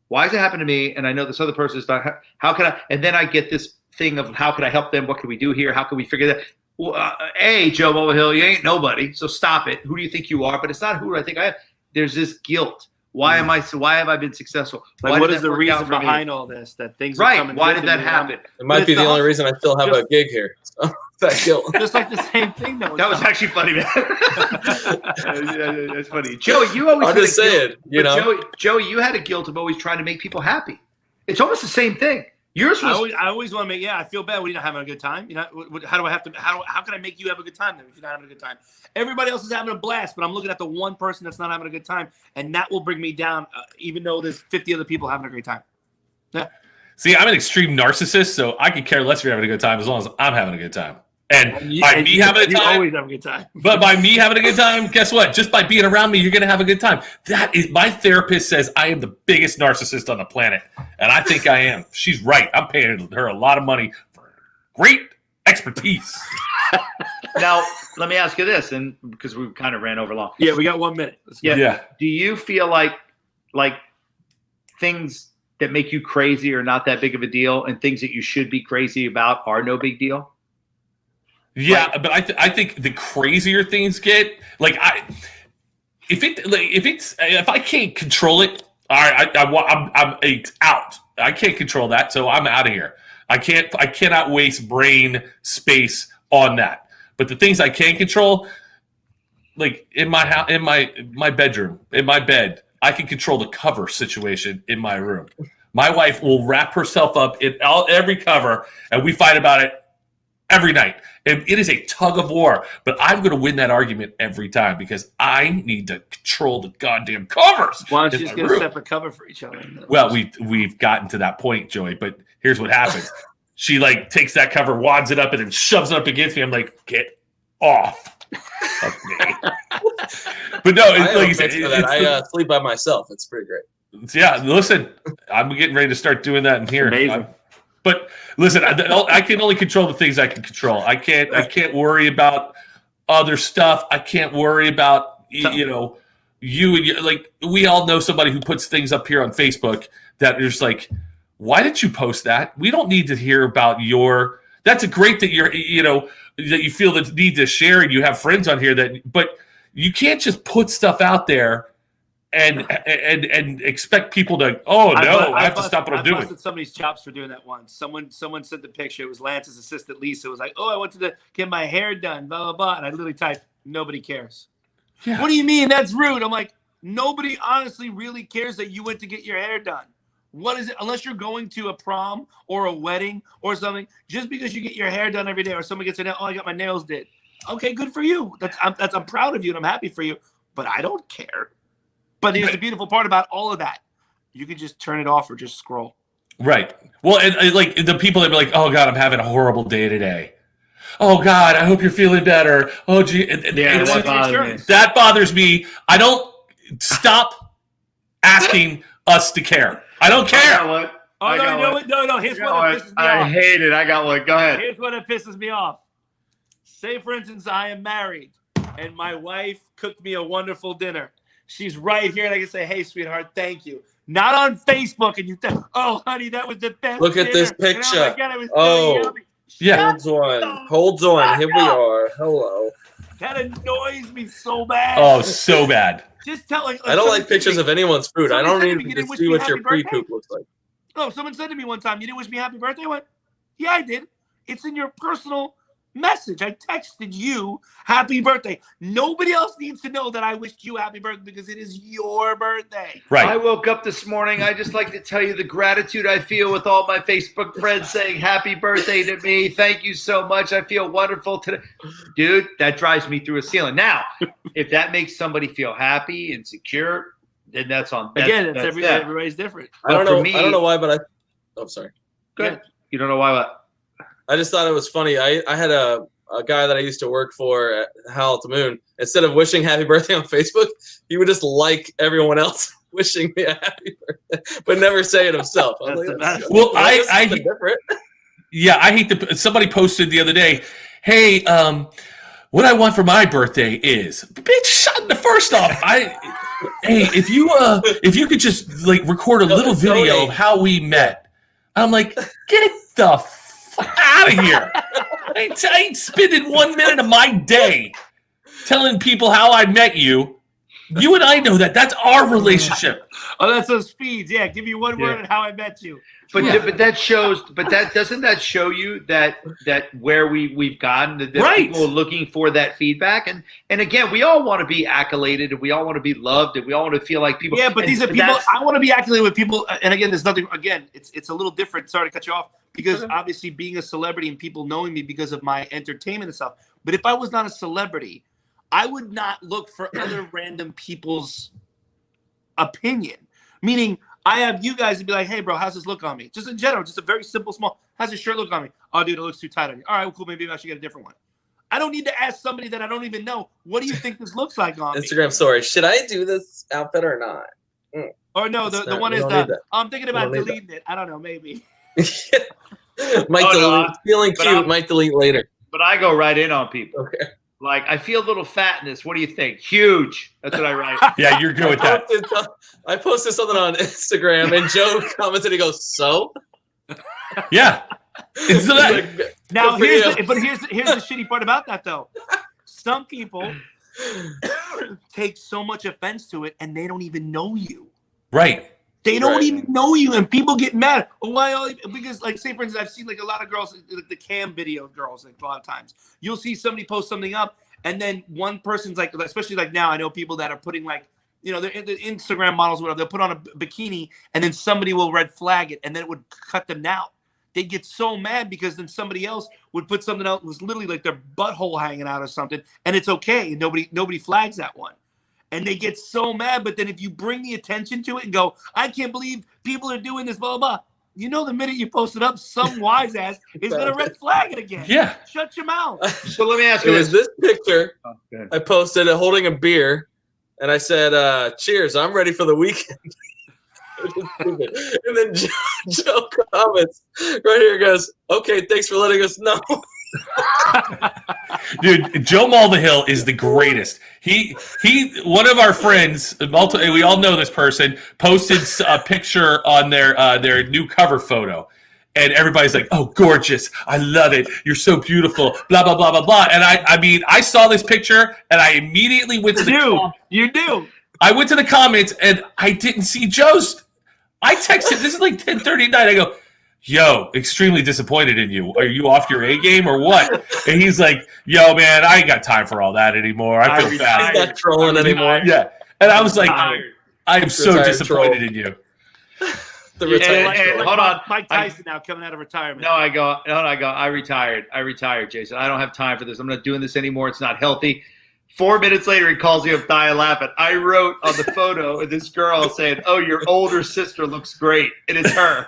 why has it happened to me? And I know this other person is not. How can I? And then I get this thing of, how can I help them? What can we do here? How can we figure that? Well, hey, Joe Overhill, you ain't nobody, so stop it. Who do you think you are? But it's not who I think I am. There's this guilt. Why have I been successful? Like, what is the reason behind all this? That things are coming. Why did that happen? It might be the only reason I still have a gig here. So, that guilt. Just like the same thing, though. That was actually funny, man. That's funny. Joey, you always. I'm just saying, you know. Joey, you had a guilt of always trying to make people happy. It's almost the same thing. Yours was. I always want to make. Yeah, I feel bad when you're not having a good time. You know, how do I have to? How can I make you have a good time then if you're not having a good time? Everybody else is having a blast, but I'm looking at the one person that's not having a good time, and that will bring me down, even though there's 50 other people having a great time. Yeah. See, I'm an extreme narcissist, so I could care less if you're having a good time as long as I'm having a good time. And by me having a time, you always have a good time. But by me having a good time, guess what? Just by being around me, you're going to have a good time. That is, my therapist says I am the biggest narcissist on the planet, and I think I am. She's right. I'm paying her a lot of money for great expertise. Now, let me ask you this, and because we kind of ran over long. Yeah, we got 1 minute. Let's go. Yeah. Do you feel like things that make you crazy are not that big of a deal, and things that you should be crazy about are no big deal? Yeah, but I think the crazier things get, like if I can't control it, all right, I'm out. I can't control that, so I'm out of here. I cannot waste brain space on that. But the things I can control, like in my house, in my bedroom, in my bed, I can control the cover situation in my room. My wife will wrap herself up in every cover, and we fight about it every night. And it is a tug of war, but I'm going to win that argument every time because I need to control the goddamn covers. Why don't you just get a separate cover for each other? Well, we've gotten to that point, Joey, but here's what happens. She like takes that cover, wads it up, and then shoves it up against me. I'm like, get off of me. But no, like you said, I sleep by myself. It's pretty great. Yeah, listen, I'm getting ready to start doing that in here. Amazing. But listen, I can only control the things I can control. I can't worry about other stuff. I can't worry about you and you. Like we all know somebody who puts things up here on Facebook that is like, why did you post that? We don't need to hear about your. That's a great that you're that you feel the need to share and you have friends on here but you can't just put stuff out there and expect people to I have to stop what I'm doing. I busted somebody's chops for doing that once. Someone sent the picture. It was Lance's assistant Lisa. It was like, I went to get my hair done, blah blah blah, and I literally typed, nobody cares. Yeah. What do you mean? That's rude. I'm like, nobody honestly really cares that you went to get your hair done. What is it? Unless you're going to a prom or a wedding or something, just because you get your hair done every day or someone gets their nails, I got my nails did. Okay, good for you. I'm proud of you and I'm happy for you, but I don't care. But here's the beautiful part about all of that. You can just turn it off or just scroll. Right. Well, and like the people that be like, oh God, I'm having a horrible day today. Oh God, I hope you're feeling better. Oh gee. That bothers me. I don't stop asking us to care. I don't care. No. Here's what pisses me off. I hate it. I got one. Go ahead. Here's what pisses me off. Say, for instance, I am married and my wife cooked me a wonderful dinner. She's right here and I can say, hey, sweetheart, thank you. Not on Facebook and you think, oh, honey, that was the best Look at dinner. this picture. And oh, my God, it was so yummy. Yeah. Hold on. Here we are. Hello. That annoys me so bad. Oh, so bad. Just telling. I don't like pictures of anyone's food. I don't need to see what your pre-poop looks like. No, someone said to me one time, you didn't wish me happy birthday? I went, yeah, I did. It's in your personal message. I texted you happy birthday. Nobody else needs to know that I wished you happy birthday because it is your birthday. Right. I woke up this morning. I just like to tell you the gratitude I feel with all my Facebook friends saying happy birthday to me. Thank you so much. I feel wonderful today. Dude, that drives me through a ceiling. Now, if that makes somebody feel happy and secure, then that's on. Everybody's different. I don't know why, but I'm sorry. Good. You don't know why what? I just thought it was funny. I had a guy that I used to work for at Howl at the Moon. Instead of wishing happy birthday on Facebook, he would just like everyone else wishing me a happy birthday, but never say it himself. I different. Yeah, I hate somebody posted the other day, hey, what I want for my birthday is, bitch, shut the first off. Hey, if you could just like record a little video of how we met. I'm like, get the out of here. I ain't spending 1 minute of my day telling people how I met you. You and I know that. That's our relationship. Oh, that's those speeds. Yeah, give me one word on how I met you. But that shows. But doesn't that show you that where we've gotten that right. People are looking for that feedback and again we all want to be accoladed and we all want to be loved and we all want to feel like people. Yeah, but these are people. I want to be accoladed with people. And again, there's nothing. Again, it's a little different. Sorry to cut you off because obviously being a celebrity and people knowing me because of my entertainment and stuff. But if I was not a celebrity, I would not look for other random people's opinion. Meaning, I have you guys to be like, hey, bro, how's this look on me? Just in general, just a very simple, small, how's this shirt look on me? Oh, dude, it looks too tight on you. All right, well, cool. Maybe I should get a different one. I don't need to ask somebody that I don't even know, what do you think this looks like on Instagram me? story. Should I do this outfit or not? Or no, the one is I'm thinking about deleting it. I don't know, maybe. Might delete. Feeling cute, might delete later. But I go right in on people. Okay. Like, I feel a little fat in this. What do you think? Huge. That's what I write. Yeah, you're good with that. I posted something on Instagram, and Joe commented. He goes, "So." Yeah. It's Now here's the shitty part about that though. Some people take so much offense to it, and they don't even know you. right. They don't even know you, and people get mad. Why? Because, like, say for instance, I've seen like a lot of girls, like the cam video girls, like a lot of times you'll see somebody post something up, and then one person's like, especially like now, I know people that are putting like, you know, they're Instagram models, whatever. They'll put on a bikini, and then somebody will red flag it, and then it would cut them down. They get so mad because then somebody else would put something out that was literally like their butthole hanging out or something, and it's okay, and nobody flags that one. And they get so mad, but then if you bring the attention to it and go, I can't believe people are doing this, blah, blah, blah. You know, the minute you post it up, some wise ass is going to red flag it again. Yeah. Shut your mouth. So let me ask It you was this picture. Oh, I posted it holding a beer, and I said, "Cheers! I'm ready for the weekend." And then Joe comments right here, goes, "Okay, thanks for letting us know." Dude, Joe Mulvihill is the greatest. He one of our friends, we all know this person, posted a picture on their new cover photo. And everybody's like, "Oh, gorgeous. I love it. You're so beautiful." Blah, blah, blah, blah, blah. And I mean, I saw this picture and I immediately went to the You do. I went to the comments and I didn't see Joe's. I texted, this is like 10:39. I go, "Yo, extremely disappointed in you. Are you off your A game or what?" And he's like, "Yo, man, I ain't got time for all that anymore. I feel bad." He's not trolling anymore. Yeah. And I was like, I am so Retired disappointed troll. in you. The retired Like, troll. hold on. Mike Tyson now coming out of retirement. No, I go, I retired, Jason. I don't have time for this. I'm not doing this anymore. It's not healthy. 4 minutes later, he calls me up, dying laughing. I wrote on the photo of this girl saying, "Oh, your older sister looks great." It is her.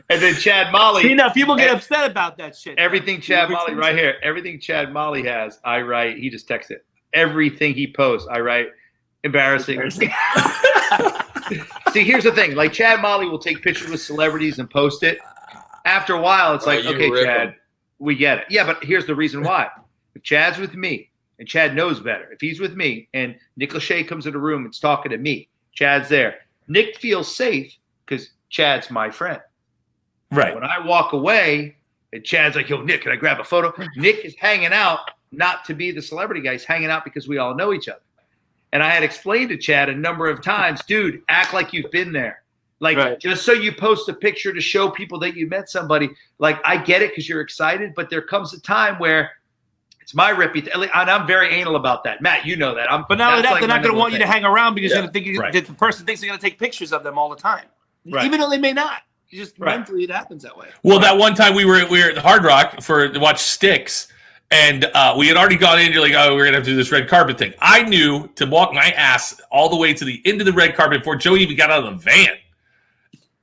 And then Chad Molly. See, now people get upset about that shit. Everything Chad Molly right here. Everything Chad Molly has, I write. He just texts it. Everything he posts, I write. Embarrassing. See, here's the thing. Like, Chad Molly will take pictures with celebrities and post it. After a while, it's like, okay, Chad, we get it. Yeah, but here's the reason why. If Chad's with me, and Chad knows better, if he's with me and Nick Lachey comes in the room and is talking to me, Chad's there. Nick feels safe because Chad's my friend. Right. When I walk away, and Chad's like, "Yo, Nick, can I grab a photo?" Nick is hanging out not to be the celebrity guy. He's hanging out because we all know each other. And I had explained to Chad a number of times, dude, act like you've been there. Like, just so you post a picture to show people that you met somebody. Like, I get it because you're excited, but there comes a time where it's my reputation. And I'm very anal about that. Matt, you know that. But not only that, they're not going to want you to hang around because Yeah. you're going to think that the person thinks they're going to take pictures of them all the time. Right. Even though they may not. Just mentally it happens that way. Well, that one time we were at the Hard Rock to watch Sticks, and we had already gone in. You're like, "Oh, we're gonna have to do this red carpet thing." I knew to walk my ass all the way to the end of the red carpet before Joey even got out of the van.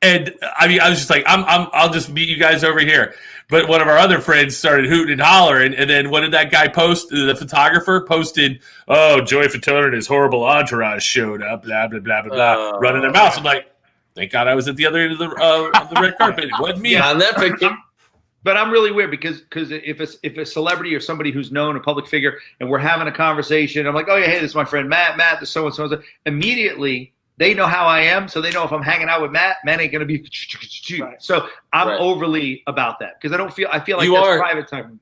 And I mean, I was just like, I'll just meet you guys over here. But one of our other friends started hooting and hollering, and then what did that guy post? The photographer posted, "Oh, Joey Fatone and his horrible entourage showed up, blah blah blah blah blah," running their mouths. I'm like, thank God I was at the other end of the red carpet. It wasn't me. On that picture. But I'm really weird because if a celebrity or somebody who's known, a public figure, and we're having a conversation, I'm like, "Oh yeah, hey, this is my friend Matt, this so and so." Immediately they know how I am, so they know if I'm hanging out with Matt ain't gonna be. Right. So I'm overly about that because I feel like that's private time.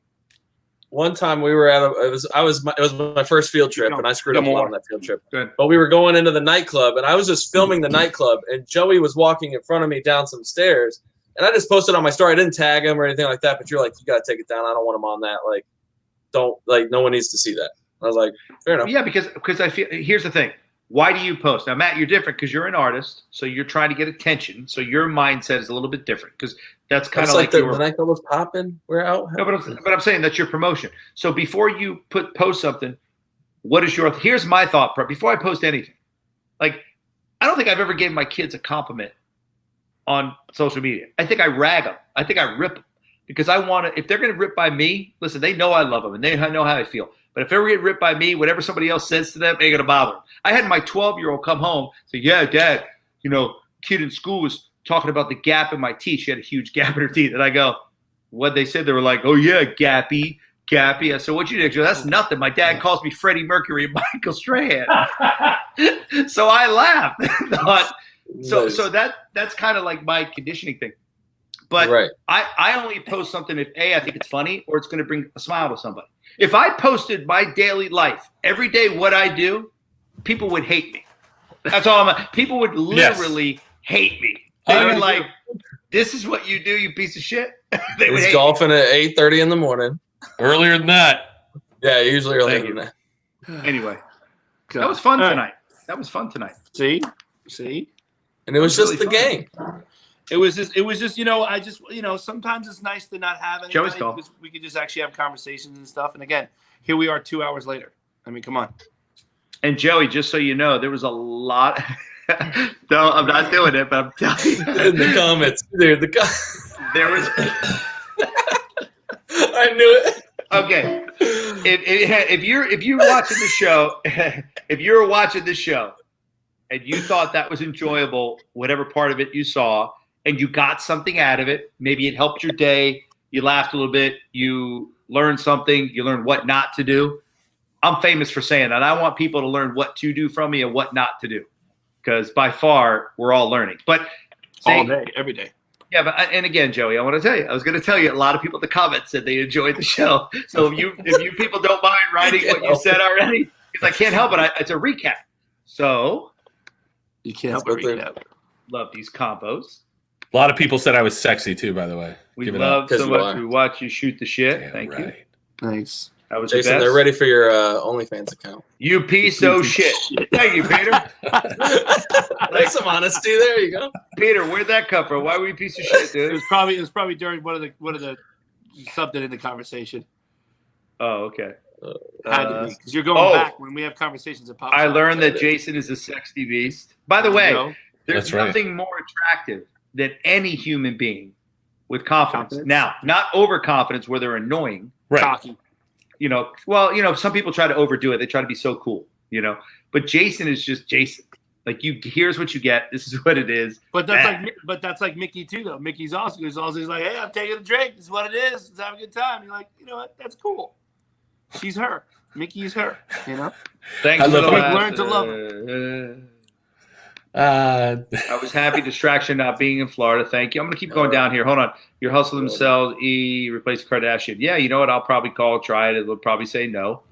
One time we were at it was my first field trip, and I screwed up a lot on that field trip. Good. But we were going into the nightclub, and I was just filming the nightclub, and Joey was walking in front of me down some stairs, and I just posted on my story. I didn't tag him or anything like that, but you're like, "You gotta take it down. I don't want him on that. Like, don't no one needs to see that." I was like, "Fair enough." Yeah, because I feel here's the thing. Why do you post? Now, Matt, you're different because you're an artist, so you're trying to get attention. So your mindset is a little bit different because that's kind of like the nightclub was popping. We're out. No, but I'm saying that's your promotion. So before you post something, what is your? Here's my thought. Before I post anything, like I don't think I've ever given my kids a compliment on social media. I think I rag them. I think I rip them because I want to. If they're going to rip by me, listen, they know I love them and they know how I feel. But if they ever get ripped by me, whatever somebody else says to them, ain't gonna bother them. I had my 12-year-old come home say, "Yeah, Dad, kid in school was talking about the gap in my teeth. She had a huge gap in her teeth." And I go, what they said. They were like, "Oh yeah, Gappy." I said, "What you do?" That's nothing. My dad calls me Freddie Mercury and Michael Strahan. So I laughed. Thought, so that's kind of like my conditioning thing. But I only post something if I think it's funny or it's going to bring a smile to somebody. If I posted my daily life every day, what I do, people would hate me. That's all people would literally hate me. They'd be like, "This is what you do, you piece of shit." They would hate golfing me. At 8:30 in the morning. Earlier than that. Yeah, usually earlier than that. Anyway, that was fun tonight. That was fun tonight. See, and it was just the game. It was just, sometimes it's nice to not have anybody because we could just actually have conversations and stuff. And again, here we are 2 hours later. I mean, come on. And Joey, just so you know, there was a lot. No, I'm not doing it, but I'm telling you. In the comments, dude. There was. I knew it. Okay. If you're watching the show, and you thought that was enjoyable, whatever part of it you saw, and you got something out of it, maybe it helped your day, you laughed a little bit, you learned something, you learned what not to do. I'm famous for saying that. I want people to learn what to do from me and what not to do, because by far we're all learning. But all day, every day. Yeah, but and again, Joey, I want to tell you, I was going to tell you, a lot of people in the comments said they enjoyed the show. So if you people don't mind writing what you said already, because I can't help it, it's a recap. So you can't help but recap. Love these combos. A lot of people said I was sexy too, by the way. We love so much. We watch you shoot the shit. Damn Thank you. Thanks. That was Jason, they're ready for your OnlyFans account. You piece of shit. Thank you, Peter. There's some honesty. There you go. Peter, where'd that come from? Why were you a piece of shit, dude? It was probably during one of the something in the conversation. Oh, okay. Had to be, because you're going back when we have conversations. I learned that Jason is a sexy beast. By the way, there's nothing more attractive than any human being with confidence. Now, not overconfidence where they're annoying. Cocky. Some people try to overdo it. They try to be so cool, But Jason is just Jason. Like, here's what you get. This is what it is. But that's like Mickey too, though. Mickey's also he's like, "Hey, I'm taking a drink. This is what it is. Let's have a good time." You're like, you know what? That's cool. She's her. Mickey's her. Thanks. I learn to love her. I was happy distraction not being in Florida. Thank you. I'm going to keep going down here. Hold on. Your hustle themselves. Replace Kardashian. Yeah, you know what? I'll probably try it. It'll probably say no.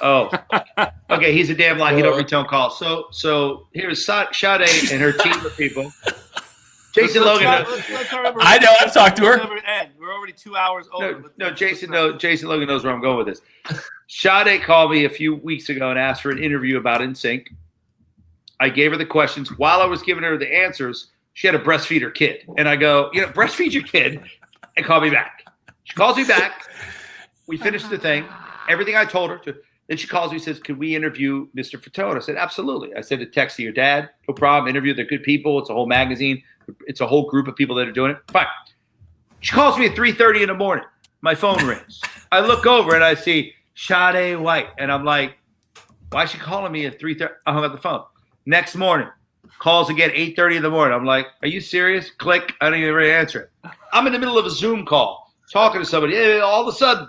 Oh, okay. He's a damn lie. He don't return calls. So here's Sade and her team of people. Jason Logan. I know. I've talked to her. We're already 2 hours over. Jason Logan knows where I'm going with this. Sade called me a few weeks ago and asked for an interview about Nsync. I gave her the questions. While I was giving her the answers, she had to breastfeed her kid. And I go, breastfeed your kid and call me back. She calls me back. We finished the thing. Everything I told her to. Then she calls me and says, "Could we interview Mr. Fatone?" I said, "Absolutely." I sent a text to your dad. No problem. Interview. They're good people. It's a whole magazine. It's a whole group of people that are doing it. Fine. She calls me at 3:30 in the morning. My phone rings. I look over and I see Sade White. And I'm like, why is she calling me at 3:30? I hung up the phone. Next morning, calls again, 8:30 in the morning. I'm like, are you serious? Click. I don't even really answer it. I'm in the middle of a Zoom call, talking to somebody. And all of a sudden,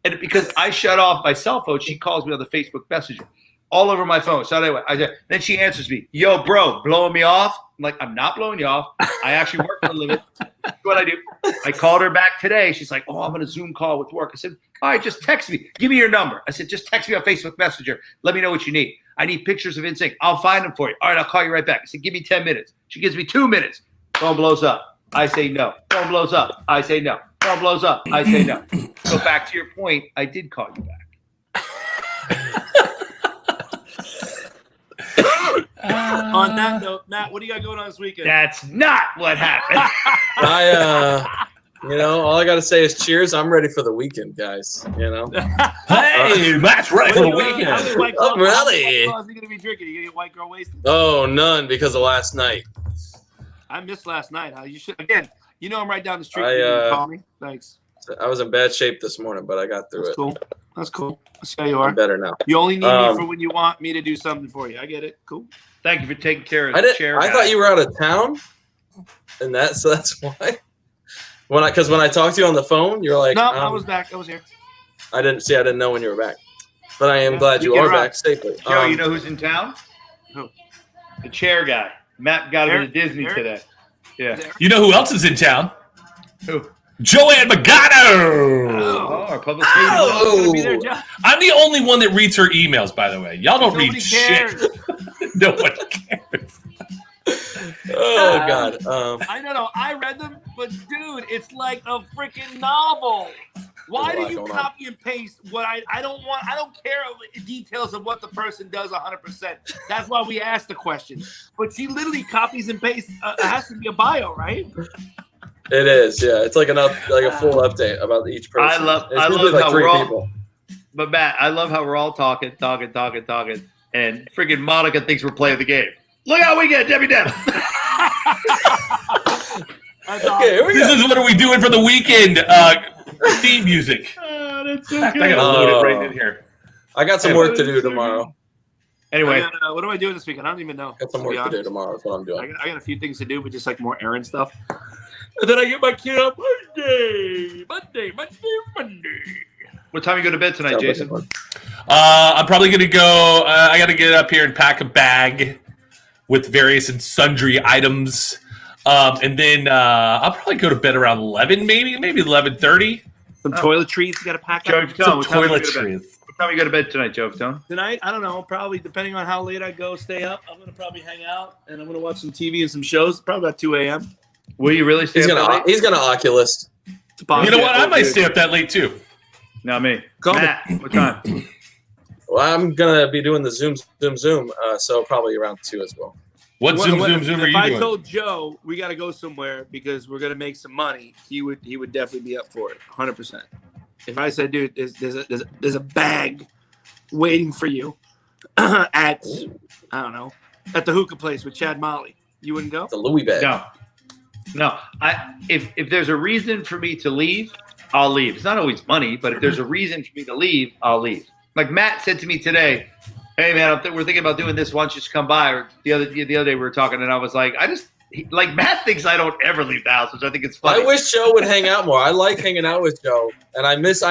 and because I shut off my cell phone, she calls me on the Facebook Messenger. All over my phone. So anyway, then she answers me, "Yo, bro, blowing me off?" I'm like, "I'm not blowing you off. I actually work for a living." That's what I do. I called her back today. She's like, "Oh, I'm on a Zoom call with work." I said, "All right, just text me. Give me your number." I said, "Just text me on Facebook Messenger. Let me know what you need. I need pictures of Nsync. I'll find them for you." "All right, I'll call you right back." I said, "Give me 10 minutes. She gives me 2 minutes. Phone blows up. I say no. Phone blows up. I say no. Phone blows up. I say no. So back to your point, I did call you back. On that note, Matt, what do you got going on this weekend? That's not what happened. All I got to say is cheers. I'm ready for the weekend, guys. Hey, Matt's ready for the weekend. I'm ready. How is he going to be drinking? You going to get white girl wasted? Oh, none because of last night. I missed last night. You should again. I'm right down the street. You can call me. Thanks. I was in bad shape this morning, but I got through it. That's cool. That's how you are. I'm better now. You only need me for when you want me to do something for you. I get it. Cool. Thank you for taking care of the chair. I thought you were out of town, and so that's why. Because when I talked to you on the phone, you're like, No, I was back. I was here. I didn't know when you were back, but I am glad you are back safely. Joe, you know who's in town? Who? The chair guy. Matt got him to Disney today. Yeah. You know who else is in town? Who? Joanne Magano. Oh, our public I'm the only one that reads her emails, by the way. Y'all don't read cares. shit. Nobody cares. Oh God. I don't know. I read them, but dude, it's like a freaking novel. Why do you copy and paste what I don't want? I don't care of details of what the person does 100%. That's why we ask the question. But she literally copies and pastes. It has to be a bio, right? It is, yeah. It's like a full update about each person. I love like how 3 we're all, people. But Matt, I love how we're all talking, and freaking Monica thinks we're playing the game. Look how we get Debbie Deb. Okay, here we go. This is what are we doing for the weekend? Theme music. That's so I good. gotta load it right in here. I got some work to do tomorrow. Anyway, what am I doing this weekend? I don't even know. Got some work to do tomorrow. That's what I'm doing. I got a few things to do, but just like more errand stuff. And then I get my kid up Monday. what time you go to bed tonight, Jason? I'm probably gonna go. I gotta get up here and pack a bag with various and sundry items, and then I'll probably go to bed around 11, maybe 11:30. Some toiletries you got to pack Joe, up. Some toiletries. What time you go to bed tonight, Joe Tone? Tonight, I don't know. Probably depending on how late I go, stay up. I'm gonna probably hang out and I'm gonna watch some TV and some shows. Probably about 2 a.m. Will you really stay up that late? He's gonna Oculus. You know what? I might stay up that late too. Not me. Call me. Matt, what time? Well, I'm gonna be doing the Zoom. So probably around 2 as well. What Zoom are you doing? If I told Joe we got to go somewhere because we're gonna make some money, he would definitely be up for it, 100%. If I said, dude, there's a bag waiting for you at I don't know, at the hookah place with Chad Molly, you wouldn't go? The Louis bag. No. If there's a reason for me to leave, I'll leave. It's not always money, but if there's a reason for me to leave, I'll leave. Like Matt said to me today, hey man, we're thinking about doing this. Why don't you just come by? Or the other day we were talking, and I was like, Matt thinks I don't ever leave the house, which I think it's funny. I wish Joe would hang out more. I like hanging out with Joe, and I miss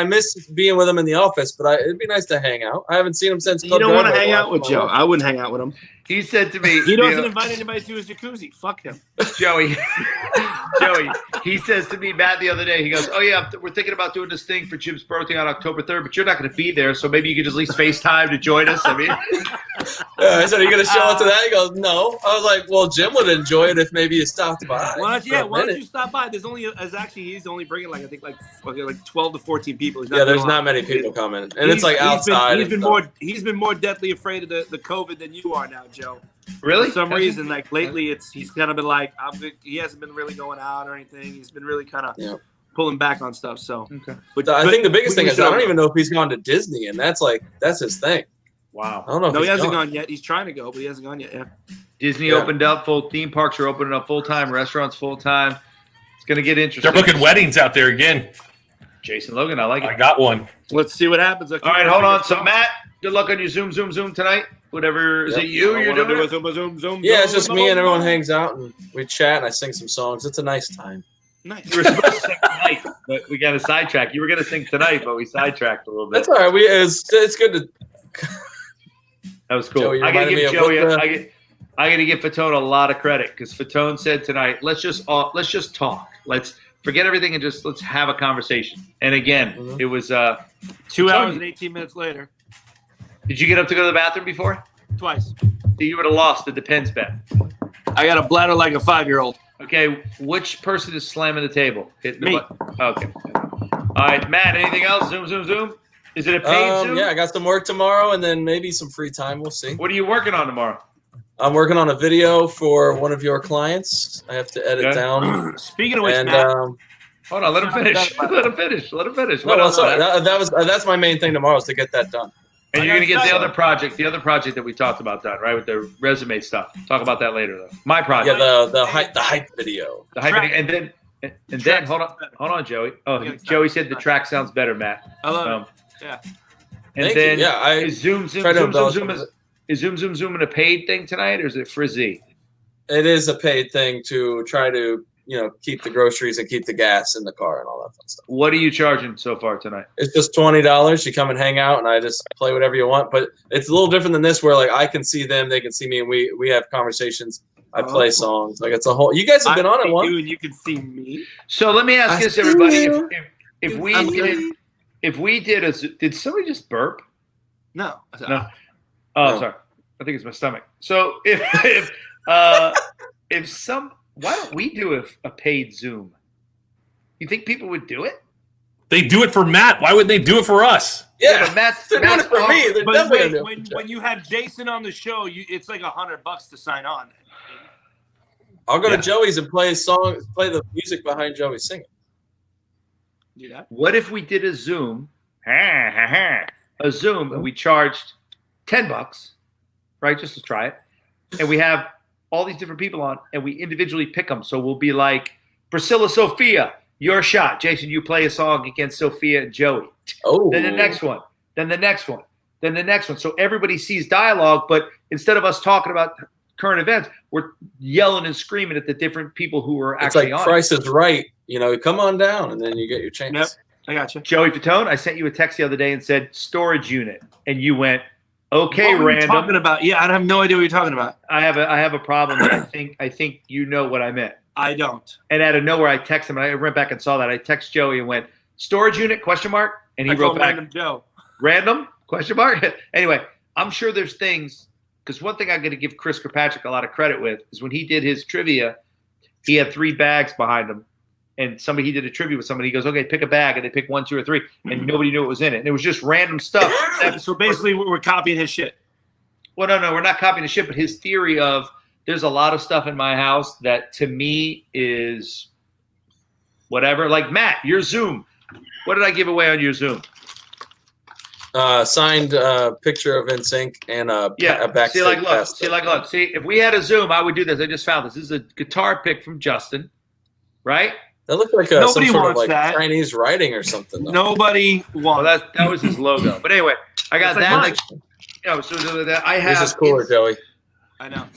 being with him in the office. But it'd be nice to hang out. I haven't seen him since. You don't want to hang out with Joe. I wouldn't hang out with him. He said to me, he doesn't invite anybody to his jacuzzi. Fuck him. Joey, he says to me, Matt, the other day, he goes, oh, yeah, we're thinking about doing this thing for Jim's birthday on October 3rd, but you're not going to be there, so maybe you could just at least FaceTime to join us. I mean, I said, are you going to show up to that? He goes, no. I was like, well, Jim would enjoy it if maybe you stopped by. Why don't you stop by? He's only bringing like 12 to 14 people. There's not many people coming, and it's like outside. He's been more deathly afraid of the COVID than you are now, Joe. Really? For some reason, like lately, he's kind of been like he hasn't been really going out or anything. He's been really kind of pulling back on stuff. So, but I think the biggest thing is I don't even know if he's gone to Disney, and that's his thing. Wow. I don't know. No, he hasn't gone yet. He's trying to go, but he hasn't gone yet. Yeah. Disney opened up. Full theme parks are opening up full time. Restaurants full time. It's gonna get interesting. They're booking weddings out there again. Jason Logan, I like it. I got one. Let's see what happens. All right, hold on. So Matt, good luck on your Zoom tonight. Whatever is it you're doing? Zoom. Yeah, it's just me and everyone hangs out and we chat and I sing some songs. It's a nice time. Nice. You were supposed to sing tonight, but we got a sidetrack. You were going to sing tonight, but we sidetracked a little bit. That's all right. It's good to. That was cool. Joey, I got to give Joey. I got to give Fatone a lot of credit because Fatone said tonight, let's just talk. Let's forget everything and let's have a conversation. And again, it was 2 hours and 18 minutes later. Did you get up to go to the bathroom before? Twice. You would have lost the Depends bet. I got a bladder like a 5-year-old. Okay, which person is slamming the table? Me. Okay. All right, Matt, anything else? Zoom. Is it a paid Zoom? Yeah, I got some work tomorrow and then maybe some free time. We'll see. What are you working on tomorrow? I'm working on a video for one of your clients. I have to edit down. Speaking of which, Matt, hold on, let him finish. Let him finish. What else? That's my main thing tomorrow is to get that done. And you're going to get the other project that we talked about done, right? With the resume stuff. Talk about that later, though. My project. Yeah, the hype video. The hype video. And then hold on, Joey. Oh, Joey said the track sounds better, Matt. I love it. Yeah. And then is Zoom a paid thing tonight, or is it frizzy? It is a paid thing to try to keep the groceries and keep the gas in the car and all that fun stuff. What are you charging so far tonight? It's just $20. You come and hang out, and I just play whatever you want. But it's a little different than this, where like I can see them, they can see me, and we have conversations. I play songs. Like it's a whole. You guys have been on it once. You and you can see me. So let me ask this, everybody: if we did somebody just burp? No. No. Oh, No. sorry. I think it's my stomach. So why don't we do a paid Zoom? You think people would do it? They do it for Matt. Why would they do it for us? Yeah, but Matt's they're doing it for me. They're But definitely wait, when you have Jason on the show, it's like $100 to sign on. I'll go to Joey's and play the music behind Joey singing. Do that. What if we did a Zoom, and we charged $10, right, just to try it, and we have all these different people on, and we individually pick them. So we'll be like, Priscilla, Sophia, your shot. Jason, you play a song against Sophia and Joey. Oh, Then the next one. Then the next one. Then the next one. So everybody sees dialogue, but instead of us talking about current events, we're yelling and screaming at the different people who are it's actually like on. Price is Right. Come on down, and then you get your chance. Yep, I got you. Joey Fatone, I sent you a text the other day and said storage unit, and you went, okay, What were you random. talking about? Yeah, I have no idea what you're talking about. I have a problem. That I think you know what I meant. I don't. And out of nowhere, I texted him, and I went back and saw that. I text Joey and went, storage unit, ? And he I wrote called back, Random Joe. random, ? Anyway, I'm sure there's things, because one thing I'm going to give Chris Kirkpatrick a lot of credit with is when he did his trivia, he had 3 bags behind him. And he did a trivia with somebody. He goes, okay, pick a bag. And they pick 1, 2, or 3. And nobody knew what was in it. And it was just random stuff. So basically, we're copying his shit. Well, no, we're not copying the shit. But his theory of there's a lot of stuff in my house that to me is whatever. Like, Matt, your Zoom. What did I give away on your Zoom? Signed picture of Nsync and a backstage pass. See, if we had a Zoom, I would do this. I just found this. This is a guitar pick from Justin, right? That looked like some Nobody sort of wants like that. Chinese writing or something. Though. Nobody Well, wants. that was his logo. But anyway, I got It's like that. So that I have. This is cooler, Joey. I know.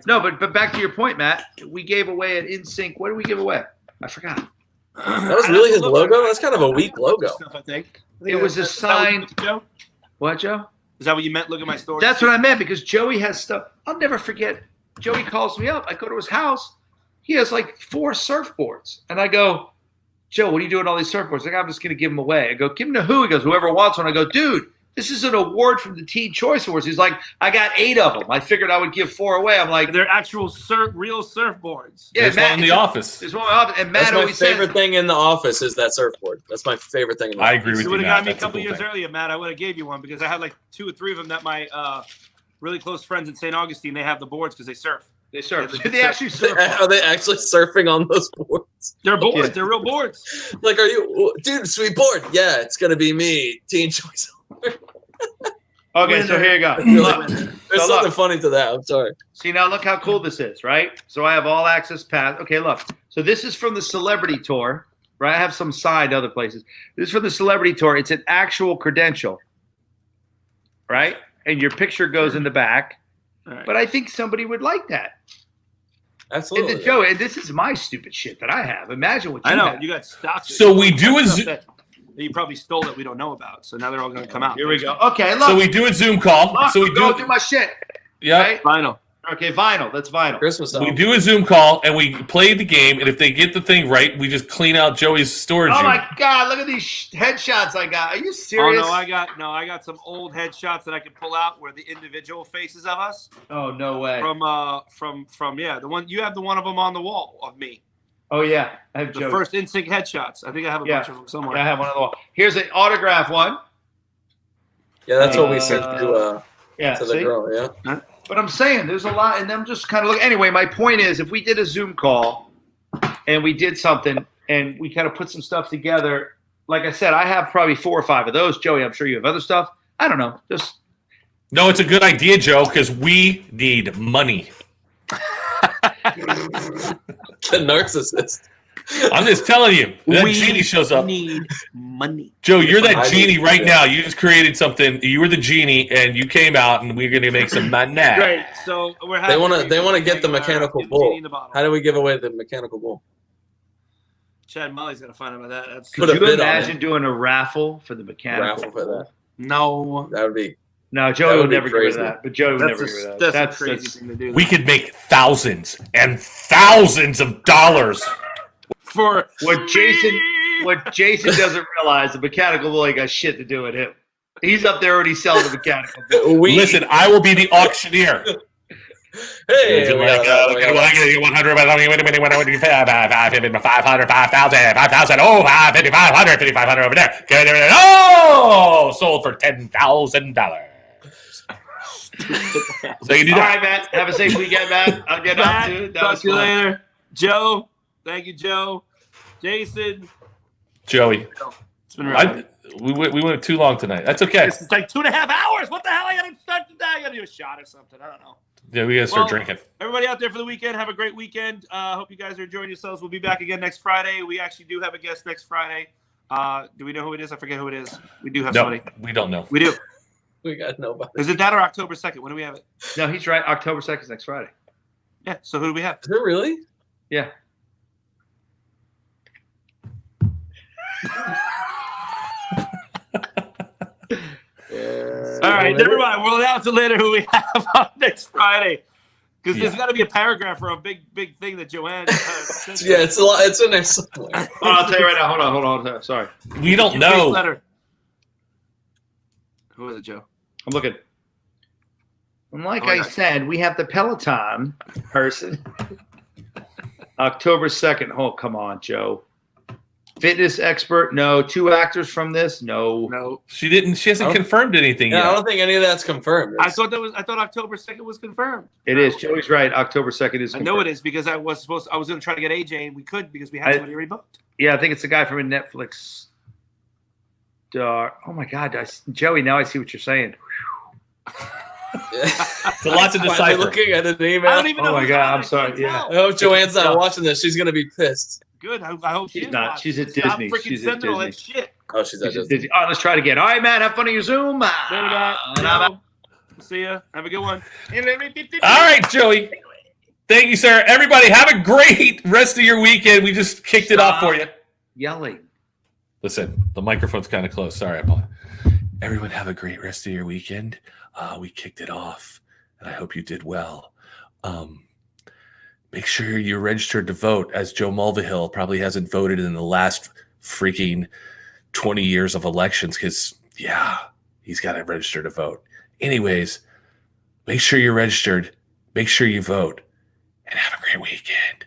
No, but back to your point, Matt. We gave away an Nsync. What did we give away? I forgot. That was really his logo. That's kind of a weak logo. Stuff, I think. It was a sign. What, Joe? Is that what you meant? Look at my story. That's what I meant, because Joey has stuff. I'll never forget. Joey calls me up. I go to his house. He has like 4 surfboards. And I go, Joe, what are you doing with all these surfboards? Like, I'm just going to give them away. I go, give them to who? He goes, whoever wants one. I go, dude, this is an award from the Teen Choice Awards. He's like, I got 8 of them. I figured I would give 4 away. I'm like, They're actual real surfboards. yeah, There's Matt, one in the office. There's one in the office. And Matt That's my always favorite says, thing in the office is that surfboard. That's my favorite thing. In the I office. agree with You you, would have Matt. got me a That's couple cool years thing. earlier, Matt. I would have gave you one because I had like 2 or 3 of them that my really close friends in St. Augustine, they have the boards because they surf. they surf. They actually surf. Are they actually surfing on those boards? They're boards. Yeah. They're real boards. Like, are you, dude? Sweet board. Yeah, it's gonna be me. Teen Choice. Okay, so here you go. Look. There's So something look. funny to that. I'm sorry. See, now look how cool this is, right? So I have all access pass. Okay, look. So this is from the celebrity tour, right? I have some signed other places. This is from the celebrity tour. It's an actual credential, right? And your picture goes in the back. All right. But I think somebody would like that. Absolutely. And Joe, and this is my stupid shit that I have. Imagine what you I know. have. You got stocks. So we do a Stuff that you probably stole that we don't know about. So now they're all going to come out. Here we go. Okay, look. So we do a Zoom call. Look, So we go do through my shit. yeah. Right? Final. Okay, vinyl. That's vinyl. Christmas. We album. do a Zoom call and we play the game, and if they get the thing right, we just clean out Joey's storage Oh unit. my God! Look at these headshots I got. Are you Oh serious? no, I got some old headshots that I can pull out where the individual faces of us Oh no way. from the one you have, the one of them on the wall of me. Oh yeah, I have The Joe. first Nsync headshots. I think I have a Yeah. bunch of them somewhere. Yeah, I have one on the wall. Here's an autograph one. Yeah, that's what we sent Yeah, to the see? girl. Yeah. But I'm saying there's a lot, and I'm just kind of looking. Anyway, my point is, if we did a Zoom call and we did something and we kind of put some stuff together, like I said, I have probably 4 or 5 of those. Joey, I'm sure you have other stuff. I don't know. Just No, it's a good idea, Joe, because we need money. The narcissist. I'm just telling you. That We genie shows up. Need money. Joe, you're that I genie need- right now. You just created something. You were the genie, and you came out, and we're going to make some money. Great. So we're They want happy to. They want to get the Get mechanical the bull. genie in the bottle. How do we give away the mechanical bull? Chad Molly's gonna find out about that. That's Put a Could you bid on imagine it. doing a raffle for the mechanical? Raffle for that. no. That would be. No, That Joey would would be never get rid of crazy. that. But Joey would That's never a, get rid of that. that's a crazy thing to do. We could make thousands and thousands of dollars. for What Jason doesn't realize, the mechanical bull ain't got shit to do with him. He's up there already selling the mechanical bull. Listen, I will be the auctioneer. Hey, Would you we like, got well, I get 100, but I mean, 500, 5,000, 5,000, oh, 5,500, 5,500 over there. Oh, sold for $10,000. So you do All that. right, Matt. Have a safe weekend, Matt. I'll get up, dude. That Talk was to you fun. later. Joe. Thank you, Joe. Jason. Joey, It's been real. we went too long tonight. That's okay. It's like 2.5 hours. What the hell? I gotta start today. I gotta do a shot or something. I don't know. Yeah, we got to start Well, drinking. Everybody out there for the weekend, have a great weekend. Hope you guys are enjoying yourselves. We'll be back again next Friday. We actually do have a guest next Friday. Do we know who it is? I forget who it is. We do have No, somebody. we don't know. We do. We got nobody. Is it that or October 2nd? When do we have it? No, he's right. October 2nd is next Friday. Yeah. So who do we have? Is it really? Yeah. All right, never mind. We'll announce it later who we have on next Friday. Because there's got to be a paragraph for a big thing that Joanne. Yeah, it's a lot. It's in there somewhere. Oh, I'll tell you right now. Hold on. Sorry. We don't know. Letter. Who is it, Joe? I'm looking. And like Oh my I God. said, we have the Peloton person. October 2nd. Oh, come on, Joe. Fitness expert? No. 2 actors from this? No. No. She hasn't Oh. confirmed anything Yeah, I yet. don't think any of that's confirmed. I thought October 2nd was confirmed. It is. Joey's right. October 2nd is I confirmed. know it is because I was going to try to get AJ and we could because we had somebody already booked. Yeah, I think it's the guy from a Netflix star. Oh, my God. Joey, now I see what you're saying. It's a lot to Finally decipher. looking at an email. I don't even Oh know. my who's God, on I'm it. sorry, Can't yeah. tell. I hope Joanne's not watching this. She's gonna be pissed. Good. I hope She's she is not. watching. She's at Stop Disney. freaking She's at sending all that Disney. shit. Oh, she's at He's just Disney. busy. All right, let's try it again. All right, man. Have fun on your Zoom. Later, guys. See ya. Have a good one. All right, Joey. Thank you, sir. Everybody, have a great rest of your weekend. We just kicked it off for you. Yelling. Listen, the microphone's kind of close. Sorry, I apologize. Everyone, have a great rest of your weekend. We kicked it off, and I hope you did well. Make sure you're registered to vote, as Joe Mulvihill probably hasn't voted in the last freaking 20 years of elections because, yeah, he's got to register to vote. Anyways, make sure you're registered. Make sure you vote, and have a great weekend.